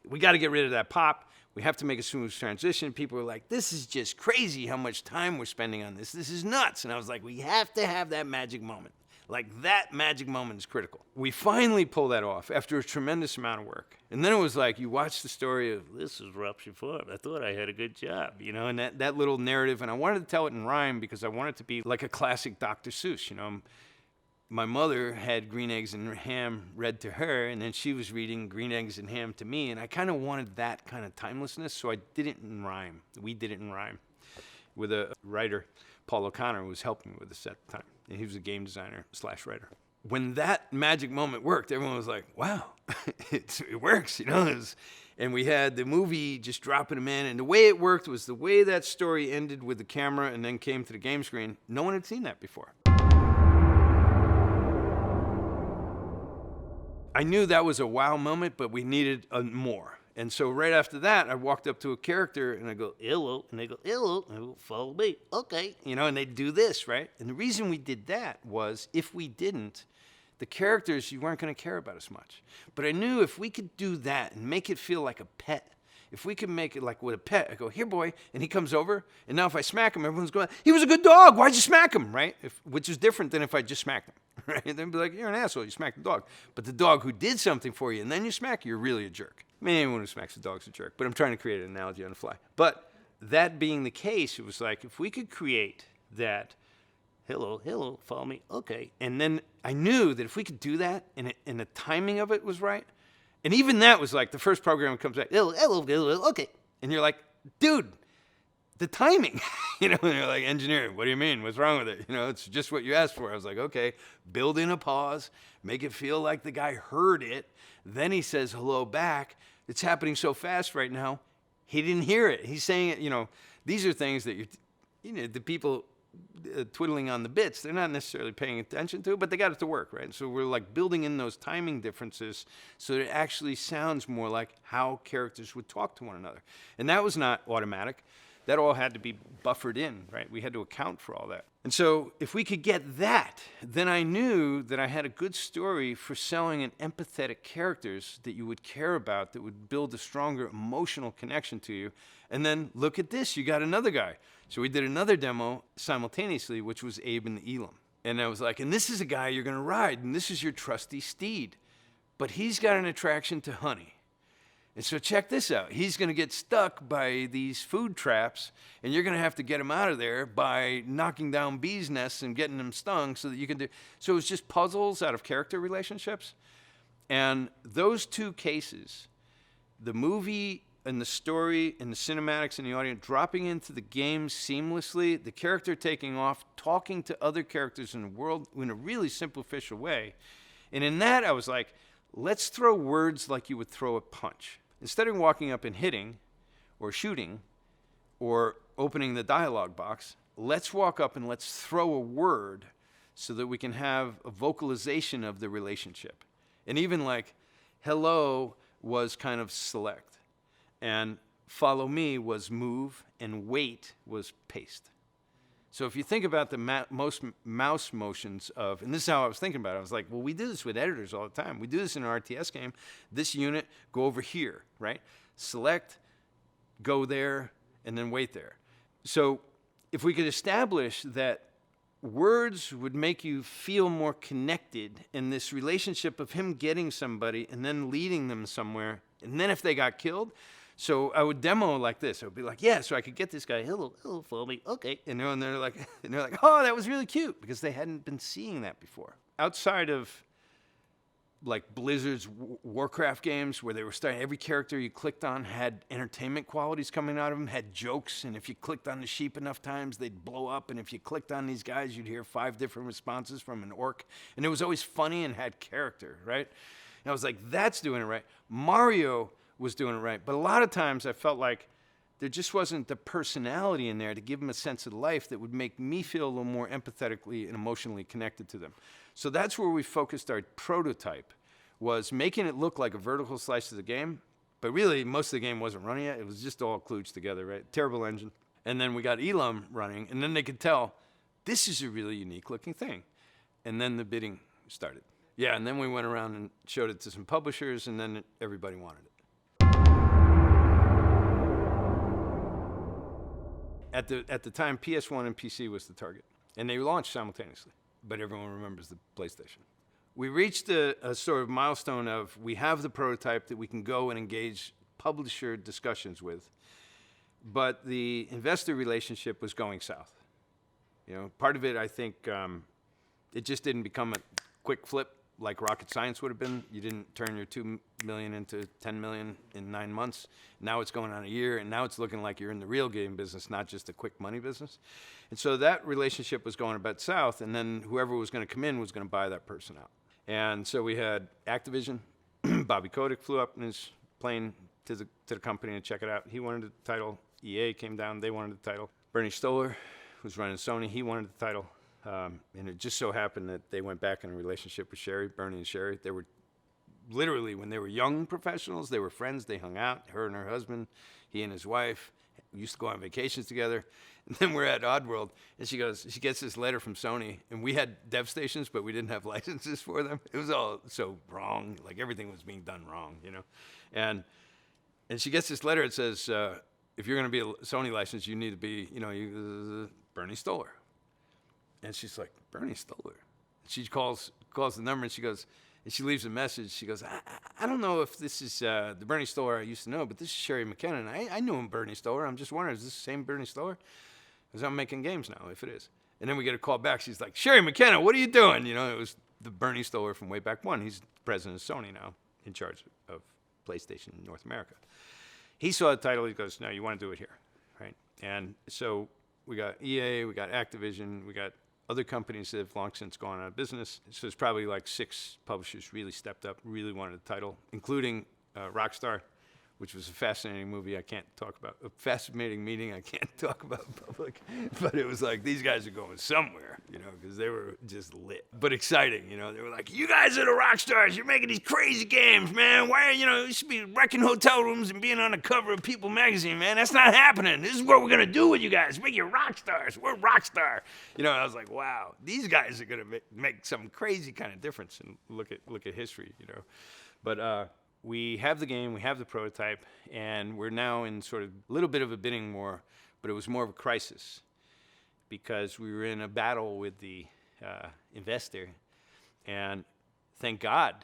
we got to get rid of that pop. We have to make a smooth transition. People were like, this is just crazy how much time we're spending on this. This is nuts. And I was like, we have to have that magic moment. Like, that magic moment is critical. We finally pulled that off after a tremendous amount of work. And then it was like, you watch the story of, this is Rupture Farm. I thought I had a good job, you know, and that little narrative. And I wanted to tell it in rhyme because I wanted it to be like a classic Dr. Seuss, you know. My mother had Green Eggs and Ham read to her, and then she was reading Green Eggs and Ham to me, and I kind of wanted that kind of timelessness, so I did it in rhyme. We did it in rhyme with a writer, Paul O'Connor, who was helping me with this at the time, and he was a game designer / writer. When that magic moment worked, everyone was like, wow, it works, you know? And we had the movie just dropping them in, and the way it worked was the way that story ended with the camera and then came to the game screen. No one had seen that before. I knew that was a wow moment, but we needed more. And so right after that, I walked up to a character and I go, hello. And they go, hello. And I go, follow me. Okay. You know, and they'd do this, right? And the reason we did that was if we didn't, the characters you weren't going to care about as much. But I knew if we could do that and make it feel like a pet, if we could make it like with a pet, I go, here, boy, and he comes over, and now if I smack him, everyone's going, he was a good dog, why'd you smack him, right? Which is different than if I just smacked him, right? They'd be like, you're an asshole, you smacked the dog. But the dog who did something for you, and then you smack, you're really a jerk. I mean, anyone who smacks a dog's a jerk, but I'm trying to create an analogy on the fly. But that being the case, it was like, if we could create that, hello, follow me, okay. And then I knew that if we could do that, and the timing of it was right, and even that was like the first program comes back, hello, okay. And you're like, dude, the timing, you know, and you're like, engineer, what do you mean? What's wrong with it? You know, it's just what you asked for. I was like, okay, build in a pause, make it feel like the guy heard it. Then he says hello back. It's happening so fast right now. He didn't hear it. He's saying it, you know, these are things that you know, the people twiddling on the bits, they're not necessarily paying attention to it, but they got it to work, right? So we're like building in those timing differences so that it actually sounds more like how characters would talk to one another. And that was not automatic. That all had to be buffered in, right? We had to account for all that. And so if we could get that, then I knew that I had a good story for selling an empathetic characters that you would care about, that would build a stronger emotional connection to you. And then look at this, you got another guy. So we did another demo simultaneously, which was Abe and the Elam. And I was like, and this is a guy you're gonna ride, and this is your trusty steed. But he's got an attraction to honey. And so check this out. He's going to get stuck by these food traps, and you're going to have to get him out of there by knocking down bees' nests and getting them stung so that you can do. So it was just puzzles out of character relationships. And those two cases, the movie and the story and the cinematics and the audio dropping into the game seamlessly, the character taking off, talking to other characters in the world in a really superficial way. And in that, I was like, let's throw words like you would throw a punch. Instead of walking up and hitting or shooting or opening the dialogue box, let's walk up and let's throw a word so that we can have a vocalization of the relationship. And even like hello was kind of select, and follow me was move, and wait was paste. So if you think about the most mouse motions of, and this is how I was thinking about it, I was like, well, we do this with editors all the time. We do this in an RTS game. This unit, go over here, right? Select, go there, and then wait there. So if we could establish that words would make you feel more connected in this relationship of him getting somebody and then leading them somewhere, and then if they got killed, so I would demo like this. I would be like, yeah, so I could get this guy, hello, follow me, okay. And they're like, oh, that was really cute, because they hadn't been seeing that before. Outside of like Blizzard's Warcraft games, where they were starting, every character you clicked on had entertainment qualities coming out of them, had jokes, and if you clicked on the sheep enough times, they'd blow up, and if you clicked on these guys, you'd hear 5 different responses from an orc, and it was always funny and had character, right? And I was like, that's doing it right. Mario was doing it right, but a lot of times I felt like there just wasn't the personality in there to give them a sense of life that would make me feel a little more empathetically and emotionally connected to them. So that's where we focused our prototype, was making it look like a vertical slice of the game, but really most of the game wasn't running yet. It was just all kludged together, right? Terrible engine. And then we got Elam running, and then they could tell this is a really unique looking thing. And then the bidding started. Yeah, and then we went around and showed it to some publishers, and then everybody wanted it. At the time, PS1 and PC was the target, and they launched simultaneously, but everyone remembers the PlayStation. We reached a sort of milestone of, we have the prototype that we can go and engage publisher discussions with, but the investor relationship was going south. You know, part of it, I think, it just didn't become a quick flip like rocket science would have been. You didn't turn your $2 million into $10 million in 9 months. Now it's going on a year, and now it's looking like you're in the real game business, not just a quick money business. And so that relationship was going a bit south, and then whoever was going to come in was going to buy that person out. And so we had Activision. Bobby Kotick flew up in his plane to the company to check it out. He wanted the title. EA came down. They wanted the title. Bernie Stoller, who's running Sony, he wanted the title. And it just so happened that they went back in a relationship with Sherry, Bernie and Sherry. They were literally, when they were young professionals, they were friends. They hung out, her and her husband, he and his wife, used to go on vacations together. And then we're at Oddworld, and she gets this letter from Sony, and we had dev stations, but we didn't have licenses for them. It was all so wrong, like everything was being done wrong, you know. And she gets this letter. It says, if you're going to be a Sony license, you need to be, you know, Bernie Stoller. And she's like, Bernie Stoller. She calls the number, and she goes, and she leaves a message. She goes, I don't know if this is the Bernie Stoller I used to know, but this is Sherry McKenna. I knew him, Bernie Stoller. I'm just wondering, is this the same Bernie Stoller? Because I'm making games now, if it is. And then we get a call back. She's like, Sherry McKenna, what are you doing? You know, it was the Bernie Stoller from way back when. He's the president of Sony now, in charge of PlayStation in North America. He saw the title. He goes, no, you want to do it here, right? And so we got EA, we got Activision, we got other companies that have long since gone out of business. So it's probably like 6 publishers really stepped up, really wanted the title, including Rockstar, which was a fascinating movie I can't talk about, a fascinating meeting I can't talk about in public. But it was like, these guys are going somewhere, you know, because they were just lit. But exciting, you know. They were like, you guys are the rock stars. You're making these crazy games, man. Why, you know, you should be wrecking hotel rooms and being on the cover of People magazine, man. That's not happening. This is what we're going to do with you guys. Make you rock stars. We're rock star. You know, I was like, wow, these guys are going to make some crazy kind of difference. And look at history, you know. But, we have the game, we have the prototype, and we're now in sort of a little bit of a bidding war, but it was more of a crisis because we were in a battle with the investor, and thank God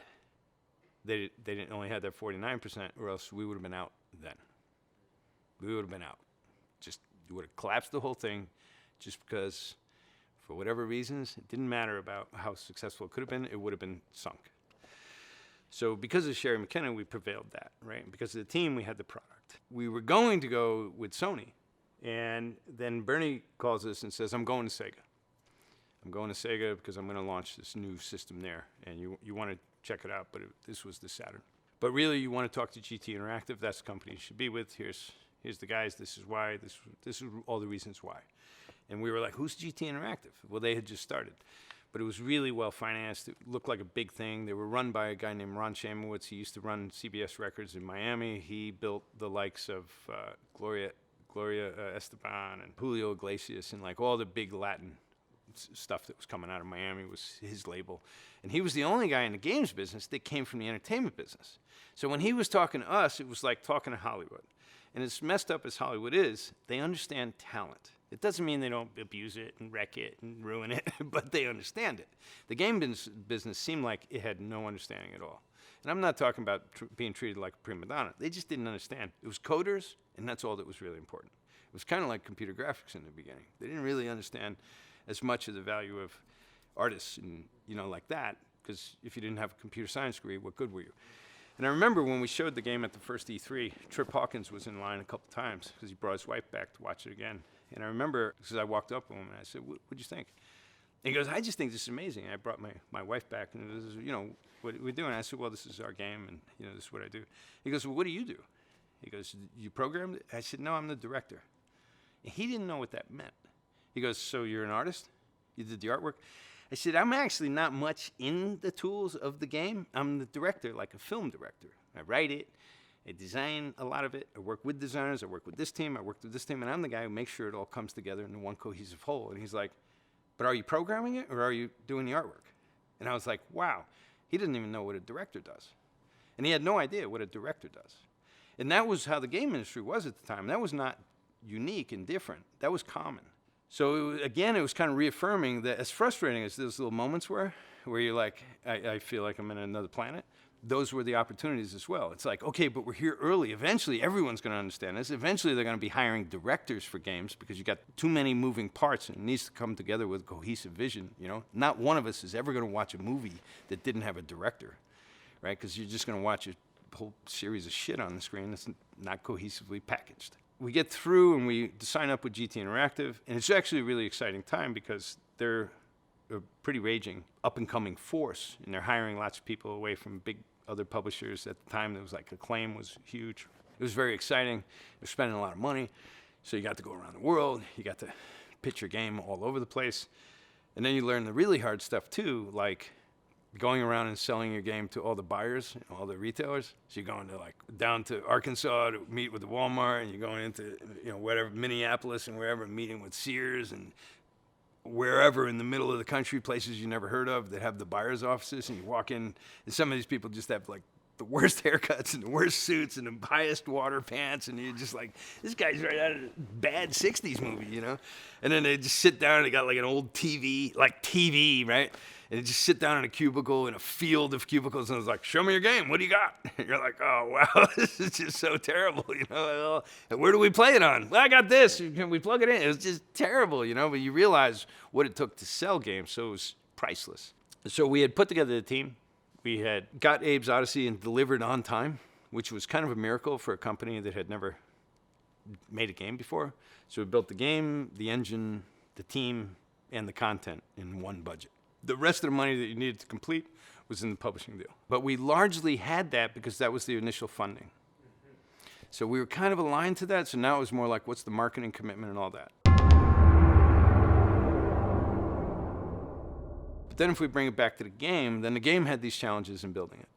they didn't only have that 49%, or else we would have been out then. We would have been out. Just, you would have collapsed the whole thing just because, for whatever reasons, it didn't matter about how successful it could have been, it would have been sunk. So because of Sherry McKenna, we prevailed that, right? Because of the team, we had the product. We were going to go with Sony, and then Bernie calls us and says, I'm going to Sega. I'm going to Sega because I'm going to launch this new system there, and you want to check it out, but this was the Saturn. But really, you want to talk to GT Interactive. That's the company you should be with. Here's the guys. This is why. This is all the reasons why. And we were like, who's GT Interactive? Well, they had just started. but it was really well financed. It looked like a big thing. They were run by a guy named Ron Shamowitz. He used to run CBS Records in Miami. He built the likes of Gloria Esteban and Julio Iglesias and like all the big Latin stuff that was coming out of Miami was his label. And he was the only guy in the games business that came from the entertainment business. So when he was talking to us, it was like talking to Hollywood. And as messed up as Hollywood is, they understand talent. It doesn't mean they don't abuse it and wreck it and ruin it, but they understand it. The game business seemed like it had no understanding at all. And I'm not talking about being treated like a prima donna. They just didn't understand. It was coders, and that's all that was really important. It was kind of like computer graphics in the beginning. They didn't really understand as much of the value of artists and, like that, because if you didn't have a computer science degree, what good were you? And I remember when we showed the game at the first E3, Trip Hawkins was in line a couple times because he brought his wife back to watch it again. And I remember, because I walked up to him and I said, what'd you think? And he goes, I just think this is amazing. I brought my wife back and this is, what we're doing. I said, well, this is our game and, this is what I do. He goes, well, what do you do? He goes, you programmed it? I said, no, I'm the director. And he didn't know what that meant. He goes, so you're an artist? You did the artwork? I said, I'm actually not much in the tools of the game. I'm the director, like a film director. I write it. I design a lot of it. I work with designers. I work with this team. I work with this team. And I'm the guy who makes sure it all comes together in one cohesive whole. And he's like, but are you programming it or are you doing the artwork? And I was like, wow, he doesn't even know what a director does. And he had no idea what a director does. And that was how the game industry was at the time. That was not unique and different. That was common. So again, it was kind of reaffirming that as frustrating as those little moments were, where you're like, I feel like I'm in another planet, those were the opportunities as well. It's like, okay, but we're here early. Eventually, everyone's going to understand this. Eventually, they're going to be hiring directors for games because you got too many moving parts and it needs to come together with a cohesive vision, Not one of us is ever going to watch a movie that didn't have a director, right? Because you're just going to watch a whole series of shit on the screen that's not cohesively packaged. We get through and we sign up with GT Interactive, and it's actually a really exciting time because they're a pretty raging up-and-coming force, and they're hiring lots of people away from big other publishers. At the time, there was like Acclaim was huge. It was very exciting. They're spending a lot of money, so you got to go around the world. You got to pitch your game all over the place, and then you learn the really hard stuff too, like going around and selling your game to all the buyers, all the retailers. So you're going to down to Arkansas to meet with the Walmart, and you're going into whatever, Minneapolis and wherever, meeting with Sears and wherever in the middle of the country, places you never heard of that have the buyers' offices, and you walk in, and some of these people just have the worst haircuts and the worst suits and the highest water pants, and you're just like, this guy's right out of a bad 60s movie, And then they just sit down and they got an old TV, right? And they just sit down in a cubicle in a field of cubicles and it's like, show me your game. What do you got? And you're like, oh, wow, this is just so terrible, And where do we play it on? Well, I got this. Can we plug it in? It was just terrible, But you realize what it took to sell games, so it was priceless. So we had put together the team. We had got Abe's Odyssey and delivered on time, which was kind of a miracle for a company that had never made a game before. So we built the game, the engine, the team, and the content in one budget. The rest of the money that you needed to complete was in the publishing deal. But we largely had that because that was the initial funding. So we were kind of aligned to that. So now it was more like, what's the marketing commitment and all that? But then if we bring it back to the game, then the game had these challenges in building it,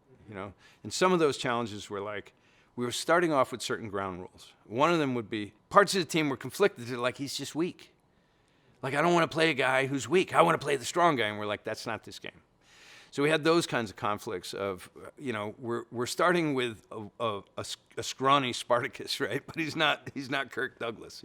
And some of those challenges were like, we were starting off with certain ground rules. One of them would be, parts of the team were conflicted. They're like, he's just weak. I don't want to play a guy who's weak. I want to play the strong guy. And we're like, that's not this game. So we had those kinds of conflicts of, we're starting with a scrawny Spartacus, right? But he's not Kirk Douglas,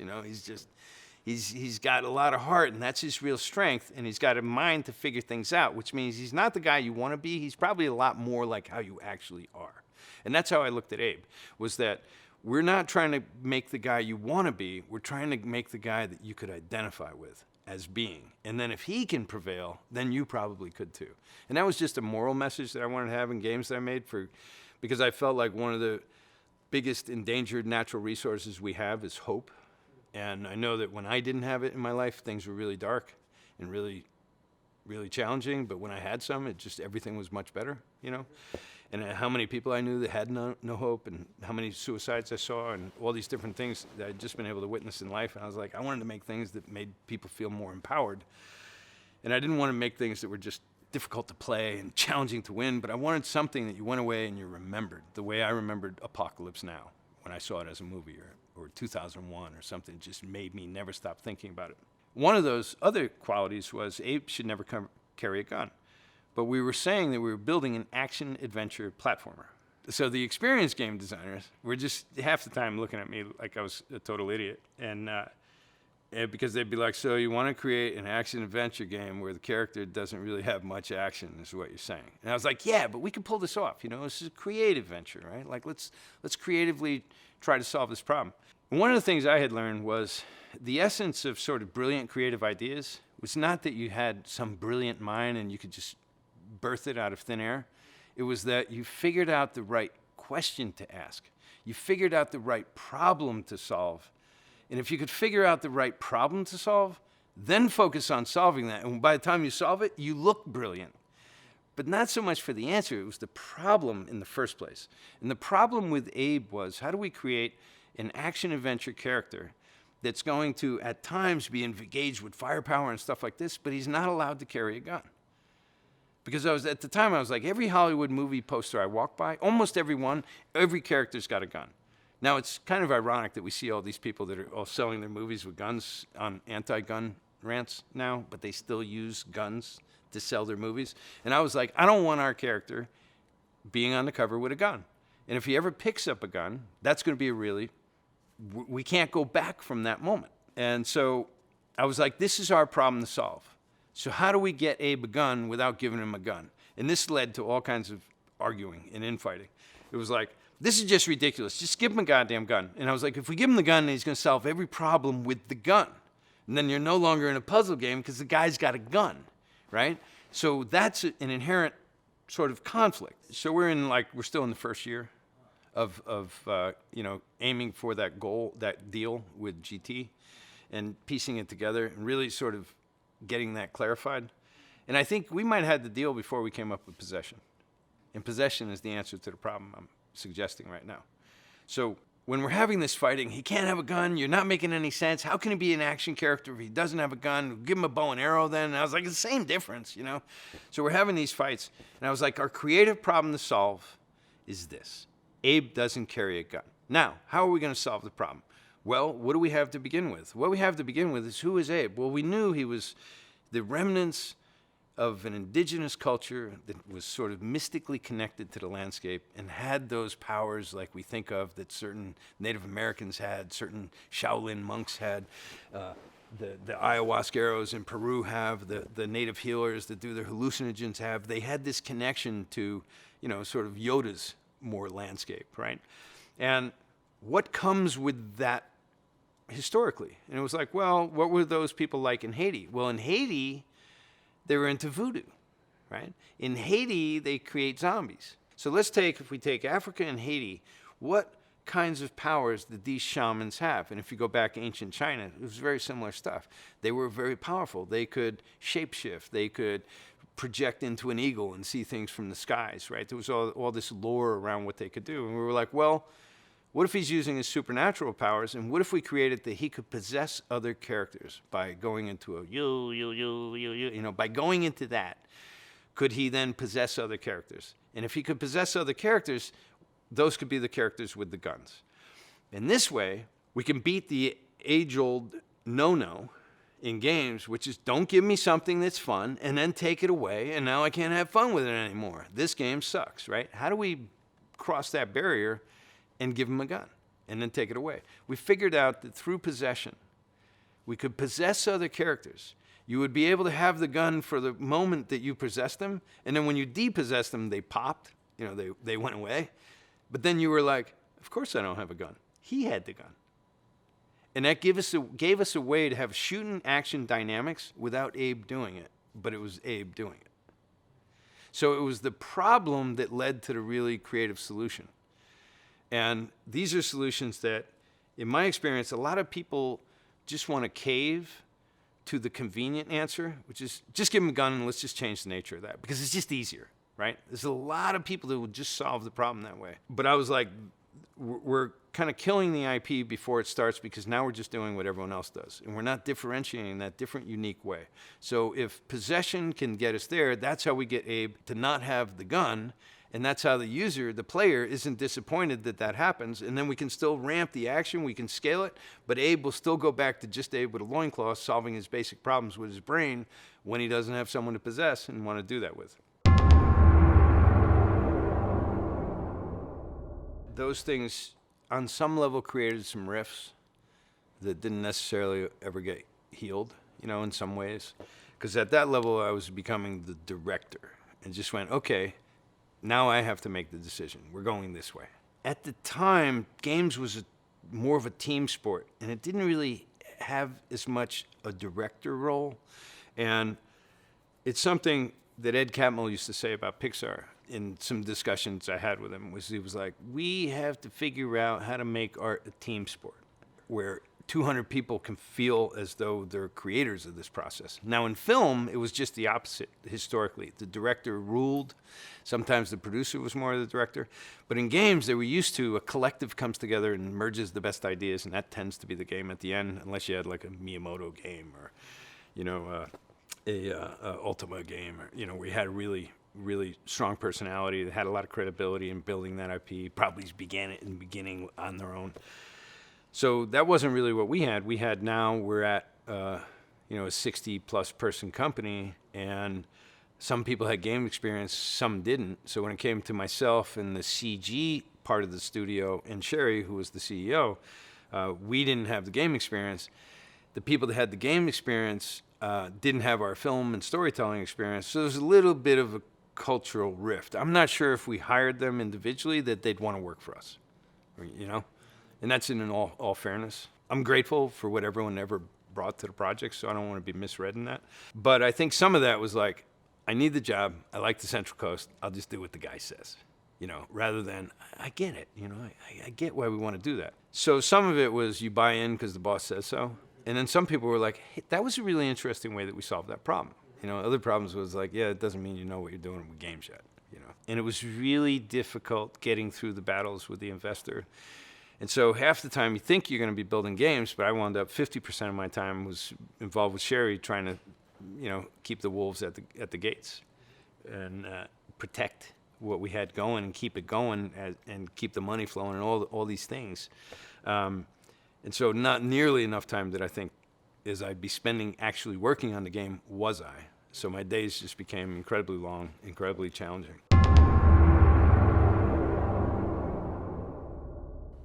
He's got a lot of heart, and that's his real strength, and he's got a mind to figure things out, which means he's not the guy you want to be. He's probably a lot more like how you actually are. And that's how I looked at Abe, was that we're not trying to make the guy you want to be. We're trying to make the guy that you could identify with as being. And then if he can prevail, then you probably could too. And that was just a moral message that I wanted to have in games that I made because I felt like one of the biggest endangered natural resources we have is hope. And I know that when I didn't have it in my life, things were really dark and really, really challenging. But when I had some, everything was much better, And how many people I knew that had no hope, and how many suicides I saw, and all these different things that I'd just been able to witness in life. And I was like, I wanted to make things that made people feel more empowered. And I didn't want to make things that were just difficult to play and challenging to win, but I wanted something that you went away and you remembered, the way I remembered Apocalypse Now when I saw it as a movie, or 2001 or something. It just made me never stop thinking about it. One of those other qualities was Abe should never carry a gun. But we were saying that we were building an action-adventure platformer. So the experienced game designers were just half the time looking at me like I was a total idiot. And because they'd be like, so you want to create an action-adventure game where the character doesn't really have much action, is what you're saying. And I was like, yeah, but we can pull this off. You know, this is a creative venture, right? Like, let's creatively try to solve this problem. And one of the things I had learned was the essence of sort of brilliant creative ideas was not that you had some brilliant mind and you could just birth it out of thin air. It was that you figured out the right question to ask. You figured out the right problem to solve. And if you could figure out the right problem to solve, then focus on solving that. And by the time you solve it, you look brilliant. But not so much for the answer, it was the problem in the first place. And the problem with Abe was, how do we create an action-adventure character that's going to, at times, be engaged with firepower and stuff like this, but he's not allowed to carry a gun? Because at the time, I was like, every Hollywood movie poster I walk by, almost every character's got a gun. Now, it's kind of ironic that we see all these people that are all selling their movies with guns on anti-gun rants now, but they still use guns to sell their movies. And I was like, I don't want our character being on the cover with a gun. And if he ever picks up a gun, that's going to be we can't go back from that moment. And so I was like, this is our problem to solve. So how do we get Abe a gun without giving him a gun? And this led to all kinds of arguing and infighting. It was like, this is just ridiculous. Just give him a goddamn gun. And I was like, if we give him the gun, he's going to solve every problem with the gun. And then you're no longer in a puzzle game because the guy's got a gun, right? So that's an inherent sort of conflict. So we're still in the first year of aiming for that goal, that deal with GT, and piecing it together and really sort of getting that clarified. And I think we might have had the deal before we came up with possession. And possession is the answer to the problem I'm suggesting right now. So when we're having this fighting, he can't have a gun, you're not making any sense. How can he be an action character if he doesn't have a gun? Give him a bow and arrow then. And I was like, it's the same difference, you know? So we're having these fights. And I was like, our creative problem to solve is this. Abe doesn't carry a gun. Now, how are we going to solve the problem? Well, what do we have to begin with? What we have to begin with is, who is Abe? Well, we knew he was the remnants of an indigenous culture that was sort of mystically connected to the landscape and had those powers like we think of that certain Native Americans had, certain Shaolin monks had, the ayahuasca arrows in Peru have, the native healers that do their hallucinogens have. They had this connection to, sort of Yoda's more landscape, right? And what comes with that historically? And it was like, well, what were those people like in Haiti? Well, in Haiti, they were into voodoo, right? In Haiti, they create zombies. So if we take Africa and Haiti, what kinds of powers did these shamans have? And if you go back to ancient China, it was very similar stuff. They were very powerful. They could shapeshift. They could project into an eagle and see things from the skies, right? There was all this lore around what they could do. And we were like, well, what if he's using his supernatural powers, and what if we created that he could possess other characters by going into by going into that, could he then possess other characters? And if he could possess other characters, those could be the characters with the guns. In this way, we can beat the age-old no-no in games, which is don't give me something that's fun and then take it away, and now I can't have fun with it anymore. This game sucks, right? How do we cross that barrier and give him a gun and then take it away? We figured out that through possession, we could possess other characters. You would be able to have the gun for the moment that you possessed them, and then when you depossessed them, they popped, they went away. But then you were like, of course I don't have a gun. He had the gun. And that gave us a way to have shooting action dynamics without Abe doing it, but it was Abe doing it. So it was the problem that led to the really creative solution. And these are solutions that, in my experience, a lot of people just want to cave to the convenient answer, which is just give them a gun and let's just change the nature of that, because it's just easier, right? There's a lot of people that would just solve the problem that way. But I was like, we're kind of killing the IP before it starts because now we're just doing what everyone else does. And we're not differentiating in that different, unique way. So if possession can get us there, that's how we get Abe to not have the gun. And that's how the user, the player, isn't disappointed that that happens. And then we can still ramp the action, we can scale it, but Abe will still go back to just Abe with a loincloth solving his basic problems with his brain when he doesn't have someone to possess and want to do that with. Those things, on some level, created some rifts that didn't necessarily ever get healed, in some ways. Because at that level, I was becoming the director and just went, okay, now I have to make the decision. We're going this way. At the time, games was more of a team sport, and it didn't really have as much a director role. And it's something that Ed Catmull used to say about Pixar in some discussions I had with him. He was like, we have to figure out how to make art a team sport where 200 people can feel as though they're creators of this process. Now in film, it was just the opposite historically. The director ruled. Sometimes the producer was more the director. But in games, they were used to a collective comes together and merges the best ideas, and that tends to be the game at the end, unless you had like a Miyamoto game or, a Ultima game, or, where you had a really strong personality that had a lot of credibility in building that IP, probably began it in the beginning on their own. So that wasn't really what we had. We're at, a 60-plus person company, and some people had game experience, some didn't. So when it came to myself and the CG part of the studio and Sherry, who was the CEO, we didn't have the game experience. The people that had the game experience didn't have our film and storytelling experience. So there's a little bit of a cultural rift. I'm not sure if we hired them individually that they'd want to work for us, And that's in all fairness. I'm grateful for what everyone ever brought to the project, so I don't want to be misread in that. But I think some of that was like, I need the job. I like the Central Coast. I'll just do what the guy says, rather than, I get it. I get why we want to do that. So some of it was you buy in because the boss says so. And then some people were like, hey, that was a really interesting way that we solved that problem. Other problems was like, yeah, it doesn't mean you know what you're doing with games yet, And it was really difficult getting through the battles with the investor. And so half the time you think you're going to be building games, but I wound up 50% of my time was involved with Sherry trying to, keep the wolves at the gates and protect what we had going and keep it going and keep the money flowing and all these things. And so not nearly enough time that I think is I'd be spending actually working on the game was I. So my days just became incredibly long, incredibly challenging.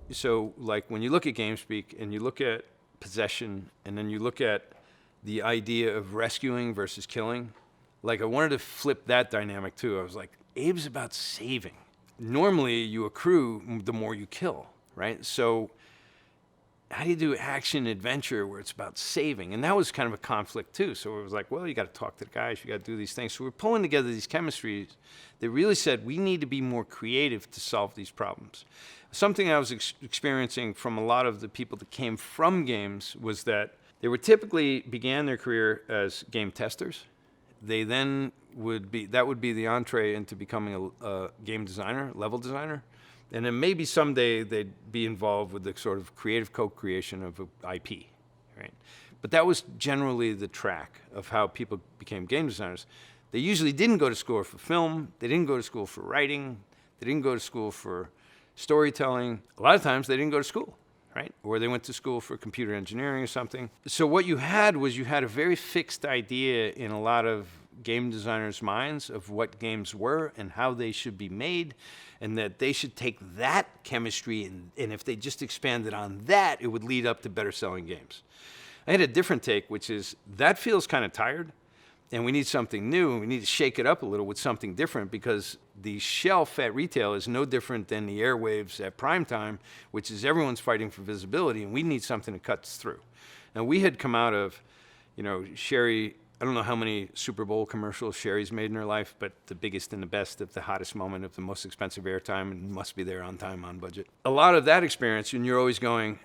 So like when you look at GameSpeak and you look at possession and then you look at the idea of rescuing versus killing, like I wanted to flip that dynamic too. I was like, Abe's about saving. Normally you accrue the more you kill, right? So how do you do action adventure where it's about saving? And that was kind of a conflict too. So it was like, well, you got to talk to the guys, you got to do these things. So we're pulling together these chemistries that really said we need to be more creative to solve these problems. Something I was experiencing from a lot of the people that came from games was that they were typically began their career as game testers. They then would be the entree into becoming a game designer, level designer. And then maybe someday they'd be involved with the sort of creative co-creation of an IP, right? But that was generally the track of how people became game designers. They usually didn't go to school for film. They didn't go to school for writing. They didn't go to school for storytelling. A lot of times they didn't go to school, right? Or they went to school for computer engineering or something. So what you had a very fixed idea in a lot of game designers' minds of what games were and how they should be made, and that they should take that chemistry and if they just expanded on that, it would lead up to better selling games. I had a different take, which is that feels kind of tired, and we need something new, and we need to shake it up a little with something different because the shelf at retail is no different than the airwaves at prime time, which is everyone's fighting for visibility, and we need something that cuts through. Now, we had come out of, Sherry, I don't know how many Super Bowl commercials Sherry's made in her life, but the biggest and the best of the hottest moment of the most expensive airtime and must be there on time, on budget. A lot of that experience, and you're always going,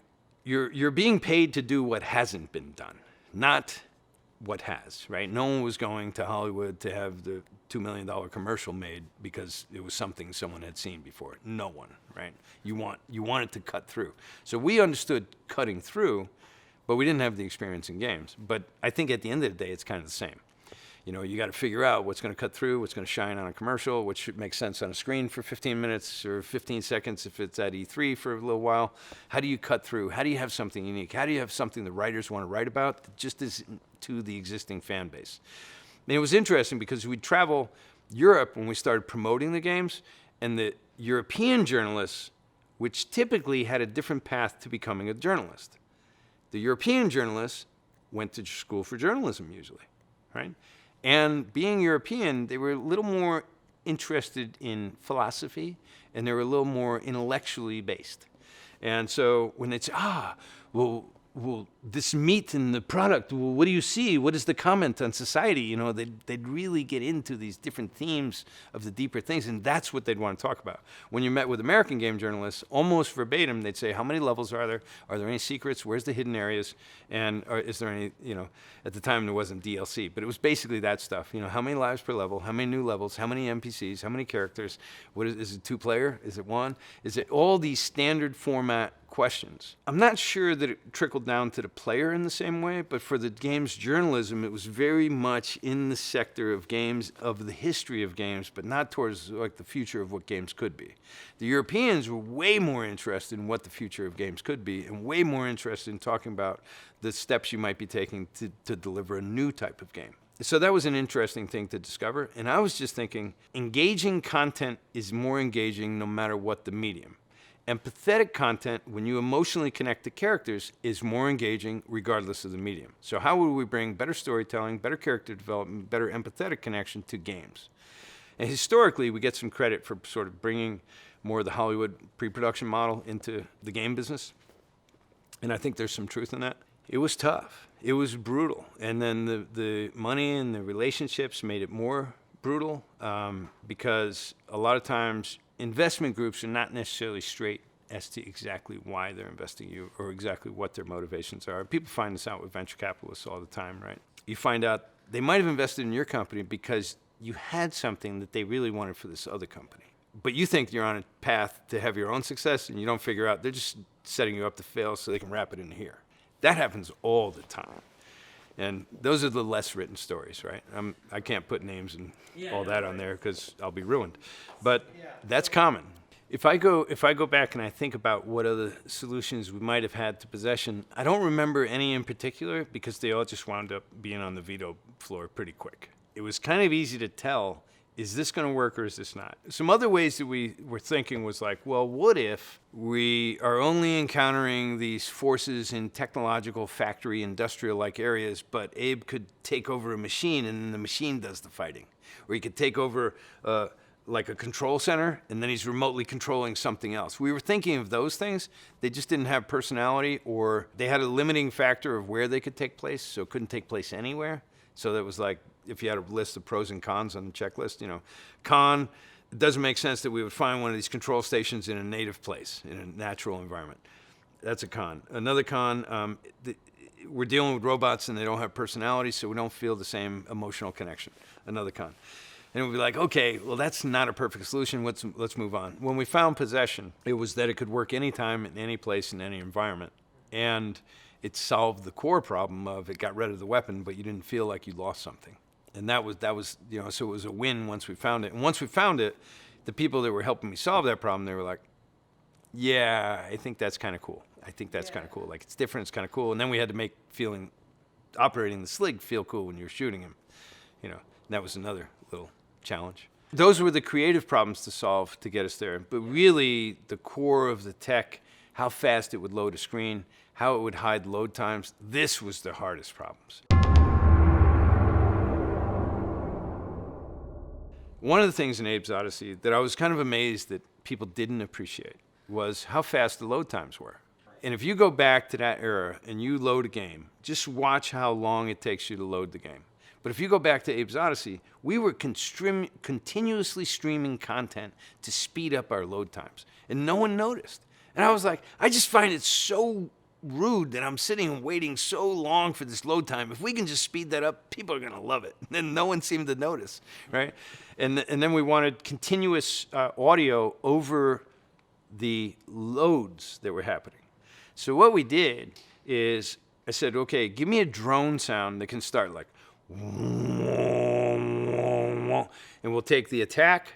you're being paid to do what hasn't been done, not what has, right? No one was going to Hollywood to have the $2 million commercial made because it was something someone had seen before. No one, right? You want it to cut through. So we understood cutting through, but we didn't have the experience in games. But I think at the end of the day, it's kind of the same. You know, you got to figure out what's going to cut through, what's going to shine on a commercial, what should make sense on a screen for 15 minutes or 15 seconds if it's at E3 for a little while. How do you cut through? How do you have something unique? How do you have something the writers want to write about that just is to the existing fan base? And it was interesting because we'd travel Europe when we started promoting the games, and the European journalists, which typically had a different path to becoming a journalist. The European journalists went to school for journalism usually, right? And being European, they were a little more interested in philosophy, and they were a little more intellectually based. And so when they'd say, well, this meat in the product, well, what do you see? What is the comment on society? You know, they'd really get into these different themes of the deeper things, and that's what they'd want to talk about. When you met with American game journalists, almost verbatim, they'd say, how many levels are there? Are there any secrets? Where's the hidden areas? And is there any, you know, at the time there wasn't DLC, but it was basically that stuff. You know, how many lives per level? How many new levels? How many NPCs? How many characters? What is it 2-player? Is it 1? Is it all these standard format questions? I'm not sure that it trickled down to the player in the same way, but for the games journalism, it was very much in the sector of games, of the history of games, but not towards like the future of what games could be. The Europeans were way more interested in what the future of games could be, and way more interested in talking about the steps you might be taking to deliver a new type of game. So that was an interesting thing to discover, and I was just thinking, engaging content is more engaging no matter what the medium. Empathetic content, when you emotionally connect to characters, is more engaging regardless of the medium. So how would we bring better storytelling, better character development, better empathetic connection to games? And historically, we get some credit for sort of bringing more of the Hollywood pre-production model into the game business. And I think there's some truth in that. It was tough. It was brutal. And then the money and the relationships made it more brutal because a lot of times investment groups are not necessarily straight as to exactly why they're investing you or exactly what their motivations are. People find this out with venture capitalists all the time, right? You find out they might have invested in your company because you had something that they really wanted for this other company. But you think you're on a path to have your own success, and you don't figure out they're just setting you up to fail so they can wrap it in here. That happens all the time. And those are the less written stories, right? I can't put names and all that on there because I'll be ruined. But that's common. If I go back and I think about what other solutions we might have had to possession, I don't remember any in particular because they all just wound up being on the veto floor pretty quick. It was kind of easy to tell, is this going to work or is this not? Some other ways that we were thinking was like, well, what if we are only encountering these forces in technological, factory, industrial-like areas, but Abe could take over a machine and then the machine does the fighting? Or he could take over like a control center and then he's remotely controlling something else. We were thinking of those things. They just didn't have personality, or they had a limiting factor of where they could take place, so it couldn't take place anywhere. So that was like, if you had a list of pros and cons on the checklist, you know, con, it doesn't make sense that we would find one of these control stations in a native place, in a natural environment. That's a con. Another con, we're dealing with robots and they don't have personality, so we don't feel the same emotional connection. Another con. And we'd be like, okay, well, that's not a perfect solution. Let's move on. When we found possession, it was that it could work anytime, in any place, in any environment. And it solved the core problem of it got rid of the weapon, but you didn't feel like you lost something. And that was, you know, so it was a win once we found it. And once we found it, the people that were helping me solve that problem, they were like, yeah, I think that's kind of cool. I think that's kind of cool. Like, it's different, it's kind of cool. And then we had to make operating the slig feel cool when you're shooting him, you know. And that was another little challenge. Those were the creative problems to solve to get us there. But really, the core of the tech, how fast it would load a screen, how it would hide load times, this was the hardest problems. One of the things in Abe's Odyssey that I was kind of amazed that people didn't appreciate was how fast the load times were. And if you go back to that era and you load a game, just watch how long it takes you to load the game. But if you go back to Abe's Odyssey, we were continuously streaming content to speed up our load times. And no one noticed. And I was like, I just find it so rude that I'm sitting and waiting so long for this load time. If we can just speed that up, people are going to love it. And no one seemed to notice, right? And then we wanted continuous audio over the loads that were happening. So what we did is I said, okay, give me a drone sound that can start like, and we'll take the attack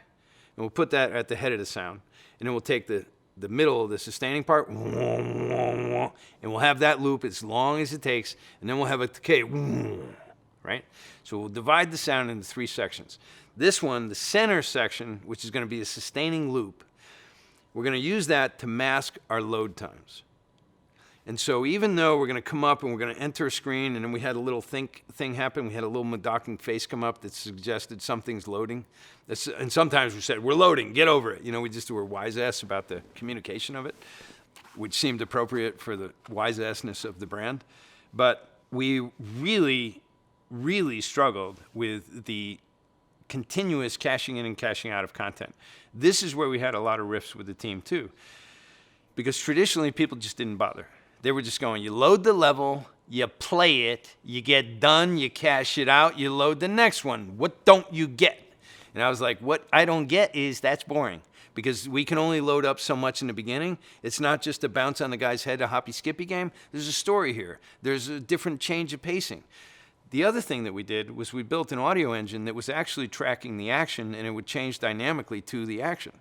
and we'll put that at the head of the sound. And then we'll take the middle of the sustaining part, and we'll have that loop as long as it takes, and then we'll have a decay, right? So we'll divide the sound into 3 sections. This one, the center section, which is going to be a sustaining loop, we're going to use that to mask our load times. And so even though we're going to come up and we're going to enter a screen, and then we had a little thing happen, we had a little Madocking face come up that suggested something's loading. And sometimes we said, we're loading, get over it. You know, we just were wise-ass about the communication of it, which seemed appropriate for the wise-assness of the brand. But we really, really struggled with the continuous cashing in and cashing out of content. This is where we had a lot of riffs with the team, too, because traditionally people just didn't bother. They were just going, you load the level, you play it, you get done, you cash it out, you load the next one. What don't you get? And I was like, what I don't get is that's boring, because we can only load up so much in the beginning. It's not just a bounce on the guy's head, a hoppy-skippy game. There's a story here. There's a different change of pacing. The other thing that we did was we built an audio engine that was actually tracking the action, and it would change dynamically to the action.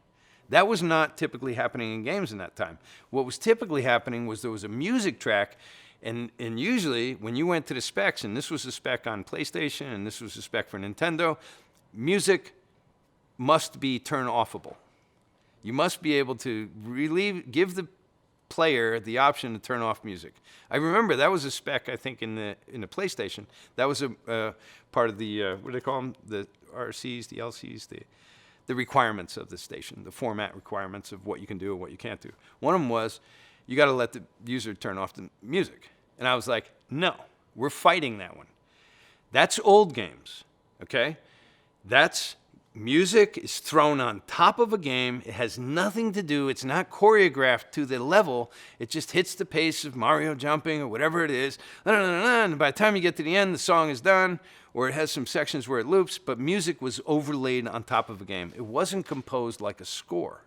That was not typically happening in games in that time. What was typically happening was there was a music track, and usually when you went to the specs, and this was a spec on PlayStation, and this was a spec for Nintendo, music must be turn-offable. You must be able to give the player the option to turn off music. I remember that was a spec, I think, in the PlayStation. That was a part of the, what do they call them? The RCs, the LCs, the requirements of the station, the format requirements of what you can do and what you can't do. One of them was, you got to let the user turn off the music. And I was like, no, we're fighting that one. That's old games, okay? That's music is thrown on top of a game. It has nothing to do, it's not choreographed to the level. It just hits the pace of Mario jumping or whatever it is. And by the time you get to the end, the song is done, or it has some sections where it loops, but music was overlaid on top of a game. It wasn't composed like a score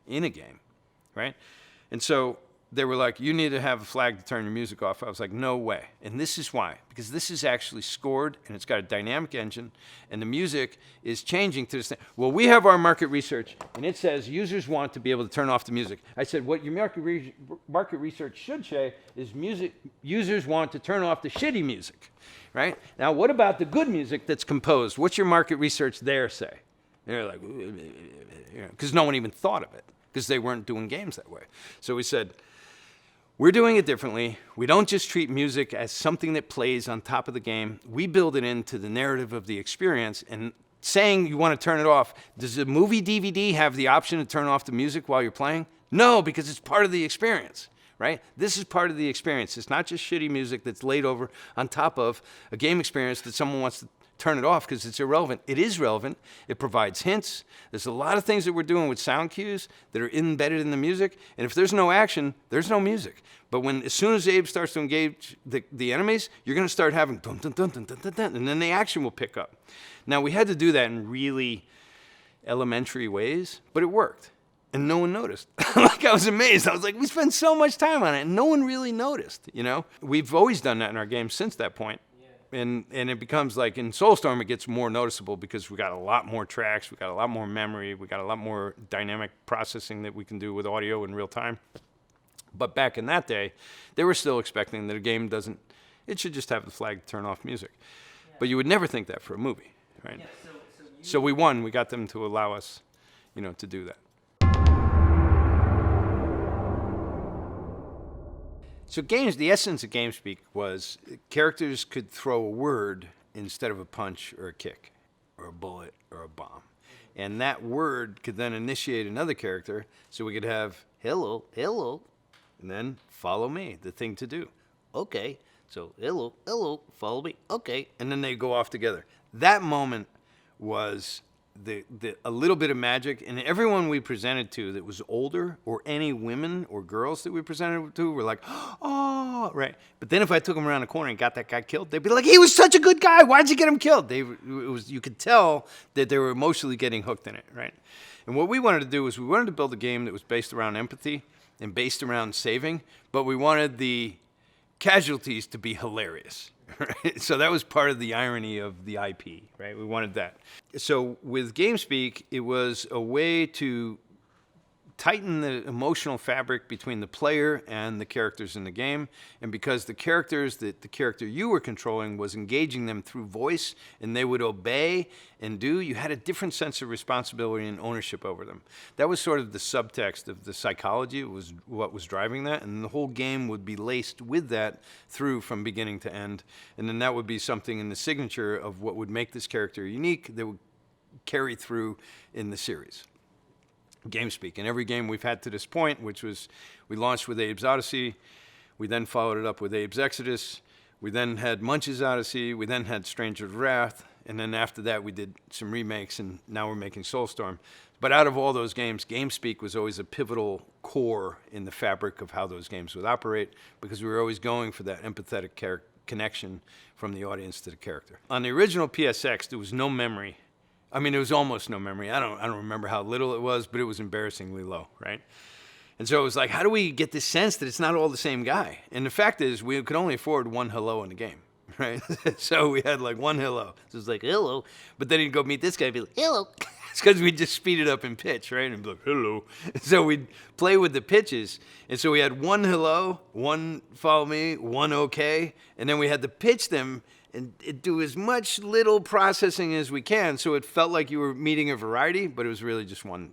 in a game, right? And so they were like, you need to have a flag to turn your music off. I was like, no way. And this is why. Because this is actually scored, and it's got a dynamic engine, and the music is changing to this. Well, we have our market research, and it says users want to be able to turn off the music. I said, what your market research should say is users want to turn off the shitty music, right? Now, what about the good music that's composed? What's your market research there say? And they're like, because no one even thought of it, because they weren't doing games that way. So we said, we're doing it differently. We don't just treat music as something that plays on top of the game. We build it into the narrative of the experience. And saying you want to turn it off, does a movie DVD have the option to turn off the music while you're playing? No, because it's part of the experience, right? This is part of the experience. It's not just shitty music that's laid over on top of a game experience that someone wants to turn it off because it's irrelevant. It is relevant. It provides hints. There's a lot of things that we're doing with sound cues that are embedded in the music. And if there's no action, there's no music. But as soon as Abe starts to engage the enemies, you're going to start having dun, dun, dun, dun, dun, dun, dun, and then the action will pick up. Now, we had to do that in really elementary ways, but it worked. And no one noticed. Like, I was amazed. I was like, we spent so much time on it, and no one really noticed, you know? We've always done that in our games since that point. And it becomes like in Soulstorm, it gets more noticeable because we got a lot more tracks, we got a lot more memory, we got a lot more dynamic processing that we can do with audio in real time. But back in that day, they were still expecting that a game it should just have the flag to turn off music. Yeah. But you would never think that for a movie, right? Yeah, so we won. We got them to allow us, to do that. So games, the essence of GameSpeak was characters could throw a word instead of a punch or a kick or a bullet or a bomb. And that word could then initiate another character, so we could have hello, hello, and then follow me, the thing to do. Okay, so hello, hello, follow me, okay. And then they go off together. That moment was a little bit of magic, and everyone we presented to that was older, or any women or girls that we presented to, were like, oh, right. But then if I took them around the corner and got that guy killed, they'd be like, he was such a good guy. Why'd you get him killed? You could tell that they were emotionally getting hooked in it, right? And what we wanted to do was we wanted to build a game that was based around empathy and based around saving, but we wanted the casualties to be hilarious. Right? So that was part of the irony of the IP, right? We wanted that. So with GameSpeak, it was a way to tighten the emotional fabric between the player and the characters in the game. And because the characters that the character you were controlling was engaging them through voice and they would obey and do, you had a different sense of responsibility and ownership over them. That was sort of the subtext of the psychology. It was what was driving that. And the whole game would be laced with that through from beginning to end. And then that would be something in the signature of what would make this character unique that would carry through in the series. GameSpeak. And every game we've had to this point, which was, we launched with Abe's Odyssey, we then followed it up with Abe's Exodus, we then had Munch's Odyssey, we then had Stranger's Wrath, and then after that we did some remakes, and now we're making Soulstorm. But out of all those games, GameSpeak was always a pivotal core in the fabric of how those games would operate, because we were always going for that empathetic connection from the audience to the character. On the original PSX, there was no memory. I mean, it was almost no memory. I don't remember how little it was, but it was embarrassingly low, right? And so it was like, how do we get this sense that it's not all the same guy? And the fact is, we could only afford one hello in the game, right? So we had like one hello. So it was like, hello. But then he'd go meet this guy and be like, hello. It's because we'd just speed it up in pitch, right? And be like, hello. So we'd play with the pitches. And so we had one hello, one follow me, one okay. And then we had to pitch them and do as much little processing as we can, so it felt like you were meeting a variety, but it was really just one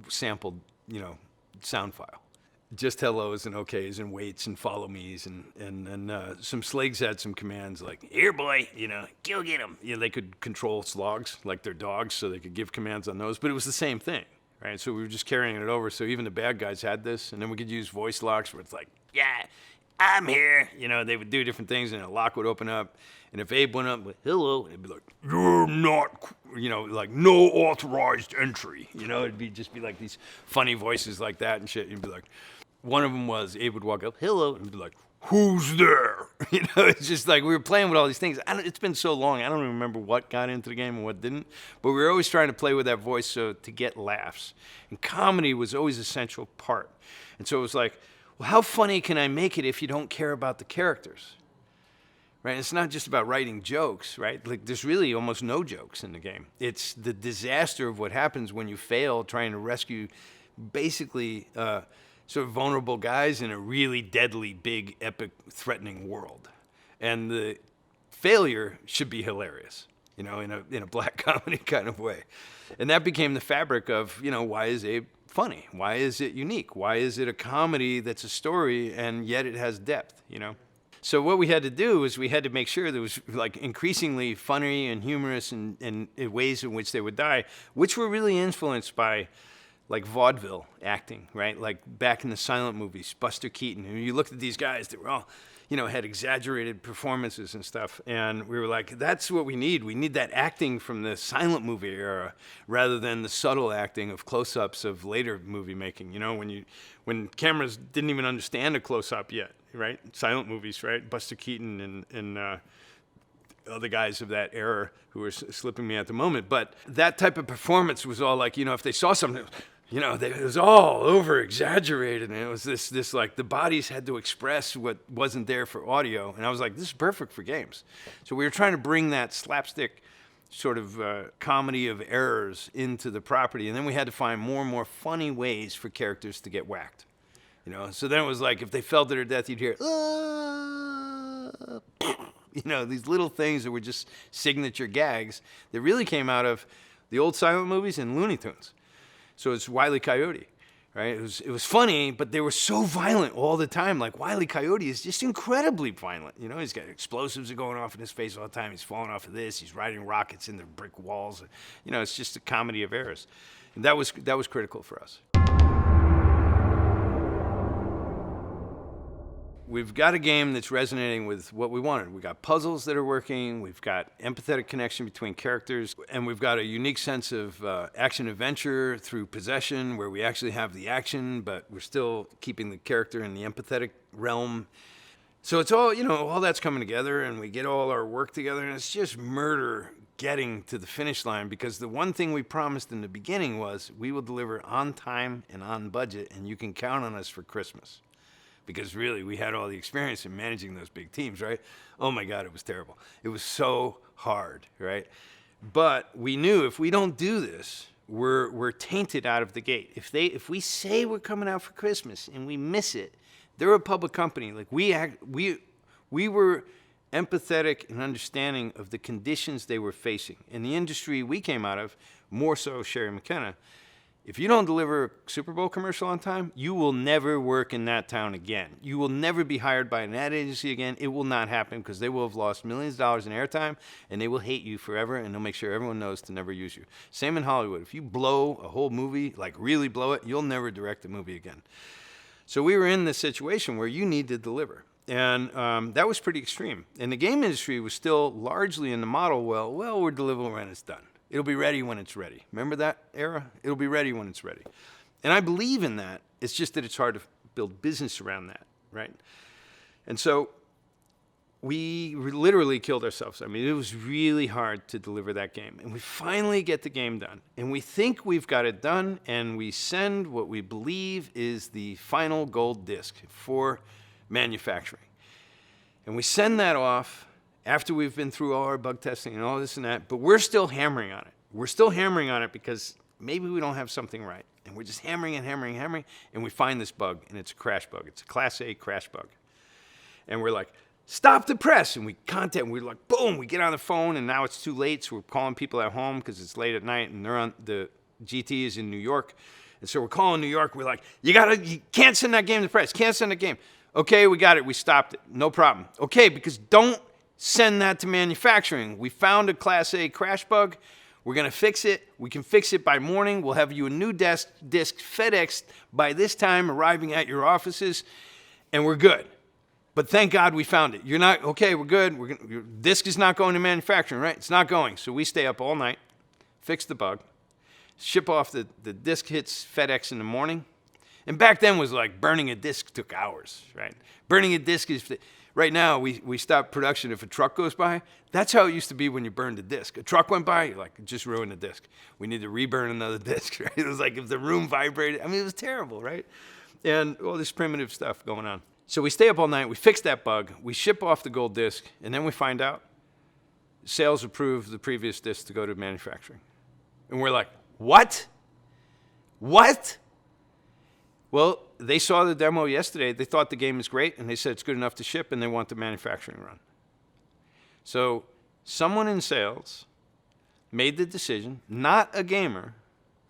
sampled, sound file. Just hellos and okays and waits and follow me's and some slags had some commands like, here boy, go get him. They could control slogs like they're dogs, so they could give commands on those, but it was the same thing, right? So we were just carrying it over, so even the bad guys had this, and then we could use voice locks where it's like, yeah, I'm here. They would do different things, and a lock would open up. And if Abe went up with hello, it'd be like, you're not, like no authorized entry. It'd just be like these funny voices like that and shit. And you'd be like, one of them was Abe would walk up, hello, and be like, who's there? It's just like we were playing with all these things. It's been so long, I don't even remember what got into the game and what didn't. But we were always trying to play with that voice to get laughs. And comedy was always an essential part. And so it was like, well, how funny can I make it if you don't care about the characters? Right? It's not just about writing jokes, right? Like, there's really almost no jokes in the game. It's the disaster of what happens when you fail trying to rescue basically sort of vulnerable guys in a really deadly, big, epic, threatening world. And the failure should be hilarious, in a black comedy kind of way. And that became the fabric of, why is Abe funny? Why is it unique? Why is it a comedy that's a story and yet it has depth, So what we had to do is we had to make sure there was like increasingly funny and humorous and ways in which they would die, which were really influenced by like vaudeville acting, right? Like back in the silent movies, Buster Keaton. And you looked at these guys that were all, had exaggerated performances and stuff. And we were like, that's what we need. We need that acting from the silent movie era rather than the subtle acting of close-ups of later movie making. When cameras didn't even understand a close-up yet, right? Silent movies, right? Buster Keaton and other guys of that era who are slipping me at the moment. But that type of performance was all like, if they saw something, it was all over exaggerated, and it was this like the bodies had to express what wasn't there for audio, and I was like, this is perfect for games. So we were trying to bring that slapstick sort of comedy of errors into the property, and then we had to find more and more funny ways for characters to get whacked. So then it was like if they fell to their death, you'd hear, these little things that were just signature gags that really came out of the old silent movies and Looney Tunes. So it's Wile E. Coyote, right? It was funny, but they were so violent all the time. Like Wile E. Coyote is just incredibly violent. He's got explosives are going off in his face all the time. He's falling off of this. He's riding rockets into brick walls. It's just a comedy of errors. And that was critical for us. we've got a game that's resonating with what we wanted. We got puzzles that are working. We've got empathetic connection between characters, and we've got a unique sense of action adventure through possession, where we actually have the action, but we're still keeping the character in the empathetic realm. So it's all, all that's coming together, and we get all our work together, and it's just murder getting to the finish line, because the one thing we promised in the beginning was we will deliver on time and on budget, and you can count on us for Christmas. Because really, we had all the experience in managing those big teams, right? Oh my God, it was terrible. It was so hard, right? But we knew if we don't do this, we're tainted out of the gate. If we say we're coming out for Christmas and we miss it, they're a public company. Like we were empathetic and understanding of the conditions they were facing. In the industry we came out of, more so Sherry McKenna, if you don't deliver a Super Bowl commercial on time, you will never work in that town again. You will never be hired by an ad agency again. It will not happen, because they will have lost millions of dollars in airtime, and they will hate you forever, and they'll make sure everyone knows to never use you. Same in Hollywood. If you blow a whole movie, like really blow it, you'll never direct a movie again. So we were in this situation where you need to deliver. And that was pretty extreme. And the game industry was still largely in the model, well, we're delivering when it's done. It'll be ready when it's ready. Remember that era? It'll be ready when it's ready. And I believe in that. It's just that it's hard to build business around that, right? And so we literally killed ourselves. I mean, it was really hard to deliver that game. And we finally get the game done. And we think we've got it done, and we send what we believe is the final gold disc for manufacturing. And we send that off after we've been through all our bug testing and all this and that, but we're still hammering on it. We're still hammering on it because maybe we don't have something right. And we're just hammering and hammering and hammering, and we find this bug, and it's a crash bug. It's a Class A crash bug. And we're like, stop the press, and we contact, and we're like, boom, we get on the phone, and now it's too late, so we're calling people at home because it's late at night, and they're on, the GT is in New York. And so we're calling New York, we're like, you can't send that game to the press, can't send the game. Okay, we got it, we stopped it, no problem. Okay, because don't send that to manufacturing. We found a Class A crash bug. We're going to fix it. We can fix it by morning. We'll have you a new disc FedExed by this time, arriving at your offices, and we're good. But thank God we found it. You're not, okay, we're good. Your disc is not going to manufacturing, right? It's not going. So we stay up all night, fix the bug, ship off the disc hits FedEx in the morning. And back then was like burning a disc took hours, right? Burning a disc is... Right now, we stop production if a truck goes by. That's how it used to be when you burned a disc. A truck went by, you're like, it just ruined the disc. We need to reburn another disc, right? It was like if the room vibrated. I mean, it was terrible, right? And all this primitive stuff going on. So we stay up all night, we fix that bug, we ship off the gold disc, and then we find out sales approved the previous disc to go to manufacturing. And we're like, what? What? Well, they saw the demo yesterday. They thought the game is great, and they said it's good enough to ship, and they want the manufacturing run. So someone in sales made the decision, not a gamer,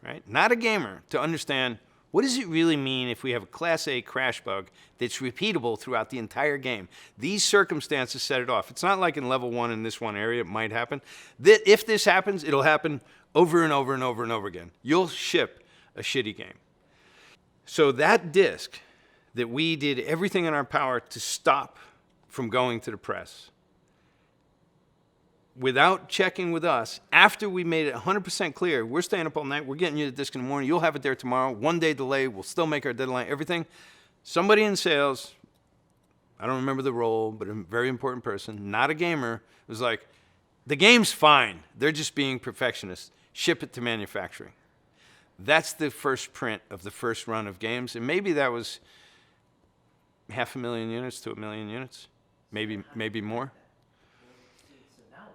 right? Not a gamer, to understand what does it really mean if we have a Class A crash bug that's repeatable throughout the entire game. These circumstances set it off. It's not like in level 1 in this one area it might happen. If this happens, it'll happen over and over and over and over again. You'll ship a shitty game. So that disc that we did everything in our power to stop from going to the press, without checking with us, after we made it 100% clear, we're staying up all night, we're getting you the disc in the morning, you'll have it there tomorrow, 1 day delay, we'll still make our deadline, everything. Somebody in sales, I don't remember the role, but a very important person, not a gamer, was like, the game's fine, they're just being perfectionists, ship it to manufacturing. That's the first print of the first run of games, and maybe that was 500,000 units to 1 million units, maybe more.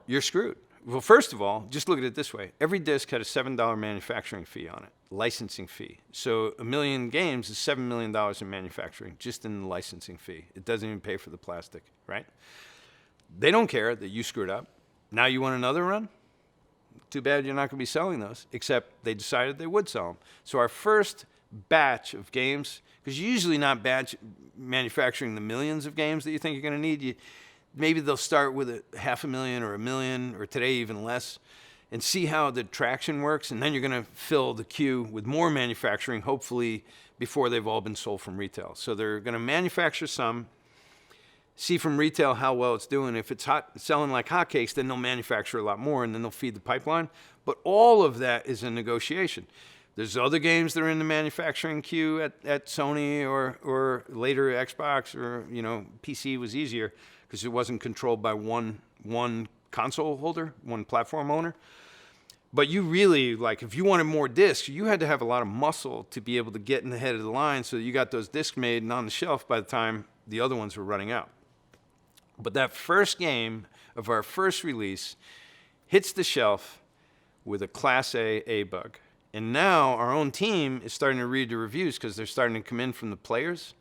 You're screwed. Well, first of all, just look at it this way. Every disc had a $7 manufacturing fee on it, licensing fee. So 1 million games is $7 million in manufacturing, just in the licensing fee. It doesn't even pay for the plastic, right? They don't care that you screwed up. Now you want another run? Too bad you're not going to be selling those, except they decided they would sell them. So our first batch of games, because you're usually not batch manufacturing the millions of games that you think you're going to need. Maybe they'll start with 500,000 or 1 million, or today even less, and see how the traction works, and then you're going to fill the queue with more manufacturing, hopefully before they've all been sold from retail. So they're going to manufacture some, see from retail how well it's doing. If it's selling like hotcakes, then they'll manufacture a lot more, and then they'll feed the pipeline. But all of that is a negotiation. There's other games that are in the manufacturing queue at Sony or later Xbox, or PC was easier because it wasn't controlled by one console holder, one platform owner. But you really, like, if you wanted more discs, you had to have a lot of muscle to be able to get in the head of the line, so you got those discs made and on the shelf by the time the other ones were running out. But that first game of our first release hits the shelf with a Class A bug. And now our own team is starting to read the reviews because they're starting to come in from the players.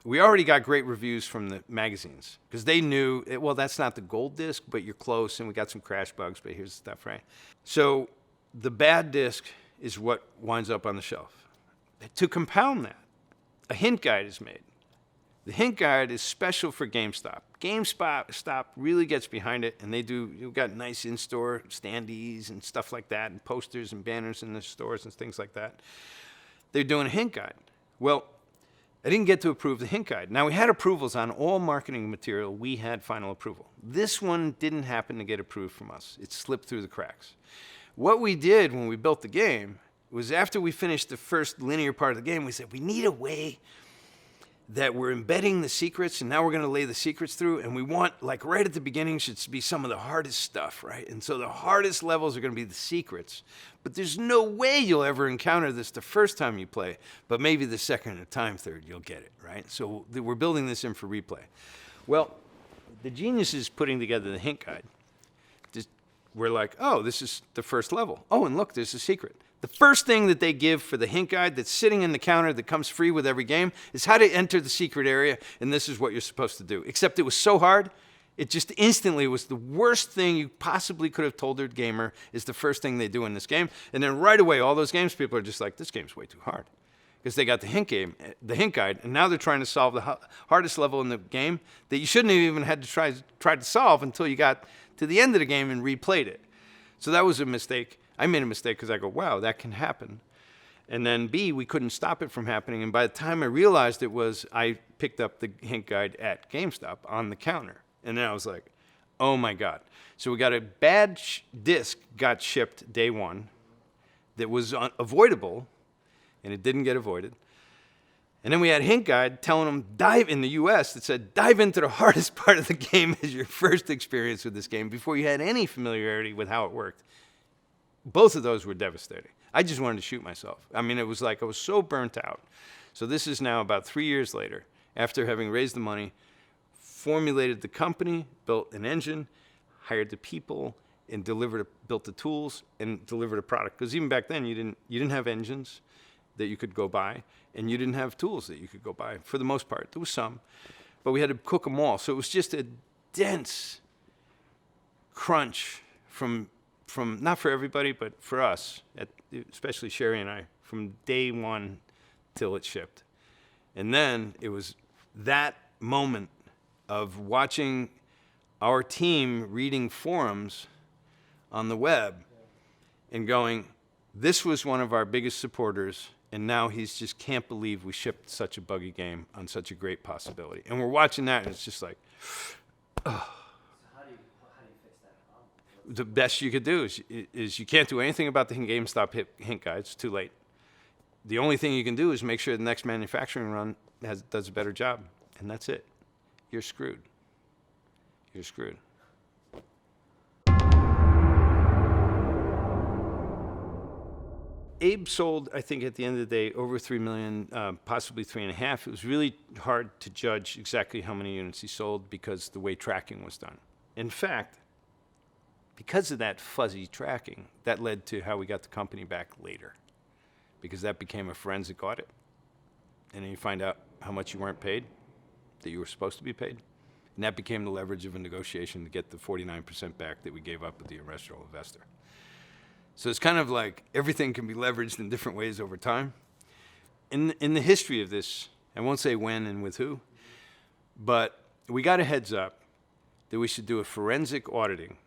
We already got great reviews from the magazines because they knew, well, that's not the gold disc, but you're close, and we got some crash bugs, but here's the stuff, right? So the bad disc is what winds up on the shelf. To compound that, a hint guide is made. The hint guide is special for GameStop. GameStop really gets behind it, and you've got nice in-store standees and stuff like that, and posters and banners in the stores and things like that. They're doing a hint guide. Well, I didn't get to approve the hint guide. Now, we had approvals on all marketing material. We had final approval. This one didn't happen to get approved from us. It slipped through the cracks. What we did when we built the game was, after we finished the first linear part of the game, we said, we need a way that we're embedding the secrets, and now we're going to lay the secrets through, and we want, like, right at the beginning should be some of the hardest stuff, right? And so the hardest levels are going to be the secrets. But there's no way you'll ever encounter this the first time you play, but maybe the second or third you'll get it, right? So we're building this in for replay. Well, the geniuses putting together the hint guide, we're like, oh, this is the first level. Oh, and look, there's a secret. The first thing that they give for the hint guide that's sitting in the counter that comes free with every game is how to enter the secret area, and this is what you're supposed to do. Except it was so hard, it just instantly was the worst thing you possibly could have told a gamer is the first thing they do in this game. And then right away, all those games people are just like, this game's way too hard. Because they got the hint guide, and now they're trying to solve the hardest level in the game that you shouldn't have even had to try to solve until you got to the end of the game and replayed it. So that was a mistake. I made a mistake because I go, wow, that can happen. And then B, we couldn't stop it from happening. And by the time I realized it was, I picked up the hint guide at GameStop on the counter. And then I was like, oh my God. So we got a bad disc got shipped day one that was avoidable, and it didn't get avoided. And then we had a hint guide telling them, dive in the US, that said, dive into the hardest part of the game as your first experience with this game before you had any familiarity with how it worked. Both of those were devastating. I just wanted to shoot myself. I mean, it was like I was so burnt out. So this is now about 3 years later, after having raised the money, formulated the company, built an engine, hired the people, and built the tools and delivered a product. Because even back then, you didn't have engines that you could go buy, and you didn't have tools that you could go buy, for the most part. There was some, but we had to cook them all. So it was just a dense crunch from not for everybody, but for us, especially Sherry and I, from day one till it shipped. And then it was that moment of watching our team reading forums on the web and going, this was one of our biggest supporters, and now he's just can't believe we shipped such a buggy game on such a great possibility. And we're watching that, and it's just like, oh. The best you could do is you can't do anything about the GameStop hint guide. It's too late. The only thing you can do is make sure the next manufacturing run does a better job, and that's it. You're screwed. You're screwed. Abe sold, I think, at the end of the day, over 3 million, possibly 3.5. It was really hard to judge exactly how many units he sold because the way tracking was done. In fact, because of that fuzzy tracking, that led to how we got the company back later, because that became a forensic audit. And then you find out how much you weren't paid, that you were supposed to be paid. And that became the leverage of a negotiation to get the 49% back that we gave up with the original investor. So it's kind of like everything can be leveraged in different ways over time. In the history of this, I won't say when and with who, but we got a heads up that we should do a forensic auditing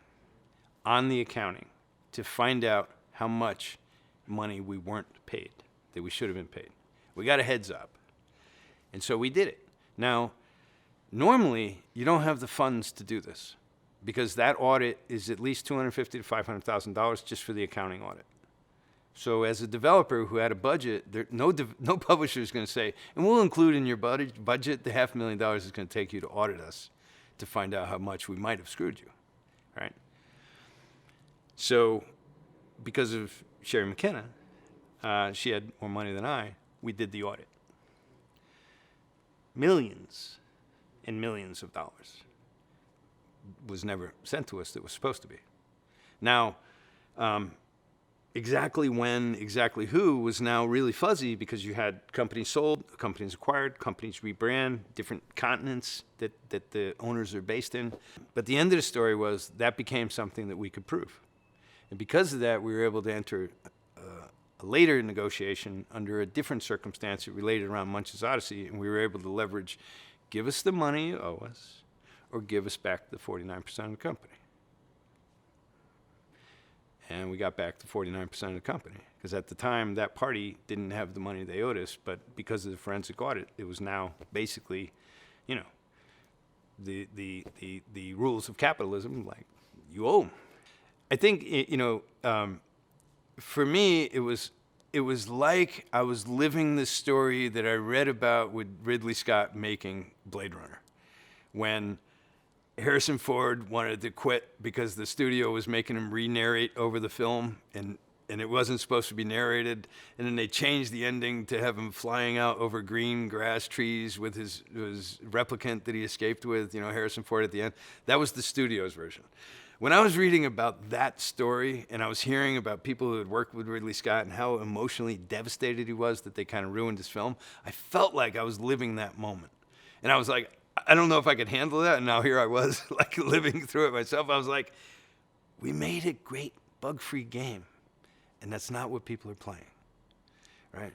on the accounting to find out how much money we weren't paid, that we should have been paid. We got a heads up. And so we did it. Now Normally, you don't have the funds to do this because that audit is at least $250,000 to $500,000 just for the accounting audit. So as a developer who had a budget, no publisher is going to say, and we'll include in your budget the $500,000 it's going to take you to audit us to find out how much we might have screwed you, right? So because of Sherry McKenna, she had more money than I, we did the audit. Millions and millions of dollars was never sent to us that was supposed to be. Now, exactly when, exactly who was now really fuzzy because you had companies sold, companies acquired, companies rebrand, different continents that the owners are based in. But the end of the story was that became something that we could prove. And because of that, we were able to enter a later negotiation under a different circumstance that related around Munch's Odyssey, and we were able to leverage, give us the money you owe us, or give us back the 49% of the company. And we got back to 49% of the company. Because at the time, that party didn't have the money they owed us, but because of the forensic audit, it was now basically, you know, the rules of capitalism, like, you owe them. I think, you know, for me, it was like I was living the story that I read about with Ridley Scott making Blade Runner. When Harrison Ford wanted to quit because the studio was making him re-narrate over the film, and it wasn't supposed to be narrated, and then they changed the ending to have him flying out over green grass trees with his replicant that he escaped with, you know, Harrison Ford at the end. That was the studio's version. When I was reading about that story, and I was hearing about people who had worked with Ridley Scott and how emotionally devastated he was that they kind of ruined his film, I felt like I was living that moment. And I was like, I don't know if I could handle that. And now here I was, like, living through it myself. I was like, we made a great bug-free game, and that's not what people are playing, right?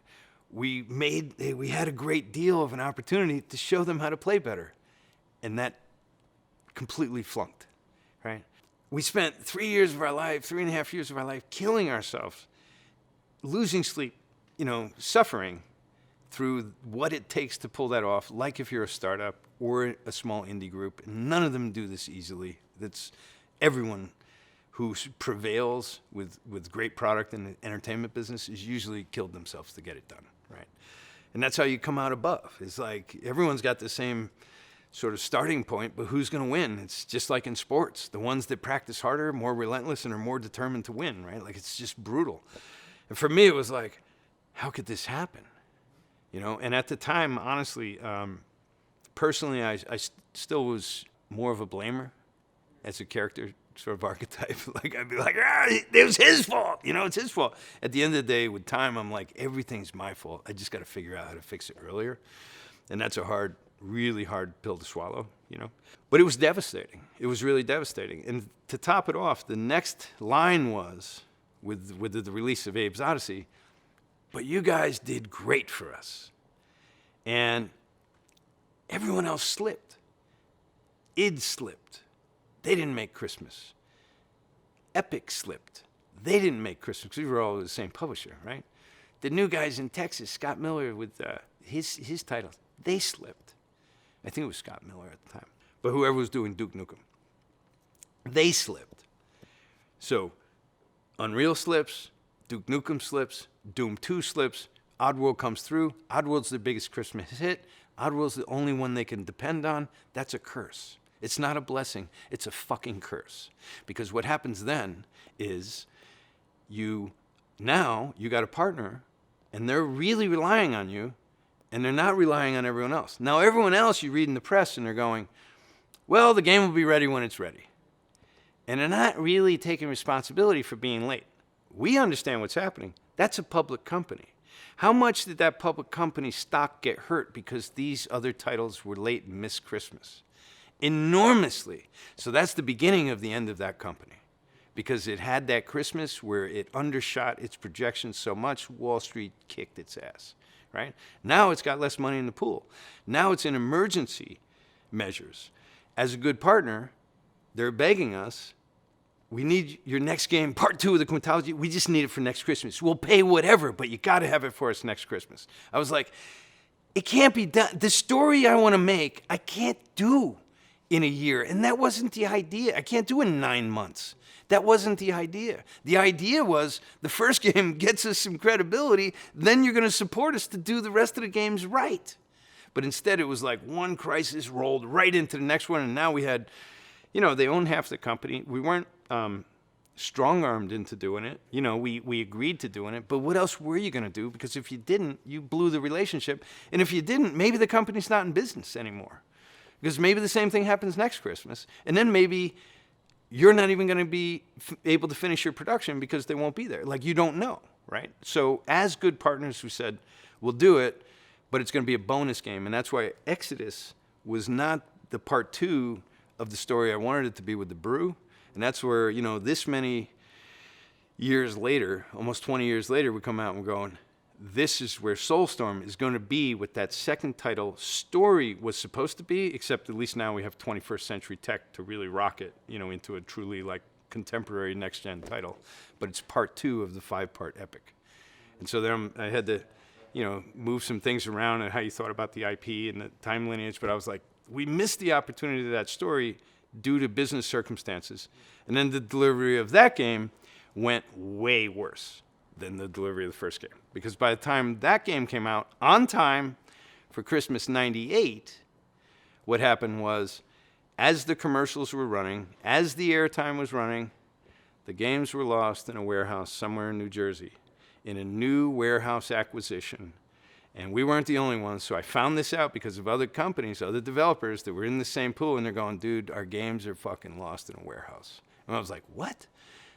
We had a great deal of an opportunity to show them how to play better, and that completely flunked, right? We spent 3 years of our life, 3.5 years of our life, killing ourselves, losing sleep, you know, suffering through what it takes to pull that off, like if you're a startup or a small indie group. None of them do this easily. That's everyone who prevails with great product in the entertainment business is usually killed themselves to get it done, right? And that's how you come out above. It's like everyone's got the same sort of starting point, but who's going to win? It's just like in sports. The ones that practice harder, more relentless, and are more determined to win, right? Like, it's just brutal. And for me, it was like, how could this happen? You know, and at the time, honestly, personally, I still was more of a blamer as a character sort of archetype. Like, I'd be like, it was his fault. You know, it's his fault. At the end of the day, with time, I'm like, everything's my fault. I just got to figure out how to fix it earlier. And that's a really hard pill to swallow, you know. But it was devastating. It was really devastating. And to top it off, the next line was, with the release of Abe's Odyssey, but you guys did great for us. And everyone else slipped. id slipped. They didn't make Christmas. Epic slipped. They didn't make Christmas. We were all the same publisher, right? The new guys in Texas, Scott Miller with his titles, they slipped. I think it was Scott Miller at the time. But whoever was doing Duke Nukem, they slipped. So Unreal slips, Duke Nukem slips, Doom 2 slips, Oddworld comes through. Oddworld's the biggest Christmas hit. Oddworld's the only one they can depend on. That's a curse. It's not a blessing. It's a fucking curse. Because what happens then is you got a partner, and they're really relying on you, and they're not relying on everyone else. Now, everyone else you read in the press, and they're going, well, the game will be ready when it's ready. And they're not really taking responsibility for being late. We understand what's happening. That's a public company. How much did that public company stock get hurt because these other titles were late and missed Christmas? Enormously. So that's the beginning of the end of that company. Because it had that Christmas where it undershot its projections so much, Wall Street kicked its ass, right? Now it's got less money in the pool. Now it's in emergency measures. As a good partner, they're begging us, we need your next game, part 2 of the Quintology. We just need it for next Christmas. We'll pay whatever, but you got to have it for us next Christmas. I was like, It can't be done. The story I want to make, I can't do in a year. And that wasn't the idea. I can't do it in 9 months. That wasn't the idea. The idea was the first game gets us some credibility, then you're going to support us to do the rest of the games right. But instead, it was like one crisis rolled right into the next one, and now we had, they owned half the company. We weren't strong-armed into doing it. We agreed to doing it, but what else were you going to do? Because if you didn't, you blew the relationship. And if you didn't, maybe the company's not in business anymore. Because maybe the same thing happens next Christmas. And then maybe you're not even going to be able to finish your production because they won't be there. Like, you don't know, right? So as good partners, we said, we'll do it, but it's going to be a bonus game. And that's why Exodus was not the part 2 of the story I wanted it to be with the brew. And that's where, this many years later, almost 20 years later, we come out and we're going, this is where Soulstorm is going to be what that second title story was supposed to be, except at least now we have 21st century tech to really rock it, into a truly like contemporary next-gen title. But it's part 2 of the 5-part epic. And so then I had to, move some things around and how you thought about the IP and the time lineage, but I was like, we missed the opportunity of that story due to business circumstances. And then the delivery of that game went way worse than the delivery of the first game. Because by the time that game came out on time for Christmas '98, what happened was, as the commercials were running, as the airtime was running, the games were lost in a warehouse somewhere in New Jersey, in a new warehouse acquisition. And we weren't the only ones, so I found this out because of other companies, other developers that were in the same pool, and they're going, dude, our games are fucking lost in a warehouse. And I was like, what?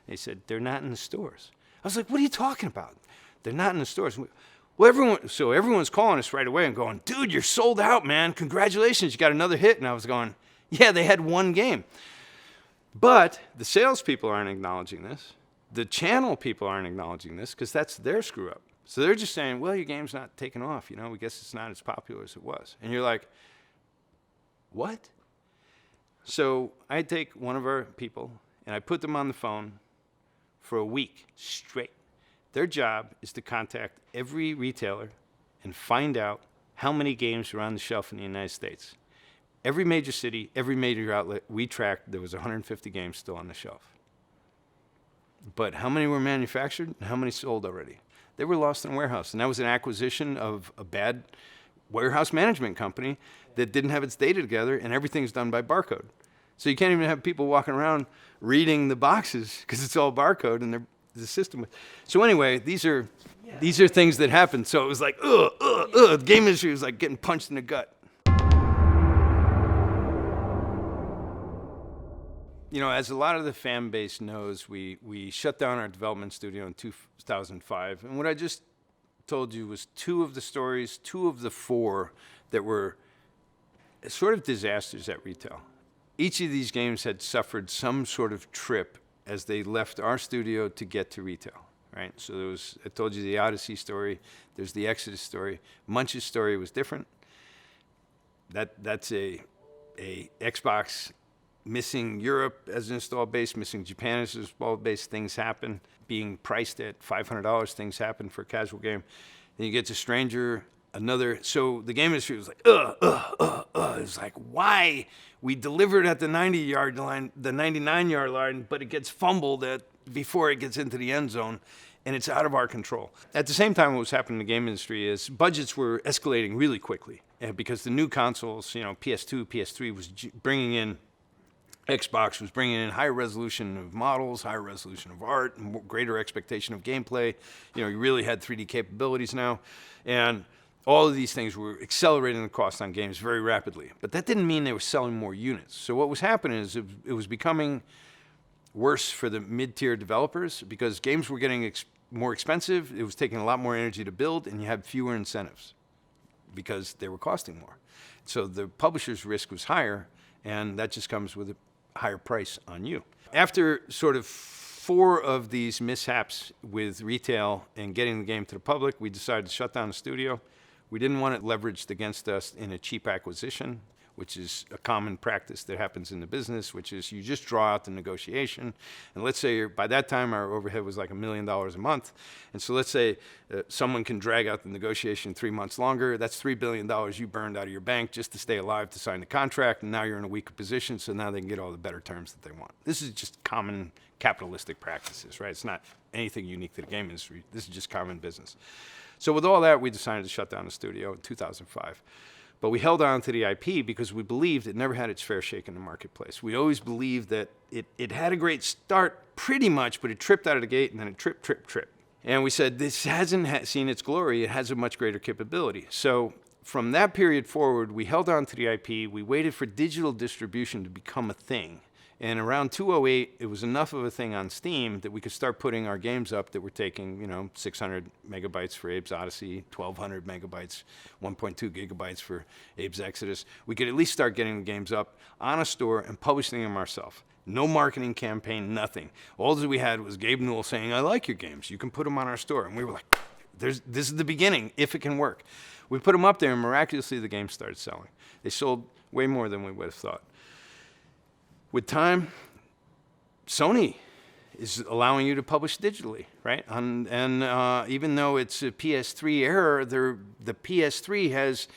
They said, they're not in the stores. I was like, what are you talking about? They're not in the stores. Well, everyone's calling us right away and going, dude, you're sold out, man. Congratulations, you got another hit. And I was going, yeah, they had one game. But the salespeople aren't acknowledging this. The channel people aren't acknowledging this because that's their screw up. So they're just saying, well, your game's not taking off. We guess it's not as popular as it was. And you're like, what? So I take one of our people and I put them on the phone for a week straight. Their job is to contact every retailer and find out how many games are on the shelf in the United States. Every major city, every major outlet, we tracked, there was 150 games still on the shelf. But how many were manufactured and how many sold already? They were lost in a warehouse. And that was an acquisition of a bad warehouse management company that didn't have its data together, and everything's done by barcode. So you can't even have people walking around reading the boxes because it's all barcode and the system. So anyway, these are things that happen. So it was like, the game industry was like getting punched in the gut. As a lot of the fan base knows, we shut down our development studio in 2005. And what I just told you was 2 of the stories, 2 of the 4 that were sort of disasters at retail. Each of these games had suffered some sort of trip as they left our studio to get to retail, right? So I told you the Odyssey story, there's the Exodus story. Munch's story was different. That's a Xbox missing Europe as an install base, missing Japan as an install base. Things happen. Being priced at $500, things happen for a casual game. Then you get to Stranger, so the game industry was like, It's like, why? We delivered at the 90-yard line, the 99-yard line, but it gets fumbled before it gets into the end zone, and it's out of our control. At the same time, what was happening in the game industry is budgets were escalating really quickly because the new consoles, PS2, PS3 was bringing in, Xbox was bringing in higher resolution of models, higher resolution of art, and greater expectation of gameplay. You really had 3D capabilities now, and all of these things were accelerating the cost on games very rapidly. But that didn't mean they were selling more units. So what was happening is it was becoming worse for the mid-tier developers because games were getting more expensive. It was taking a lot more energy to build, and you had fewer incentives because they were costing more. So the publisher's risk was higher, and that just comes with a higher price on you. After sort of 4 of these mishaps with retail and getting the game to the public, we decided to shut down the studio. We didn't want it leveraged against us in a cheap acquisition. which is a common practice that happens in the business, which is you just draw out the negotiation. And let's say by that time our overhead was like $1 million a month. And so let's say someone can drag out the negotiation 3 months longer. That's $3 billion you burned out of your bank just to stay alive to sign the contract. And now you're in a weaker position, so now they can get all the better terms that they want. This is just common capitalistic practices, right? It's not anything unique to the game industry. This is just common business. So with all that, we decided to shut down the studio in 2005. But we held on to the IP because we believed it never had its fair shake in the marketplace. We always believed that it had a great start pretty much, but it tripped out of the gate and then it tripped. And we said, this hasn't seen its glory. It has a much greater capability. So from that period forward, we held on to the IP. We waited for digital distribution to become a thing. And around 2008, it was enough of a thing on Steam that we could start putting our games up that were taking, 600 megabytes for Abe's Odyssey, 1,200 megabytes, 1.2 gigabytes for Abe's Exodus. We could at least start getting the games up on a store and publishing them ourselves. No marketing campaign, nothing. All that we had was Gabe Newell saying, I like your games. You can put them on our store. And we were like, this is the beginning, if it can work. We put them up there, and miraculously, the games started selling. They sold way more than we would have thought. With time, Sony is allowing you to publish digitally, right? And even though it's a PS3 era, the PS3 has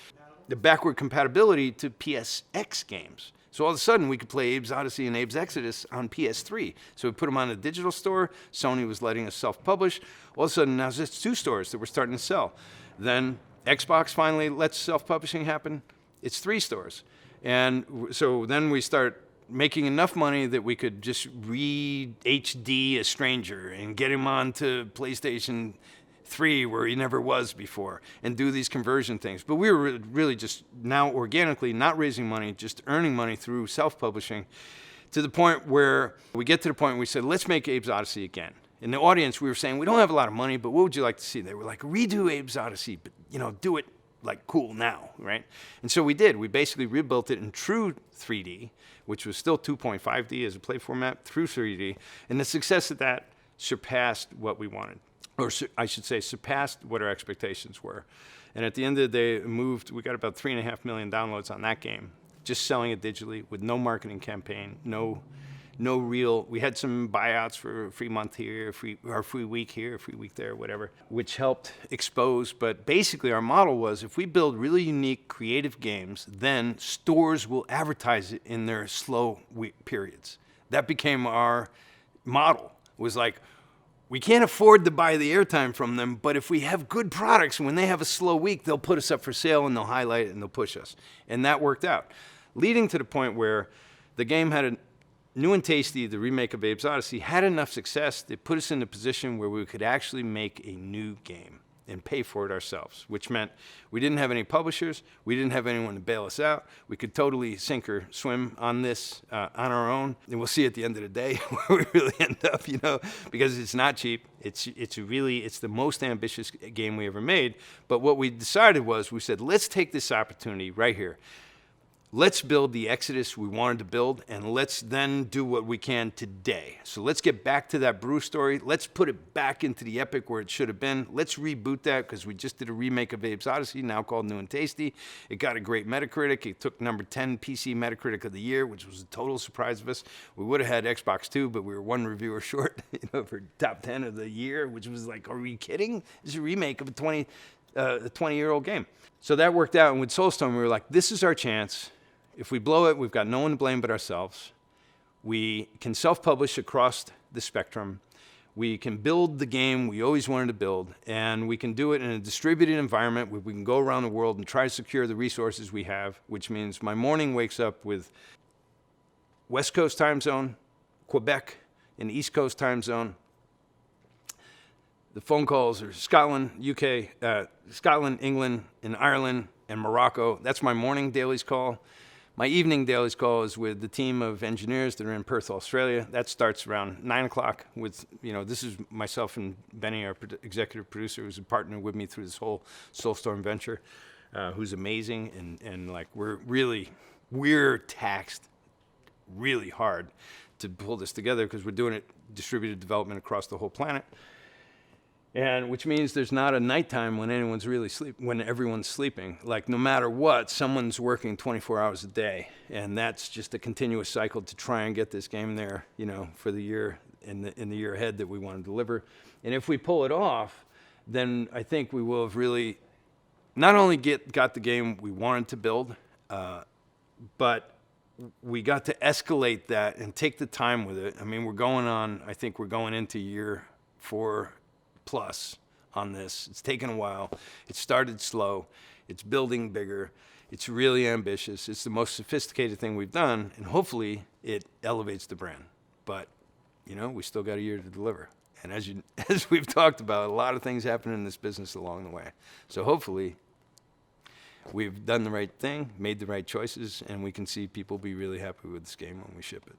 the backward compatibility to PSX games. So all of a sudden, we could play Abe's Odyssey and Abe's Exodus on PS3. So we put them on a digital store. Sony was letting us self-publish. All of a sudden, now it's 2 stores that we're starting to sell. Then Xbox finally lets self-publishing happen. It's 3 stores. And so then we start making enough money that we could just re-HD a stranger and get him onto PlayStation 3 where he never was before and do these conversion things. But we were really just now organically not raising money, just earning money through self-publishing to the point where we get to the point where we said, let's make Abe's Odyssey again. In the audience, we were saying, we don't have a lot of money, but what would you like to see? They were like, redo Abe's Odyssey, but do it like cool now, right? And so we did. We basically rebuilt it in true 3D, which was still 2.5D as a play format, through 3D. And the success of that surpassed what we wanted. Or I should say, surpassed what our expectations were. And at the end of the day, we got about 3.5 million downloads on that game, just selling it digitally with no marketing campaign, no real, we had some buyouts for a free month here, or free week here, a free week there, whatever, which helped expose. But basically our model was, if we build really unique, creative games, then stores will advertise it in their slow week periods. That became our model. It was like, we can't afford to buy the airtime from them, but if we have good products, when they have a slow week, they'll put us up for sale and they'll highlight it and they'll push us. And that worked out, leading to the point where the game had a New and Tasty, the remake of Abe's Odyssey, had enough success that put us in a position where we could actually make a new game and pay for it ourselves, which meant we didn't have any publishers, we didn't have anyone to bail us out. We could totally sink or swim on this on our own, and we'll see at the end of the day where we really end up, because it's not cheap. It's the most ambitious game we ever made. But what we decided was, we said, let's take this opportunity right here. Let's build the Exodus we wanted to build, and let's then do what we can today. So let's get back to that brew story. Let's put it back into the epic where it should have been. Let's reboot that, because we just did a remake of Abe's Odyssey, now called New and Tasty. It got a great Metacritic. It took number 10 PC Metacritic of the year, which was a total surprise of us. We would have had Xbox too, but we were 1 reviewer short for top 10 of the year, which was like, are we kidding? This is a remake of a 20-year-old game. So that worked out, and with Soulstone, we were like, this is our chance. If we blow it, we've got no one to blame but ourselves. We can self-publish across the spectrum. We can build the game we always wanted to build, and we can do it in a distributed environment where we can go around the world and try to secure the resources we have, which means my morning wakes up with West Coast time zone, Quebec, and East Coast time zone. The phone calls are Scotland, UK, Scotland, England, and Ireland, and Morocco. That's my morning dailies call. My evening dailies call is with the team of engineers that are in Perth, Australia. That starts around 9 o'clock with, this is myself and Benny, our executive producer, who's a partner with me through this whole Soulstorm venture, who's amazing. And like, we're taxed really hard to pull this together because we're doing it distributed development across the whole planet. And which means there's not a nighttime when when everyone's sleeping. Like no matter what, someone's working 24 hours a day, and that's just a continuous cycle to try and get this game there, you know, for the year in the year ahead that we want to deliver. And if we pull it off, then I think we will have really not only got the game we wanted to build, but we got to escalate that and take the time with it. I mean, I think we're going into year 4 plus on this. It's taken a while. It started slow. It's building bigger. It's really ambitious. It's the most sophisticated thing we've done, and hopefully it elevates the brand. But, you know, we still got a year to deliver. And as we've talked about, a lot of things happen in this business along the way. So hopefully we've done the right thing, made the right choices, and we can see people be really happy with this game when we ship it.